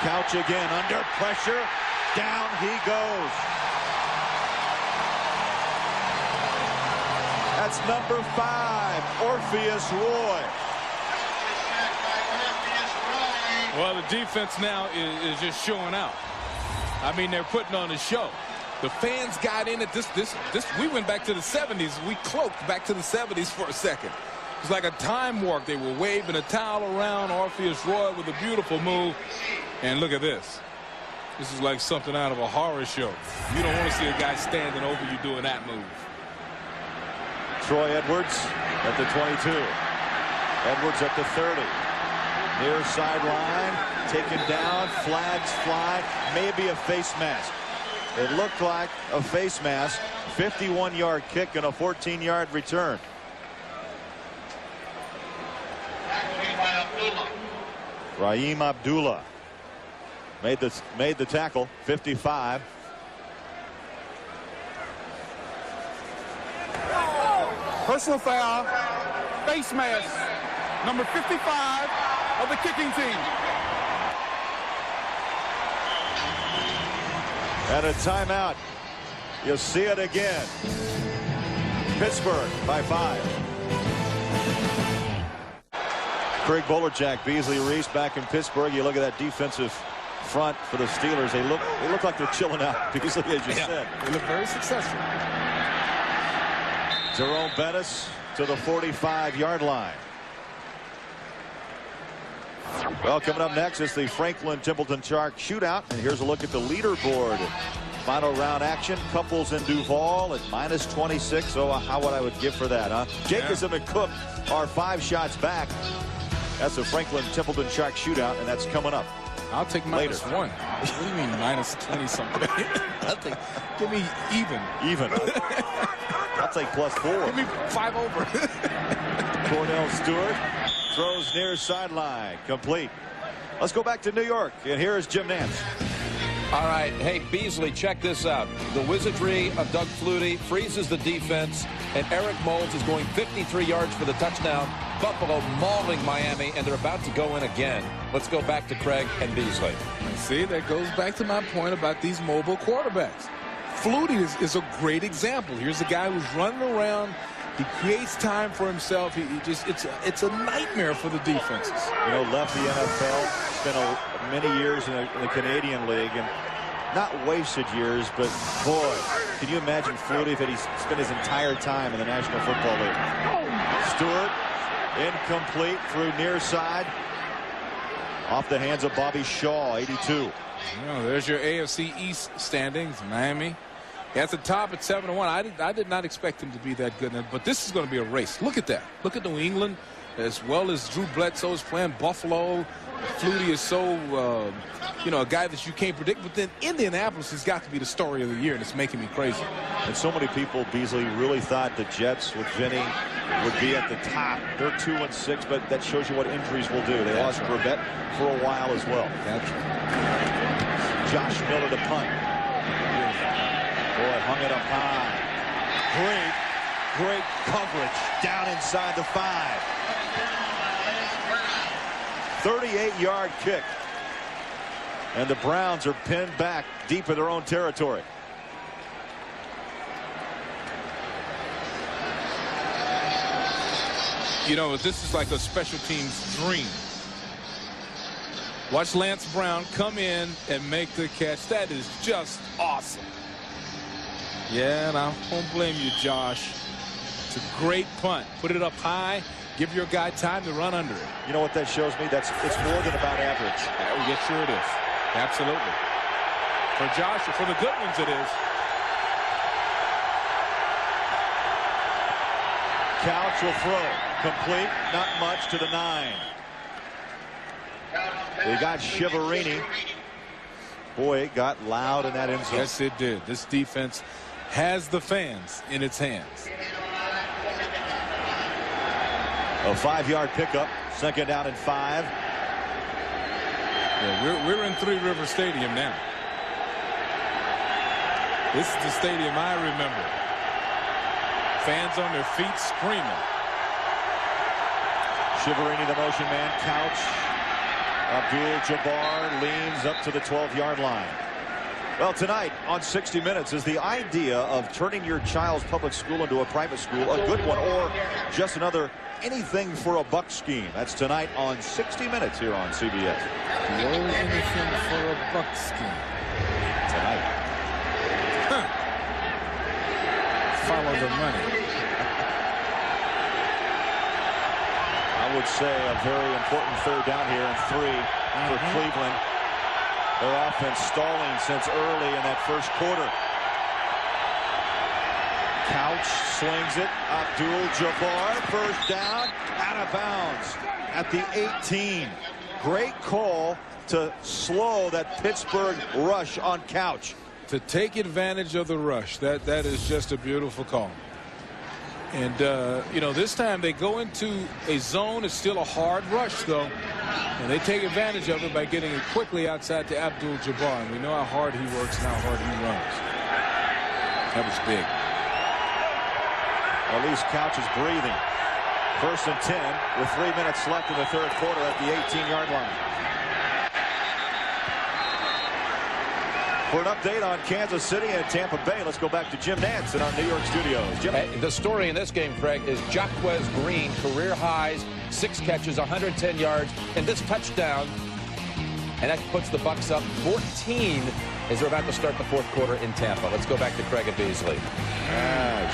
Couch again under pressure. Down he goes. That's number 5, Orpheus Roy. Well, the defense now is just showing out. I mean, they're putting on a show. The fans got in at this. We went back to the 70s. We cloaked back to the 70s for a second. It's like a time warp. They were waving a towel around Orpheus Roy with a beautiful move. And look at this. This is like something out of a horror show. You don't want to see a guy standing over you doing that move. Troy Edwards at the 22. Edwards at the 30. Near sideline. Taken down. Flags fly. Maybe a face mask. It looked like a face mask. 51-yard kick and a 14-yard return. Raheem Abdullah made the tackle. 55. Personal foul. Face mask. Number 55 of the kicking team. And a timeout. You'll see it again. Pittsburgh by 5. Craig Bolerjack, Beasley, Reece back in Pittsburgh. You look at that defensive front for the Steelers. They look like they're chilling out. Beasley, as you said. They look very successful. Jerome Bettis to the 45-yard line. Well, coming up next is the Franklin Templeton Shark shootout. And here's a look at the leaderboard. Final round action. Couples in Duval at -26. Oh, how would I give for that, huh? Jacobson and Cook are 5 shots back. That's the Franklin Templeton Shark shootout, and that's coming up. I'll take -1. What do you mean -20 something? Give me even. Even. I'll take +4. Give me 5 over. Kordell Stewart throws near sideline. Complete. Let's go back to New York, and here is Jim Nance. All right, hey, Beasley, check this out. The wizardry of Doug Flutie freezes the defense, and Eric Moulds is going 53 yards for the touchdown. Buffalo mauling Miami, and they're about to go in again. Let's go back to Craig and Beasley. See, that goes back to my point about these mobile quarterbacks. Flutie is a great example. Here's a guy who's running around. He creates time for himself. It's a nightmare for the defenses. You know, left the NFL, spent many years in the Canadian League, and not wasted years, but boy, can you imagine Flutie if he spent his entire time in the National Football League? Stewart, incomplete through near side. Off the hands of Bobby Shaw, 82. You know, there's your AFC East standings. Miami, At the top at 7-1, I did not expect him to be that good. But this is going to be a race. Look at that. Look at New England, as well as Drew Bledsoe is playing Buffalo. Flutie is so, a guy that you can't predict. But then Indianapolis has got to be the story of the year, and it's making me crazy. And so many people, Beasley, really thought the Jets with Vinny would be at the top. They're 2-6, but that shows you what injuries will do. They lost Grabett for a while as well. That's right. Josh Miller to punt. Boy, hung it up high. Great coverage down inside the 5. 38-yard kick. And the Browns are pinned back deep in their own territory. This is like a special teams dream. Watch Lance Brown come in and make the catch. That is just awesome. Yeah, and I won't blame you, Josh. It's a great punt. Put it up high. Give your guy time to run under it. You know what that shows me? It's more than about average. Yes, sure it is. Absolutely. For Josh, for the good ones, it is. Couch will throw. Complete. Not much to the 9. They got Shiverini. Boy, it got loud in that end zone. Yes, it did. This defense has the fans in its hands. A 5-yard pickup. Second down and 5. Yeah, we're in Three River Stadium now. This is the stadium I remember. Fans on their feet screaming. Shiverini, the motion man. Couch. Abdul-Jabbar leans up to the 12-yard line. Well, tonight on 60 Minutes is the idea of turning your child's public school into a private school, a good one, or just another anything for a buck scheme. That's tonight on 60 Minutes here on CBS. The old anything for a buck scheme. Tonight. Follow the money. I would say a very important third down here and 3 for Cleveland. Their offense stalling since early in that first quarter. Couch slings it. Abdul-Jabbar, first down, out of bounds at the 18. Great call to slow that Pittsburgh rush on Couch. To take advantage of the rush. That is just a beautiful call. And, this time they go into a zone. It's still a hard rush, though. And they take advantage of it by getting it quickly outside to Abdul-Jabbar. And we know how hard he works and how hard he runs. That was big. At least Couch is breathing. 1st and 10 with 3 minutes left in the third quarter at the 18-yard line. For an update on Kansas City and Tampa Bay, let's go back to Jim Nantz in our New York studios. Jim. The story in this game, Craig, is Jaquez Green, career highs, 6 catches, 110 yards, and this touchdown. And that puts the Bucs up 14 as they're about to start the fourth quarter in Tampa. Let's go back to Craig and Beasley.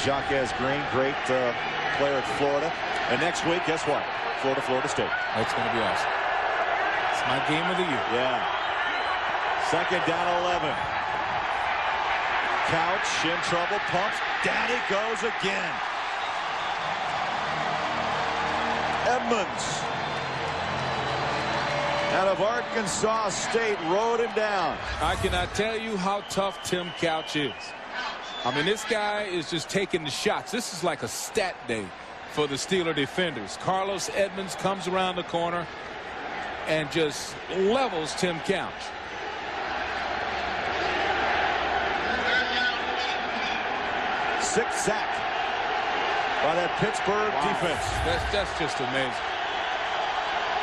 Jaquez Green, great player at Florida. And next week, guess what? Florida State. That's going to be awesome. It's my game of the year. Yeah. Second down, 11. Couch in trouble, pumps. Down he goes again. Edmonds out of Arkansas State rode him down. I cannot tell you how tough Tim Couch is. I mean, this guy is just taking the shots. This is like a stat day for the Steeler defenders. Carlos Edmonds comes around the corner and just levels Tim Couch. Sixth sack by that Pittsburgh defense. That's just amazing.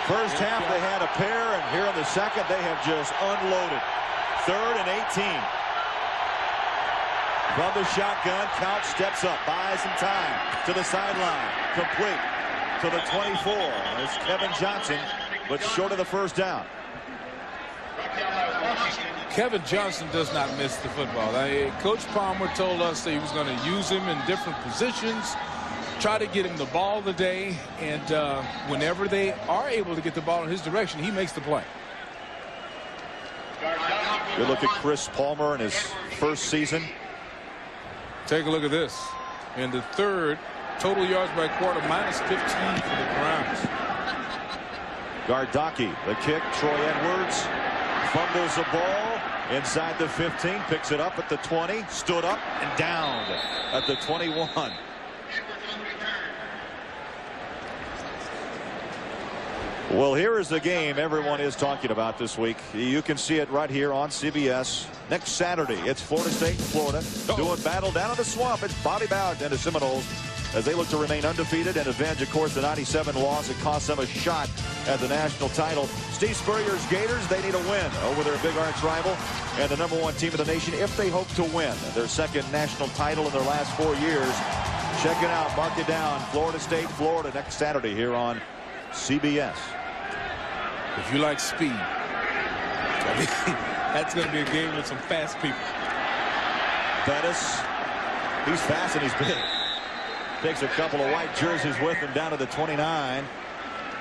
First half they had a pair, and here in the second they have just unloaded. 3rd and 18. From the shotgun, Couch steps up, buys some time to the sideline. Complete to the 24. It's Kevin Johnson, but short of the first down. Kevin Johnson does not miss the football. Coach Palmer told us that he was going to use him in different positions, try to get him the ball today, and whenever they are able to get the ball in his direction, he makes the play. Good look at Chris Palmer in his first season. Take a look at this. In the third, total yards by quarter minus 15 for the Browns. Gardocki, the kick. Troy Edwards fumbles the ball inside the 15, picks it up at the 20, stood up and down at the 21. Well, here is the game everyone is talking about this week. You can see it right here on CBS. Next Saturday, it's Florida State and Florida doing battle down in the swamp. It's Bobby Bowden and the Seminoles as they look to remain undefeated and avenge, of course, the 97 loss that cost them a shot at the national title. Steve Spurrier's Gators, they need a win over their big arch rival and the #1 team in the nation if they hope to win their second national title in their last 4 years. Check it out. Mark it down. Florida State, Florida next Saturday here on CBS. If you like speed, that's going to be a game with some fast people. Bettis, he's fast and he's big. Takes a couple of white jerseys with him down to the 29.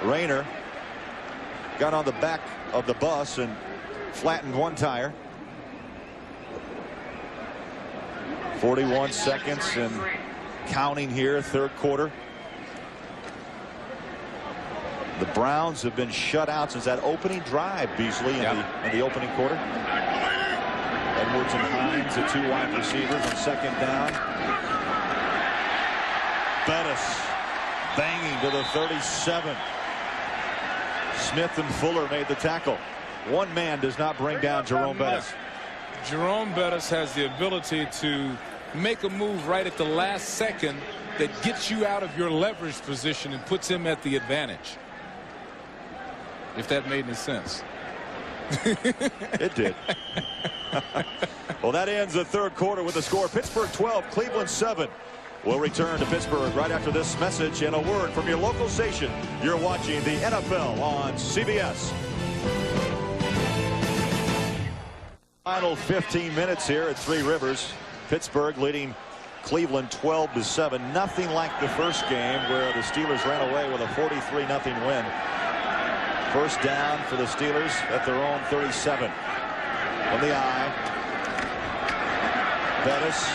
Rayner got on the back of the bus and flattened one tire. 41 seconds and counting here, third quarter. The Browns have been shut out since that opening drive, Beasley, in the opening quarter. Edwards and Hines, the 2 wide receivers on second down. Bettis banging to the 37. Smith and Fuller made the tackle. One man does not bring down Jerome Bettis. Jerome Bettis has the ability to make a move right at the last second that gets you out of your leverage position and puts him at the advantage. If that made any sense. It did. Well, that ends the third quarter with the score Pittsburgh 12, Cleveland 7. We'll return to Pittsburgh right after this message and a word from your local station. You're watching the NFL on CBS. Final 15 minutes here at Three Rivers. Pittsburgh leading Cleveland 12-7. Nothing like the first game where the Steelers ran away with a 43-0 win. First down for the Steelers at their own 37. From the eye. Bettis.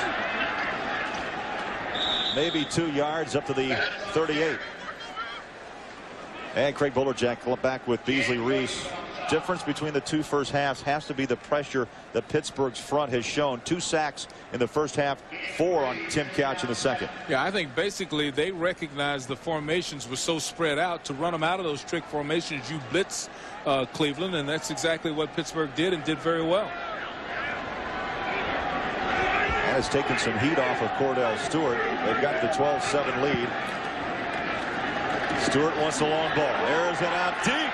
Maybe 2 yards up to the 38. And Craig Bolerjack back with Beasley, Reece. Difference between the two first halves has to be the pressure that Pittsburgh's front has shown. 2 sacks in the first half, 4 on Tim Couch in the second. Yeah, I think basically they recognized the formations were so spread out to run them out of those trick formations. You blitz Cleveland, and that's exactly what Pittsburgh did and did very well. And it's taken some heat off of Kordell Stewart. They've got the 12-7 lead. Stewart wants the long ball. Airs it out deep.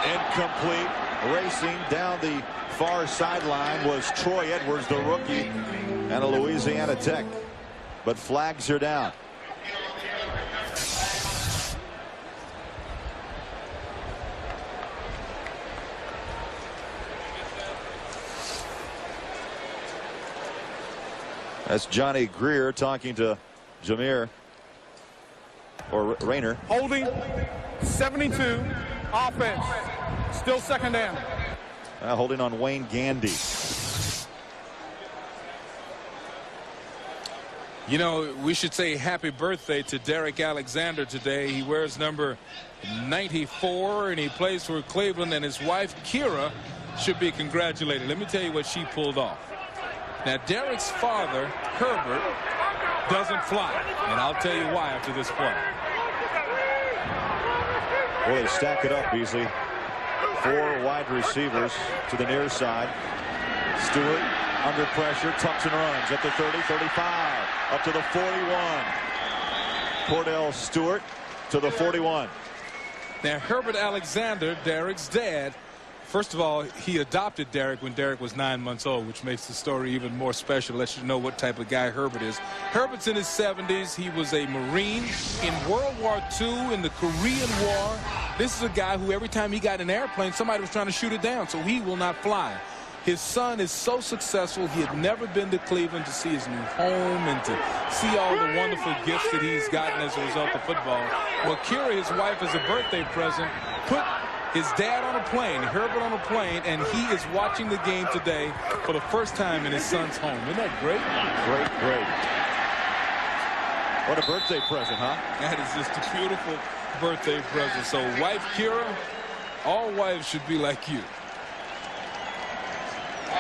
Incomplete. Racing down the far sideline was Troy Edwards, the rookie, and a Louisiana Tech. But flags are down. That's Johnny Greer talking to Jameer or Rayner. Holding 72. Offense. Still second down. Holding on Wayne Gandy. You know, we should say happy birthday to Derek Alexander today. He wears number 94 and he plays for Cleveland, and his wife Kira should be congratulated. Let me tell you what she pulled off. Now, Derek's father, Herbert, doesn't fly, and I'll tell you why after this play. Well, they stack it up, Beasley. 4 wide receivers to the near side. Stewart under pressure, tucks and runs at the 30, 35, up to the 41. Kordell Stewart to the 41. Now, Herbert Alexander, Derek's dad, first of all, he adopted Derek when Derek was 9 months old, which makes the story even more special. Lets you know what type of guy Herbert is. Herbert's in his 70s. He was a Marine in World War II, in the Korean War. This is a guy who every time he got in an airplane, somebody was trying to shoot it down, so he will not fly. His son is so successful. He had never been to Cleveland to see his new home and to see all the wonderful gifts that he's gotten as a result of football. Well, Kira, his wife, as a birthday present, put his dad on a plane, Herbert on a plane, and he is watching the game today for the first time in his son's home. Isn't that great? Great, great. What a birthday present, huh? That is just a beautiful birthday present. So, wife Kira, all wives should be like you.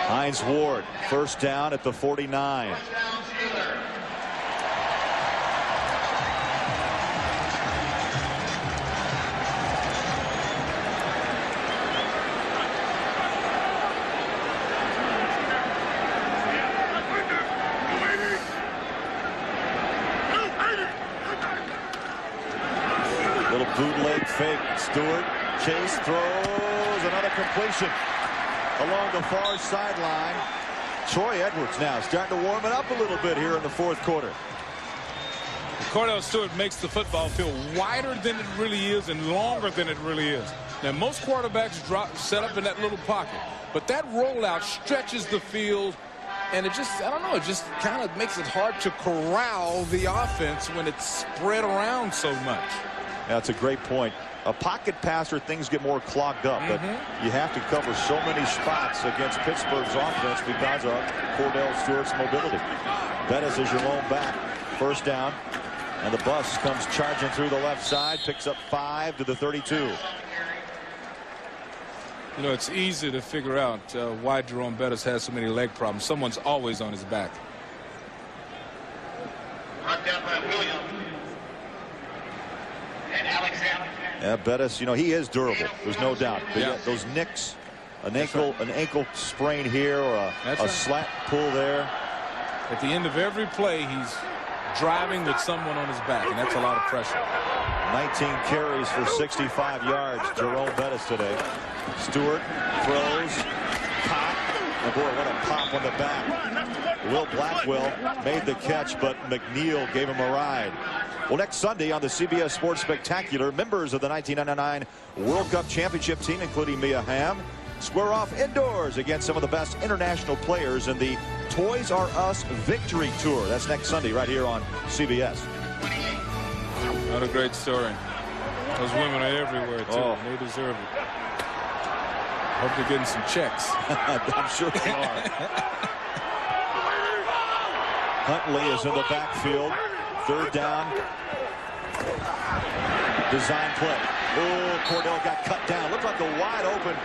Hines Ward, first down at the 49. Little bootleg fake. Stewart, chase, throws, another completion along the far sideline. Troy Edwards now starting to warm it up a little bit here in the fourth quarter. Kordell Stewart makes the football feel wider than it really is and longer than it really is. Now, most quarterbacks set up in that little pocket, but that rollout stretches the field, and it just, I don't know, it just kind of makes it hard to corral the offense when it's spread around so much. That's a great point. A pocket passer, things get more clogged up, but you have to cover so many spots against Pittsburgh's offense because of Kordell Stewart's mobility. Bettis is your lone back. First down, and the bus comes charging through the left side, picks up 5 to the 32. You know, it's easy to figure out why Jerome Bettis has so many leg problems. Someone's always on his back. Brought down by Williams. And Alexander. Yeah, Bettis, you know, he is durable. There's no doubt. But Yeah. yet those nicks, an ankle sprain here or a slat pull there. At the end of every play, he's driving with someone on his back, and that's a lot of pressure. 19 carries for 65 yards. Jerome Bettis today. Stewart throws, pop, and boy, what a pop on the back. Will Blackwell made the catch, but McNeil gave him a ride. Well, next Sunday on the CBS Sports Spectacular, members of the 1999 World Cup Championship team, including Mia Hamm, square off indoors against some of the best international players in the Toys R Us Victory Tour. That's next Sunday right here on CBS. What a great story. Those women are everywhere, too. Oh. They deserve it. Hope they're getting some checks. I'm sure they are. Huntley is in the backfield. Third down. Design play. Oh, Kordell got cut down. Looked like a wide open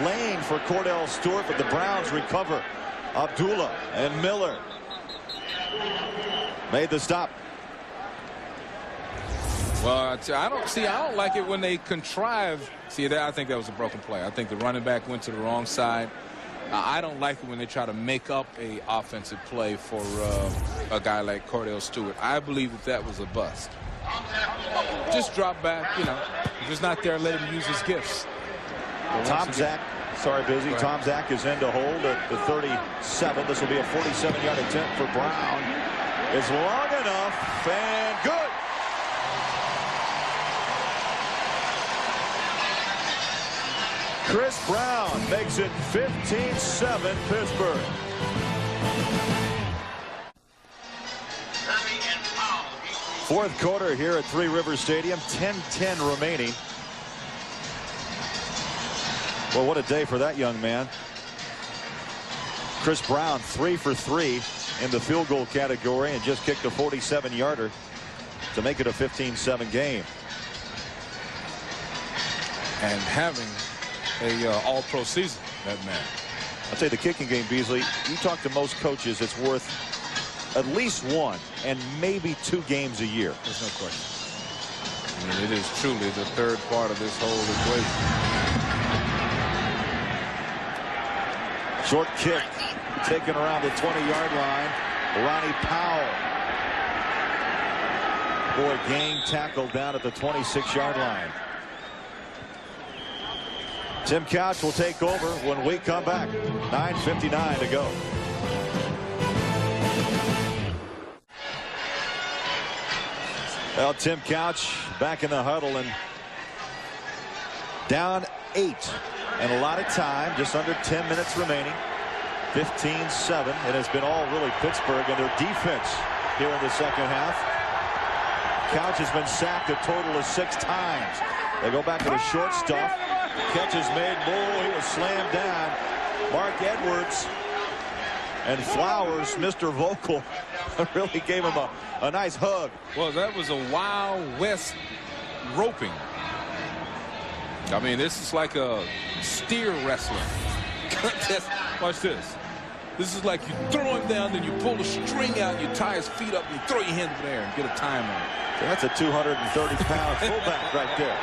lane for Kordell Stewart, but the Browns recover. Abdullah and Miller made the stop. Well, I don't like it when they contrive. See, I think that was a broken play. I think the running back went to the wrong side. I don't like it when they try to make up a offensive play for a guy like Kordell Stewart. I believe that was a bust. Just drop back, you know. If it's not there, let him use his gifts. Tom Zach, sorry, Busy. Tom Zach is in to hold at the 37. This will be a 47-yard attempt for Brown. It's long enough and good. Chris Brown makes it 15-7 Pittsburgh. Fourth quarter here at Three Rivers Stadium. 10-10 remaining. Well, what a day for that young man. Chris Brown 3 for 3 in the field goal category and just kicked a 47-yarder to make it a 15-7 game. And having a all-pro season, that man. I'll tell you, the kicking game, Beasley, you talk to most coaches, it's worth at least 1 and maybe 2 games a year. There's no question. I mean, it is truly the third part of this whole equation. Short kick taken around the 20-yard line. Ronnie Powell. Boy, gang tackled down at the 26-yard line. Tim Couch will take over when we come back. 9:59 to go. Well, Tim Couch back in the huddle and down 8 and a lot of time, just under 10 minutes remaining. 15-7. It has been all really Pittsburgh and their defense here in the second half. Couch has been sacked a total of 6 times. They go back to the short stuff. Catch is made. Bull, he was slammed down. Mark Edwards and Flowers, Mr. Vocal, really gave him a nice hug. Well, that was a Wild West roping. I mean, this is like a steer wrestling. Watch this. This is like you throw him down, then you pull the string out, you tie his feet up, and you throw your hands in the air and get a time on it. So that's a 230-pound fullback right there.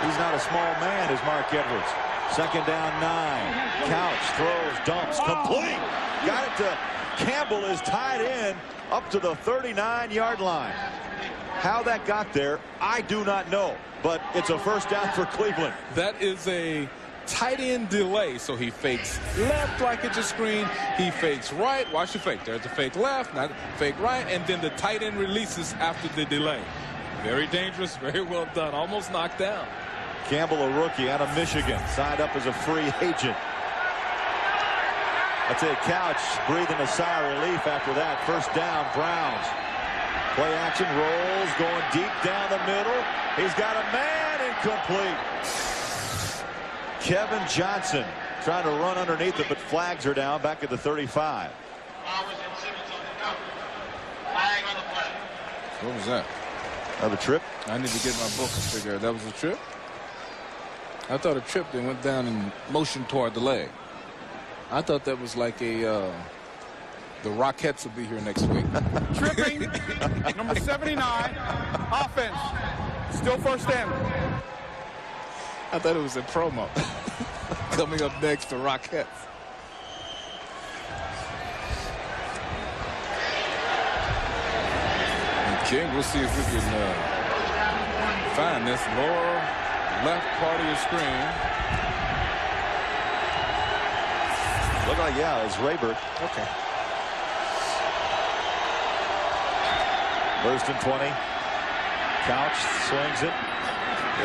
He's not a small man, is Mark Edwards. Second down, 9. Couch throws, dumps, complete. Got it to Campbell, is tied in up to the 39-yard line. How that got there, I do not know. But it's a first down for Cleveland. That is a tight end delay. So he fakes left like it's a screen. He fakes right. Watch the fake. There's the fake left, not fake right. And then the tight end releases after the delay. Very dangerous. Very well done. Almost knocked down. Campbell, a rookie out of Michigan, signed up as a free agent. That's it. Couch breathing a sigh of relief after that. First down, Browns. Play action, rolls, going deep down the middle. He's got a man, incomplete. Kevin Johnson trying to run underneath it, but flags are down back at the 35. What was that? Another trip? I need to get my book and figure out that was a trip. I thought a trip that went down and motioned toward the leg. I thought that was like a the Rockettes will be here next week. Tripping, number 79, offense. Still first down. I thought it was a promo. Coming up next, the Rockettes. Okay, we'll see if we can find this lower left part of your screen. Look like, yeah, it's Raybert. Okay. First and 20. Couch swings it.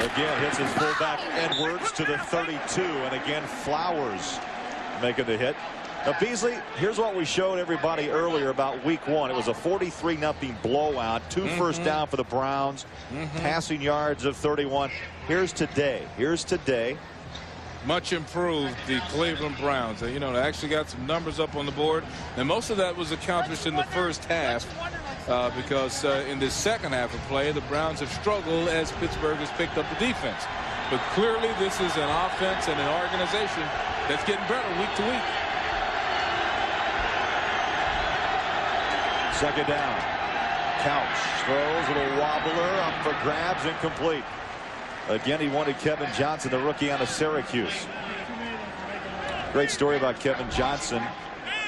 Again, hits his fullback Edwards to the 32. And again, Flowers making the hit. Now, Beasley, here's what we showed everybody earlier about week 1. It was a 43-0 blowout. 2 first down for the Browns. Passing yards of 31. Here's today. Much improved, the Cleveland Browns. You know, they actually got some numbers up on the board. And most of that was accomplished in the first half because in the second half of play, the Browns have struggled as Pittsburgh has picked up the defense. But clearly, this is an offense and an organization that's getting better week to week. Second down. Couch throws, a little wobbler, up for grabs, incomplete. Again, he wanted Kevin Johnson, the rookie out of Syracuse. Great story about Kevin Johnson.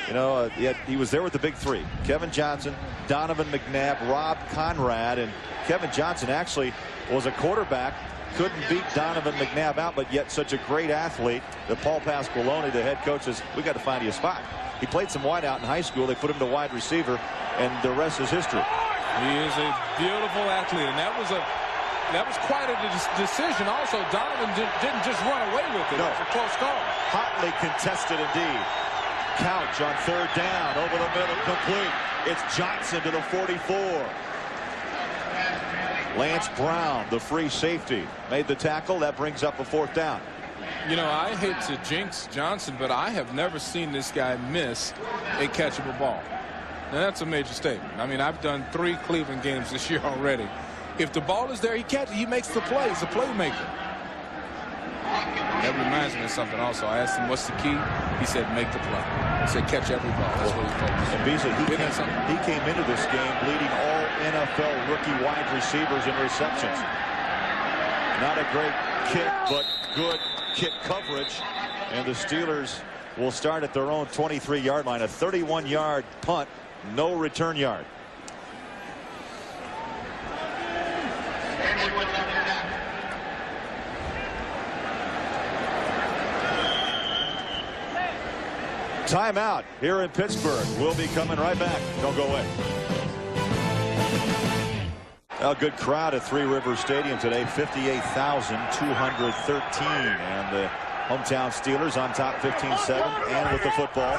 You know, he was there with the big 3. Kevin Johnson, Donovan McNabb, Rob Conrad, and Kevin Johnson actually was a quarterback. Couldn't beat Donovan McNabb out, but yet such a great athlete that Paul Pasqualoni, the head coach, says, we got to find you a spot. He played some wideout in high school. They put him to wide receiver, and the rest is history. He is a beautiful athlete, and that was quite a decision. Also, Donovan didn't just run away with it. No. It was a close call. Hotly contested indeed. Couch on third down, over the middle, complete. It's Johnson to the 44. Lance Brown, the free safety, made the tackle. That brings up a 4th down. You know, I hate to jinx Johnson, but I have never seen this guy miss a catchable ball. Now, that's a major statement. I mean, I've done 3 Cleveland games this year already. If the ball is there, he catches it. He makes the play. He's a playmaker. That reminds me of something also. I asked him, what's the key? He said, make the play. He said, catch every ball. That's what he's focused on. And Beasley, he came into this game leading all NFL rookie wide receivers in receptions. Not a great kick, but good kick coverage. And the Steelers will start at their own 23-yard line. A 31-yard punt, no return yard. Timeout here in Pittsburgh. We'll be coming right back. Don't go away. A good crowd at Three Rivers Stadium today, 58,213. And the hometown Steelers on top 15-7 and with the football.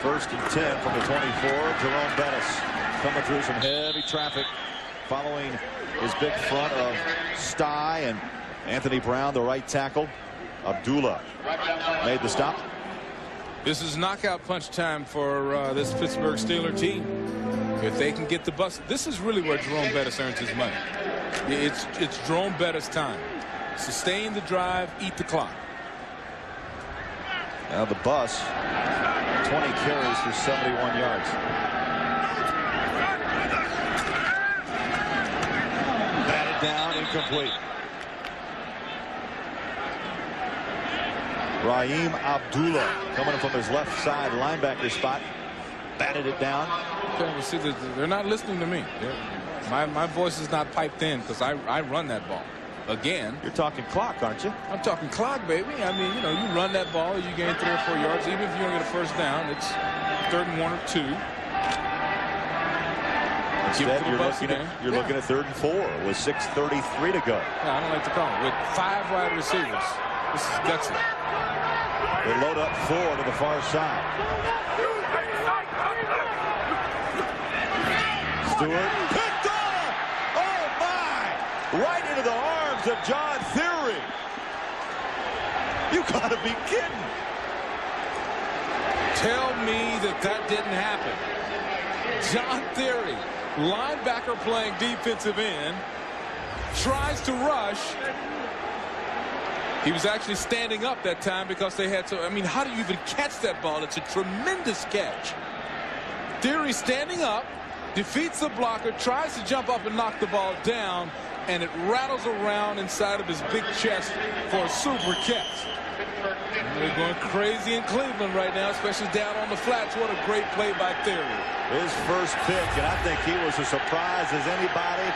First and 10 from the 24. Jerome Bettis coming through some heavy traffic following his big front of Sty and Anthony Brown, the right tackle. Abdullah made the stop. This is knockout punch time for this Pittsburgh Steelers team. If they can get the bus, this is really where Jerome Bettis earns his money. It's Jerome Bettis' time. Sustain the drive, eat the clock. Now the bus, 20 carries for 71 yards. Batted down, incomplete. Raheem Abdullah coming from his left side linebacker spot. Batted it down. Okay, well, see, they're not listening to me. My voice is not piped in because I run that ball. Again. You're talking clock, aren't you? I'm talking clock, baby. I mean, you know, you run that ball, you gain 3 or 4 yards. Even if you don't get a first down, it's 3rd and 1 or 2. Instead, you're looking at 3rd and 4 with 6:33 to go. Yeah, I don't like to call it. With 5 wide receivers, this is gutsy. They load up 4 to the far side. Stewart picked off. Oh my! Right into the arms of John Theory. You gotta be kidding. Tell me that didn't happen. John Theory, linebacker playing defensive end, tries to rush. He was actually standing up that time because they had to. I mean, how do you even catch that ball? It's a tremendous catch. Theory standing up, defeats the blocker, tries to jump up and knock the ball down, and it rattles around inside of his big chest for a super catch. They're going crazy in Cleveland right now, especially down on the flats. What a great play by Theory. His first pick, and I think he was as surprised as anybody.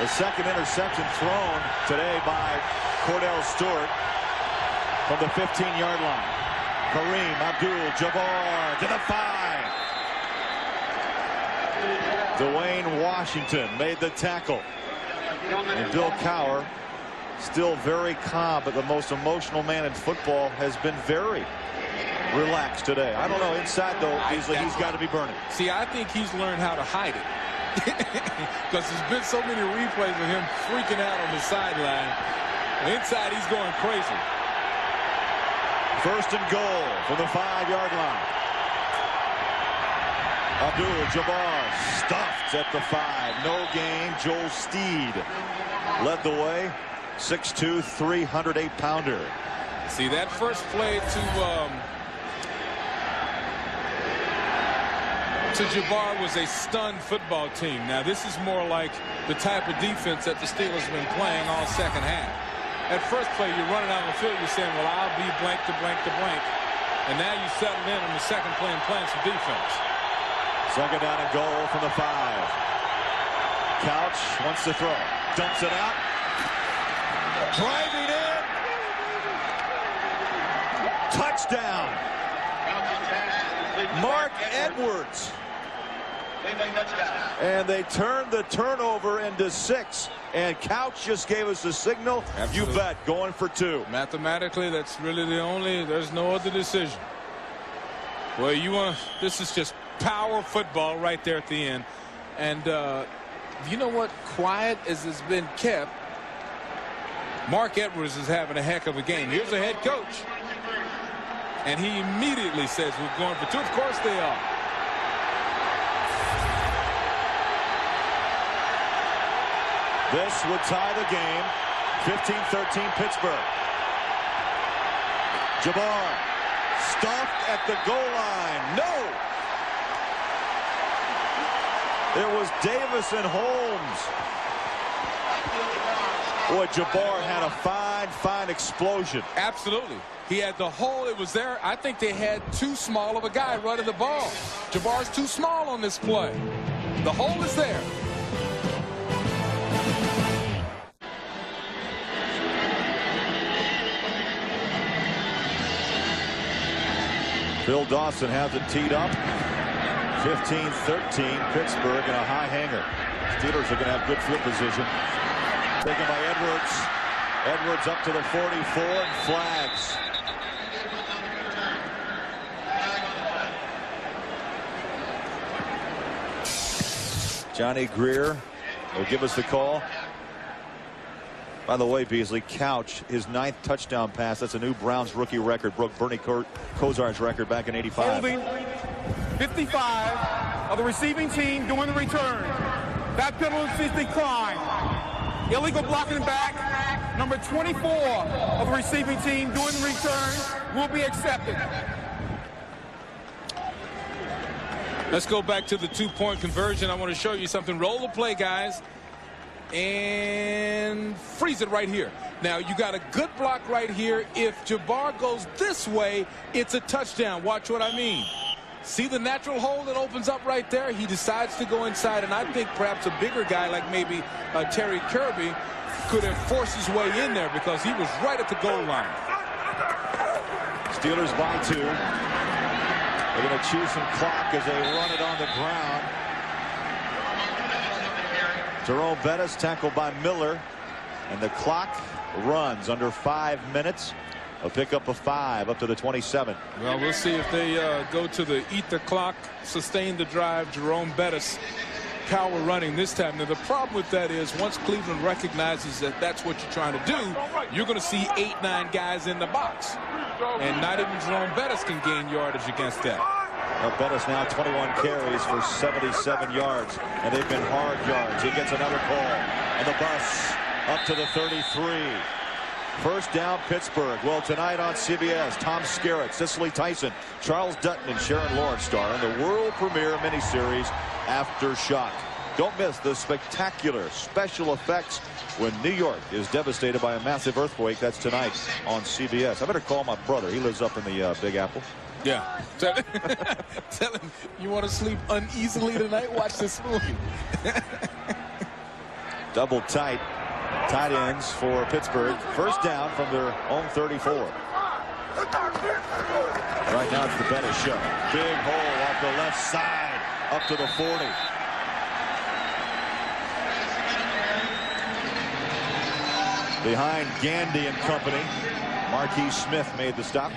The second interception thrown today by Kordell Stewart from the 15-yard line. Kareem Abdul-Jabbar to the 5. Dwayne Washington made the tackle. And Bill Cowher, still very calm, but the most emotional man in football, has been very relaxed today. I don't know, inside though, Beasley, he's got to be burning. See, I think he's learned how to hide it. Because there's been so many replays of him freaking out on the sideline. Inside, he's going crazy. 1st and goal from the 5-yard line. Abdul-Jabbar stuffed at the 5. No gain. Joel Steed led the way. 6'2", 308-pounder. See, that first play to Jabbar was a stunned football team. Now, this is more like the type of defense that the Steelers have been playing all second half. At first play, you're running out of the field, you're saying, well, I'll be blank to blank to blank. And now you settle in on the second play and playing some defense. 2nd down and goal from the 5. Couch wants to throw. Dumps it out. Driving in. Touchdown. Mark Edwards. And they turned the turnover into 6. And Couch just gave us a signal. Absolutely. You bet, going for 2. Mathematically, that's really there's no other decision. Well, this is just power football right there at the end. And you know what? Quiet as has been kept, Mark Edwards is having a heck of a game. Here's the head coach. And he immediately says, we're going for 2. Of course they are. This would tie the game. 15-13 Pittsburgh. Jabbar stuffed at the goal line. No! It was Davis and Holmes. Boy, Jabbar had a fine explosion. Absolutely. He had the hole. It was there. I think they had too small of a guy running the ball. Jabbar's too small on this play. The hole is there. Phil Dawson has it teed up. 15-13 Pittsburgh in a high hanger. Steelers are going to have good field position. Taken by Edwards. Edwards up to the 44 and flags. Johnny Greer will give us the call. By the way, Beasley, Couch, his 9th touchdown pass. That's a new Browns rookie record. Broke Bernie Kosar's record back in '85. Holding 55 of the receiving team doing the return. That penalty is declined. Illegal blocking back. Number 24 of the receiving team doing the return will be accepted. Let's go back to the 2-point conversion. I want to show you something. Roll the play, guys. And freeze it right here. Now, you got a good block right here. If Jabbar goes this way, it's a touchdown. Watch what I mean. See the natural hole that opens up right there? He decides to go inside, and I think perhaps a bigger guy like maybe Terry Kirby could have forced his way in there because he was right at the goal line. Steelers by 2. They're going to choose some clock as they run it on the ground. Jerome Bettis tackled by Miller, and the clock runs under 5 minutes. A pickup of 5 up to the 27. Well, we'll see if they go to the eat the clock, sustain the drive. Jerome Bettis power running this time. Now, the problem with that is once Cleveland recognizes that that's what you're trying to do, you're going to see 8, 9 guys in the box. And not even Jerome Bettis can gain yardage against that. Bettis now 21 carries for 77 yards, and they've been hard yards. He gets another call, and the bus up to the 33. First down, Pittsburgh. Well, tonight on CBS, Tom Skerritt, Cicely Tyson, Charles Dutton, and Sharon Lawrence star in the world premiere miniseries Aftershock. Don't miss the spectacular special effects when New York is devastated by a massive earthquake. That's tonight on CBS. I better call my brother. He lives up in the Big Apple. Yeah. Tell him you want to sleep uneasily tonight. Watch this movie. Double tight ends for Pittsburgh. First down from their own 34. Right now it's the Bettis show. Big hole off the left side up to the 40. Behind Gandy and company, Marquis Smith made the stop.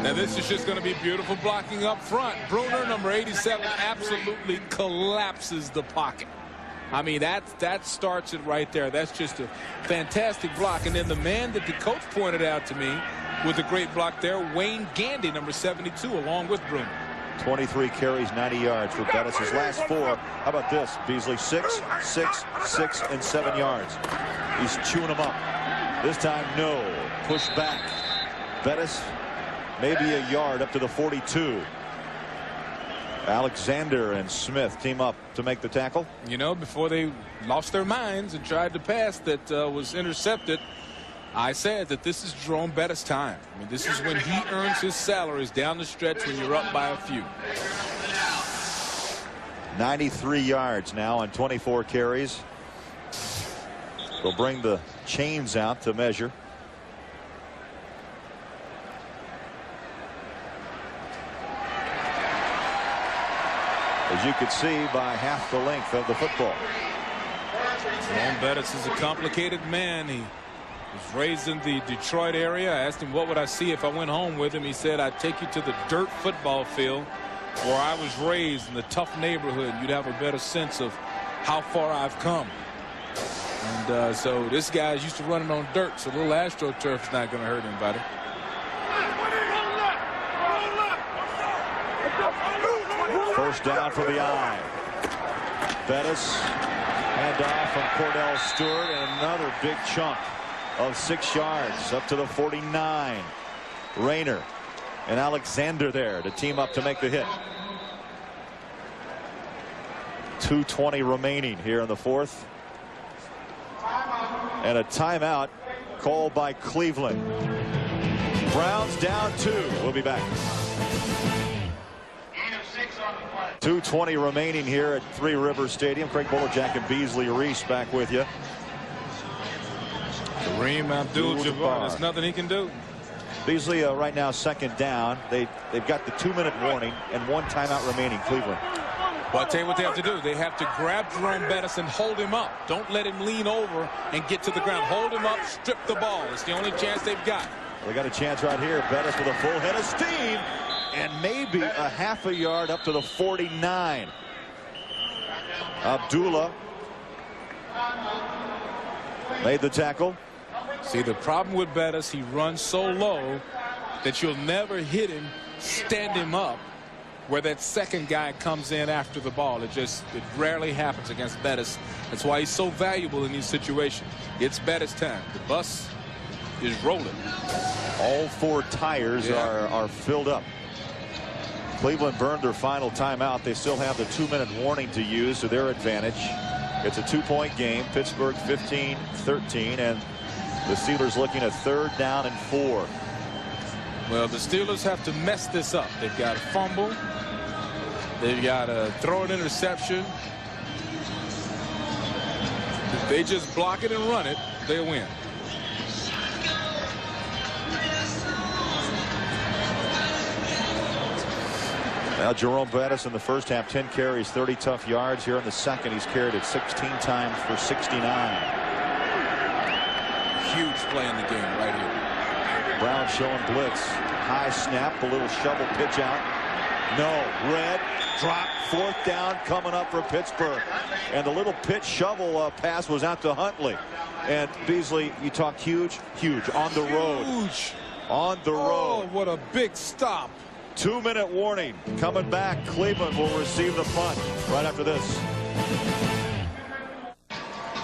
Now this is just going to be beautiful blocking up front. Bruner, number 87, absolutely collapses the pocket. I mean, that starts it right there. That's just a fantastic block. And then the man that the coach pointed out to me with a great block there, Wayne Gandy, number 72, along with Bruner. 23 carries, 90 yards for Bettis. His last 4. How about this? Beasley 6, 6, 6, and 7 yards. He's chewing them up. This time, no. Push back. Bettis maybe a yard up to the 42. Alexander and Smith team up to make the tackle. You know, before they lost their minds and tried to pass that was intercepted, I said that this is Jerome Bettis' time. I mean, this is when he earns his salaries down the stretch when you're up by a few. 93 yards now on 24 carries. They'll bring the chains out to measure. As you could see, by half the length of the football. Jerome Bettis is a complicated man. He was raised in the Detroit area. I asked him what would I see if I went home with him. He said, I'd take you to the dirt football field where I was raised in the tough neighborhood. You'd have a better sense of how far I've come. And so this guy's used to running on dirt, so a little AstroTurf is not going to hurt anybody. First down for the eye. Bettis, handoff from Kordell Stewart, and another big chunk of 6 yards up to the 49. Rayner and Alexander there to team up to make the hit. 2:20 remaining here in the fourth. And a timeout called by Cleveland. Browns down 2. We'll be back. 2:20 remaining here at Three Rivers Stadium. Craig Bolerjack and Beasley Reece back with you. Kareem Abdul-Jabbar. There's nothing he can do. Beasley right now second down. They've got the 2-minute warning and 1 timeout remaining. Cleveland. Well, I'll tell you what they have to do. They have to grab Jerome Bettis and hold him up. Don't let him lean over and get to the ground. Hold him up, strip the ball. It's the only chance they've got. They got a chance right here. Bettis with a full head of steam. And maybe a half a yard up to the 49. Abdullah made the tackle. See, the problem with Bettis, he runs so low that you'll never hit him, stand him up, where that second guy comes in after the ball. It rarely happens against Bettis. That's why he's so valuable in these situations. It's Bettis time. The bus is rolling. All 4 tires are filled up. Cleveland burned their final timeout. They still have the 2-minute warning to use to their advantage. It's a 2-point game. Pittsburgh 15-13, and the Steelers looking at 3rd down and 4. Well, the Steelers have to mess this up. They've got a fumble. They've got to throw an interception. If they just block it and run it, they'll win. Now Jerome Bettis in the first half, 10 carries, 30 tough yards. Here in the second, he's carried it 16 times for 69. Huge play in the game right here. Brown showing blitz. High snap, a little shovel pitch out. No, red, drop, 4th down coming up for Pittsburgh. And the little pitch shovel pass was out to Huntley. And Beasley, you talk huge, on the road. Huge. On the road. Oh, what a big stop. 2-minute warning coming back. Cleveland will receive the punt right after this.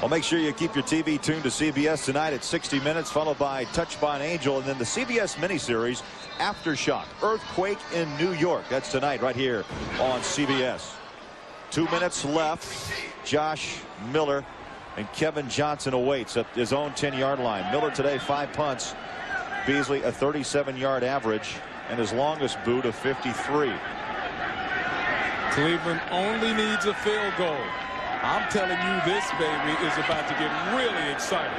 Well, make sure you keep your TV tuned to CBS tonight at 60 minutes, followed by Touched by an Angel, and then the CBS miniseries Aftershock, Earthquake in New York. That's tonight right here on CBS. 2 minutes left. Josh Miller and Kevin Johnson awaits at his own 10-yard line. Miller today 5 punts. Beasley a 37-yard average, and his longest boot of 53. Cleveland only needs a field goal. I'm telling you, this baby is about to get really excited.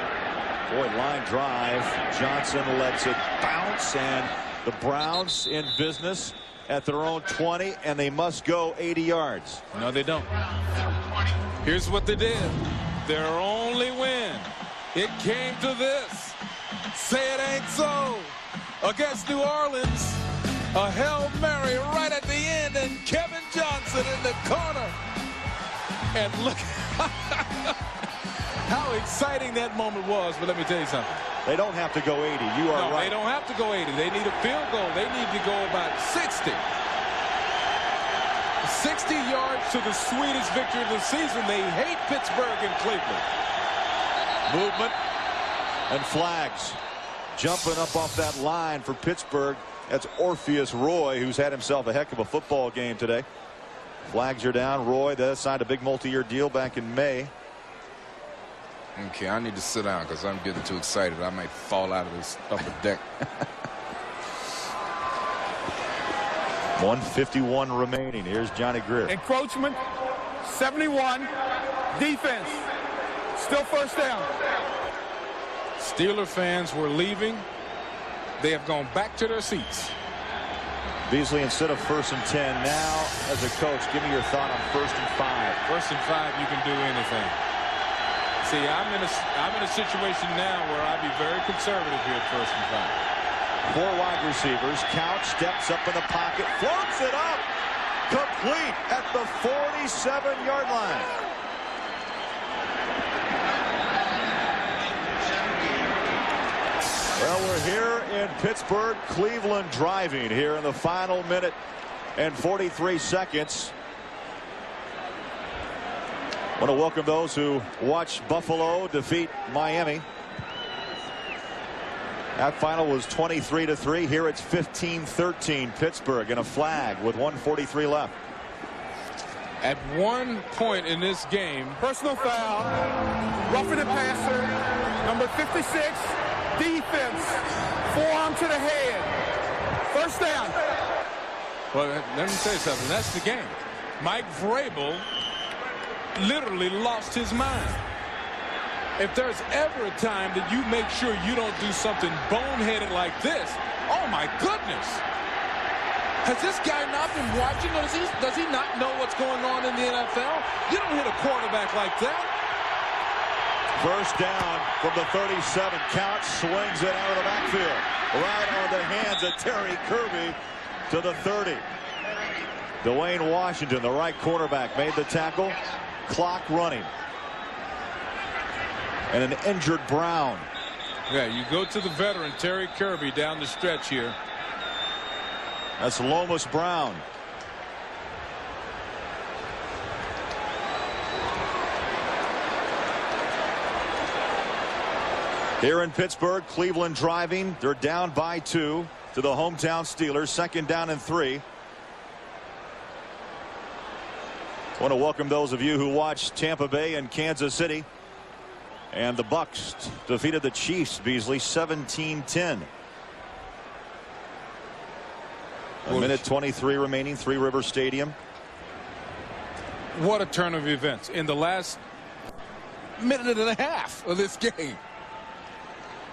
Boy, line drive. Johnson lets it bounce, and the Browns in business at their own 20, and they must go 80 yards. No, they don't. Here's what they did. Their only win. It came to this. Say it ain't so. Against New Orleans. A Hail Mary right at the end, and Kevin Johnson in the corner. And look how exciting that moment was. But let me tell you something. They don't have to go 80. You are right. They don't have to go 80. They need a field goal. They need to go about 60. 60 yards to the sweetest victory of the season. They hate Pittsburgh and Cleveland. Movement and flags. Jumping up off that line for Pittsburgh. That's Orpheus Roy, who's had himself a heck of a football game today. Flags are down. Roy, that signed a big multi-year deal back in May. Okay, I need to sit down because I'm getting too excited. I might fall out of this upper deck. 1:51 remaining. Here's Johnny Greer. Encroachment, 71. Defense, still 1st down. Steeler fans were leaving. They have gone back to their seats. Beasley instead of 1st and 10. Now, as a coach, give me your thought on 1st and 5. 1st and 5, you can do anything. See, I'm in a situation now where I'd be very conservative here at 1st and 5. 4 wide receivers. Couch steps up in the pocket, floats it up, complete at the 47-yard line. Well, we're here in Pittsburgh. Cleveland driving here in the final minute and 43 seconds. I want to welcome those who watched Buffalo defeat Miami. That final was 23-3. Here it's 15-13 Pittsburgh, and a flag with 1:43 left. At one point in this game, Personal foul. Roughing the passer. Number 56. Defense. Forearm to the head. 1st down. well, let me tell you something. That's the game. Mike Vrabel literally lost his mind. If there's ever a time that you make sure you don't do something boneheaded like this, oh my goodness. Has this guy not been watching? Does he not know what's going on in the NFL? You don't hit a quarterback like that. 1st down from the 37. Couch swings it out of the backfield. Right on the hands of Terry Kirby to the 30. Dwayne Washington, the right quarterback, made the tackle. Clock running. And an injured Brown. Yeah, you go to the veteran Terry Kirby down the stretch here. That's Lomas Brown. Here in Pittsburgh, Cleveland driving. They're down by 2 to the hometown Steelers. 2nd down and 3. I want to welcome those of you who watched Tampa Bay and Kansas City. And the Bucks defeated the Chiefs, Beasley, 17-10. A minute 23 remaining, Three River Stadium. What a turn of events in the last minute and a half of this game.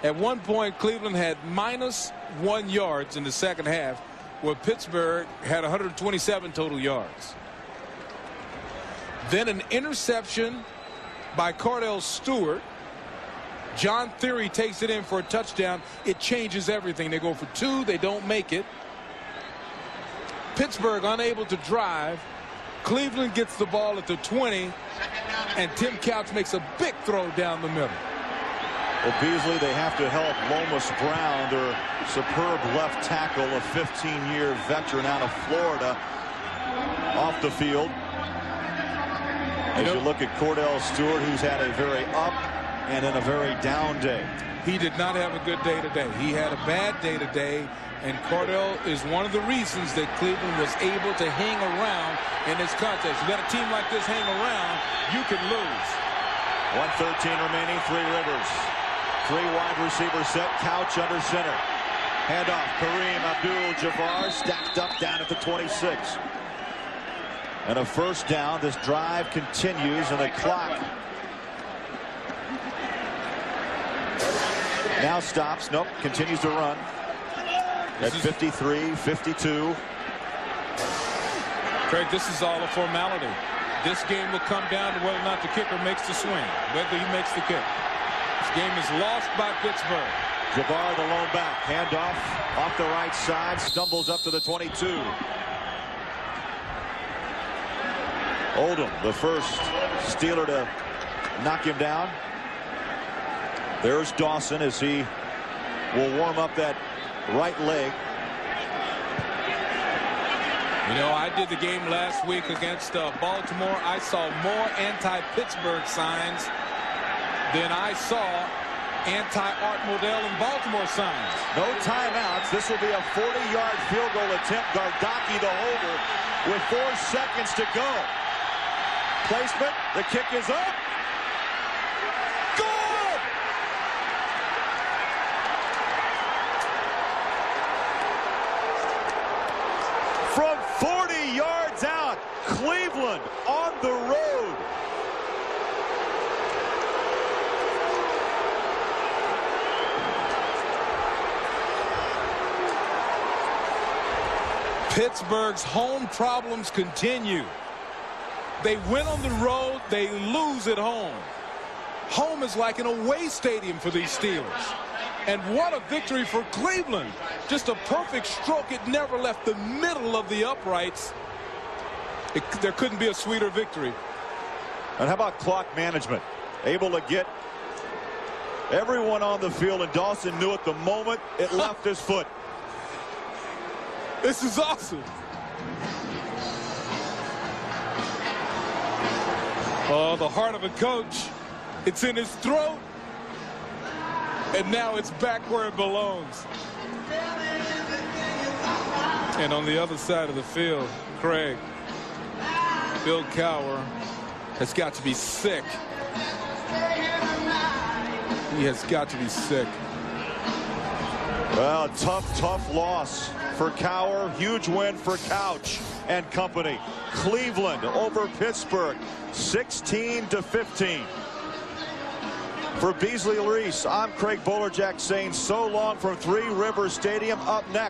At one point, Cleveland had -1 yards in the second half, where Pittsburgh had 127 total yards. Then an interception by Kordell Stewart. John Theory takes it in for a touchdown. It changes everything. They go for 2. They don't make it. Pittsburgh unable to drive. Cleveland gets the ball at the 20. And Tim Couch makes a big throw down the middle. Well, Beasley, they have to help Lomas Brown, their superb left tackle, a 15-year veteran out of Florida, off the field. As you look at Kordell Stewart, who's had a very up and in a very down day. He did not have a good day today. He had a bad day today, and Kordell is one of the reasons that Cleveland was able to hang around in this contest. You let a team like this hang around, you can lose. 1:13 remaining, Three Rivers. 3 wide receivers set, Couch under center. Handoff, Kareem Abdul-Jabbar stacked up down at the 26. And a first down. This drive continues, and the clock now stops. Nope, continues to run at 53, 52. Craig, this is all a formality. This game will come down to whether or not the kicker makes the swing, whether he makes the kick. This game is lost by Pittsburgh. Jabbar, the lone back, handoff off the right side, stumbles up to the 22. Oldham, the first Steeler to knock him down. There's Dawson as he will warm up that right leg. You know, I did the game last week against Baltimore. I saw more anti-Pittsburgh signs than I saw anti-Art Modell in Baltimore signs. No timeouts. This will be a 40-yard field goal attempt. Gardocki, the holder, with 4 seconds to go. Placement. The kick is up. Good! From 40 yards out, Cleveland on the road. Pittsburgh's home problems continue. They win on the road, they lose at home. Home is like an away stadium for these Steelers. And what a victory for Cleveland. Just a perfect stroke. It never left the middle of the uprights. There couldn't be a sweeter victory. And how about clock management? Able to get everyone on the field, and Dawson knew at the moment it left his foot. This is awesome. Oh, the heart of a coach. It's in his throat. And now it's back where it belongs. And on the other side of the field, Craig, Bill Cowher has got to be sick. He has got to be sick. Well, tough loss for Cowher. Huge win for Couch and company. Cleveland over Pittsburgh, 16-15. For Beasley, Reece, I'm Craig Bolerjack saying so long from Three River Stadium. Up next.